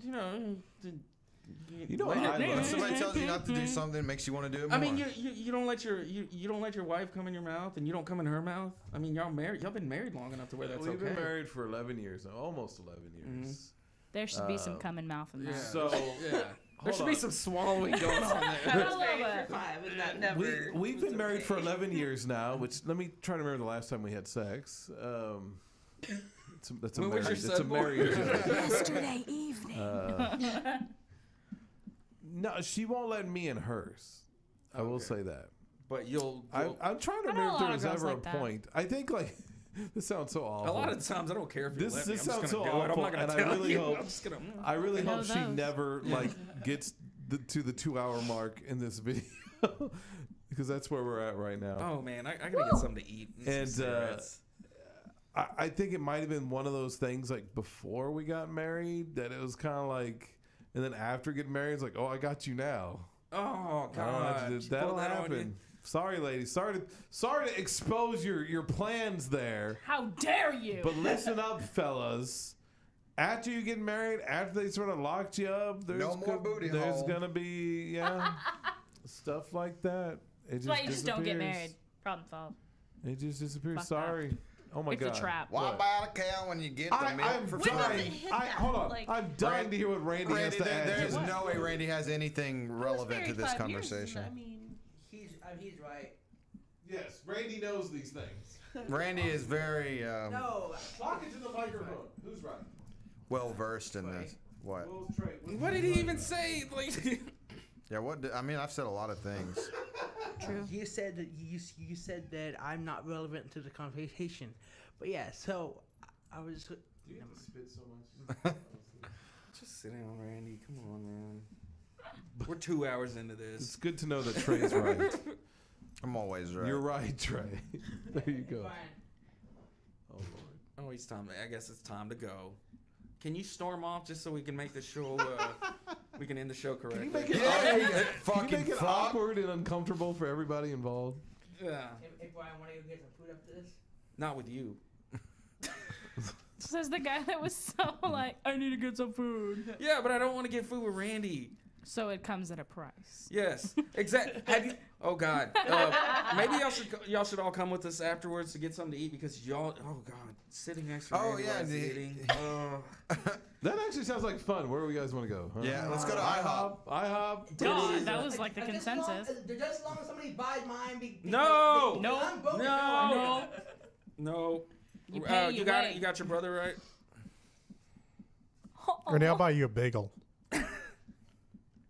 You know, You know what I When love? somebody tells you not to do something, it makes you want to do it more. I mean, you don't let your wife come in your mouth, and you don't come in her mouth. I mean, y'all been married long enough to where that's We've okay. been married for 11 years now, almost 11 years. There should be some cum in mouth in that. So Yeah, there should be some swallowing going on I there. was married for 5 and that never. we've was been married for okay. 11 years now. Which let me try to remember the last time we had sex. That's a When was married. your It's a son born? married. Yesterday evening. No, she won't let me in hers. I will say that. But you'll I'm trying to I know remember a if there lot was of girls ever like a that. point. I think like this sounds so awful. a lot of times I don't care if you This- let me. this I'm sounds just gonna so do it. I'm awful, not gonna and I tell really you. hope- I'm just gonna. I really know hope she those. never like gets to the 2-hour mark in this video. because that's where we're at right now. Oh man, I gotta get something to eat. And some cigarettes. I think it might have been one of those things like before we got married that it was kind of like, and then after getting married, it's like, oh, I got you now. Oh I don't have God, to you do- that'll pulled that on you? happen. Sorry, ladies. Sorry to expose your plans there. How dare you? But listen up, fellas. After you get married, after they sort of locked you up, there's No more booty there's hole. gonna be stuff like that. It That's why you just don't get married. Problem solved. It just disappears. Fuck Sorry. Oh my It's God. a trap. Why What? buy a cow when you get the I'm milk for dying. free? hit Hold on. that, like- I'm dying to hear what Randy has Randy, to add. there's to no way Randy has anything I was relevant to married this 5 years, conversation. I mean, He's right. Yes, Randy knows these things. Randy is very No. Talking to the microphone. Who's right? well versed in this. What? Will's Trey. What did he even say? Like, Yeah. I mean, I've said a lot of things. True. You said that you said that I'm not relevant to the conversation, but yeah. So I was. Do you have to spit so much? just sit down, Randy. Come on, man. We're 2 hours into It's this. good to know that Trey's right. I'm always right. You're right, Trey. There you go. Oh Lord. Oh, it's time. I guess it's time to go. Can you storm off just so we can make the show? We can end the show correctly. Can you make it, Yeah, you can you fucking make it fuck. awkward and uncomfortable for everybody involved? Yeah, Hey Brian, want to go get some food after this? not with you. Says the guy that was so like, I need to get some food. Yeah, but I don't want to get food with Randy. So it comes at a price. Yes, exactly. Have you? Oh God. Maybe y'all should all come with us afterwards to get something to eat because y'all. Oh God, sitting next to Oh, Randy yeah, while he's the- eating. That actually sounds like fun. Where do you guys want to go? Huh? Yeah, let's go to IHOP. IHOP. God, that was like the consensus. Just as long as somebody buys mine. No! No. I'm broke. No. No. You pay, you got weigh. it. You got your brother right. Randy, I'll buy you a bagel.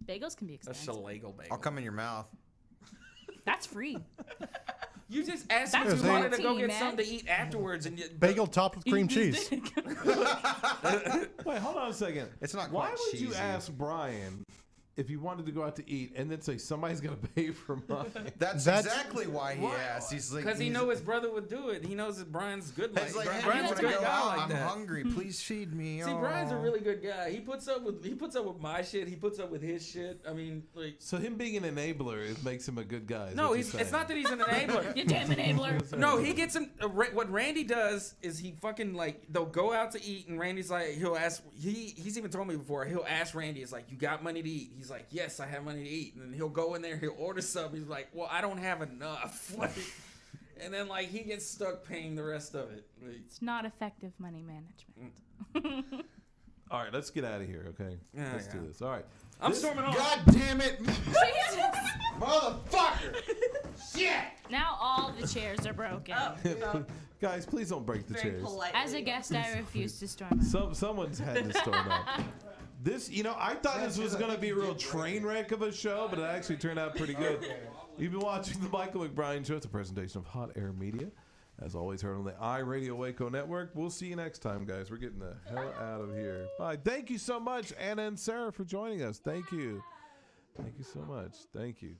Bagels can be A expensive. shalago bagel. I'll come in your mouth. That's free. You just asked That's me if you wanted to go protein, get man. something to eat afterwards, and you, Bagel topped with cream cheese. Wait, hold on a second. It's not Why quite would you cheesy. ask Brian if you wanted to go out to eat and then say somebody's gonna pay for mine? That's exactly why he asked. He's like, because he know his brother would do it. He knows that Brian's good. Like, He's like, hey, Brian's you a wanna good go guy out? like I'm that. hungry. Please feed me. See, Brian's a Aw. really good guy. He puts up with my shit. He puts up with his shit. I mean, like. So him being an enabler, it makes him a good guy. is No, what you're it's saying. not that he's an enabler. You damn enabler. No, he gets him. What Randy does is he fucking like they'll go out to eat, and Randy's like he'll ask. He's even told me before. He'll ask Randy, "It's like you got money to eat?" He's like, "Yes, I have money to eat." And then he'll go in there, he'll order something. He's like, "Well, I don't have enough." Like, and then like he gets stuck paying the rest of it. Like, It's not effective money management. All right, let's get out of here, okay? Yeah, Let's yeah. do this. All right. I'm storming off. God damn it, motherfucker! Shit! Now all the chairs are broken. Guys, please don't break the very chairs. polite. As a guest, I refuse to storm out. Someone's had to storm out. This, I thought this was going to be a real train wreck of a show, but it actually turned out pretty good. You've been watching the Michael McBrine Show. It's a presentation of Hot Air Media. As always, heard on the iRadio Waco Network. We'll see you next time, guys. We're getting the hell out of here. Bye. Thank you so much, Anna and Sarah, for joining us. Thank you. Thank you so much. Thank you.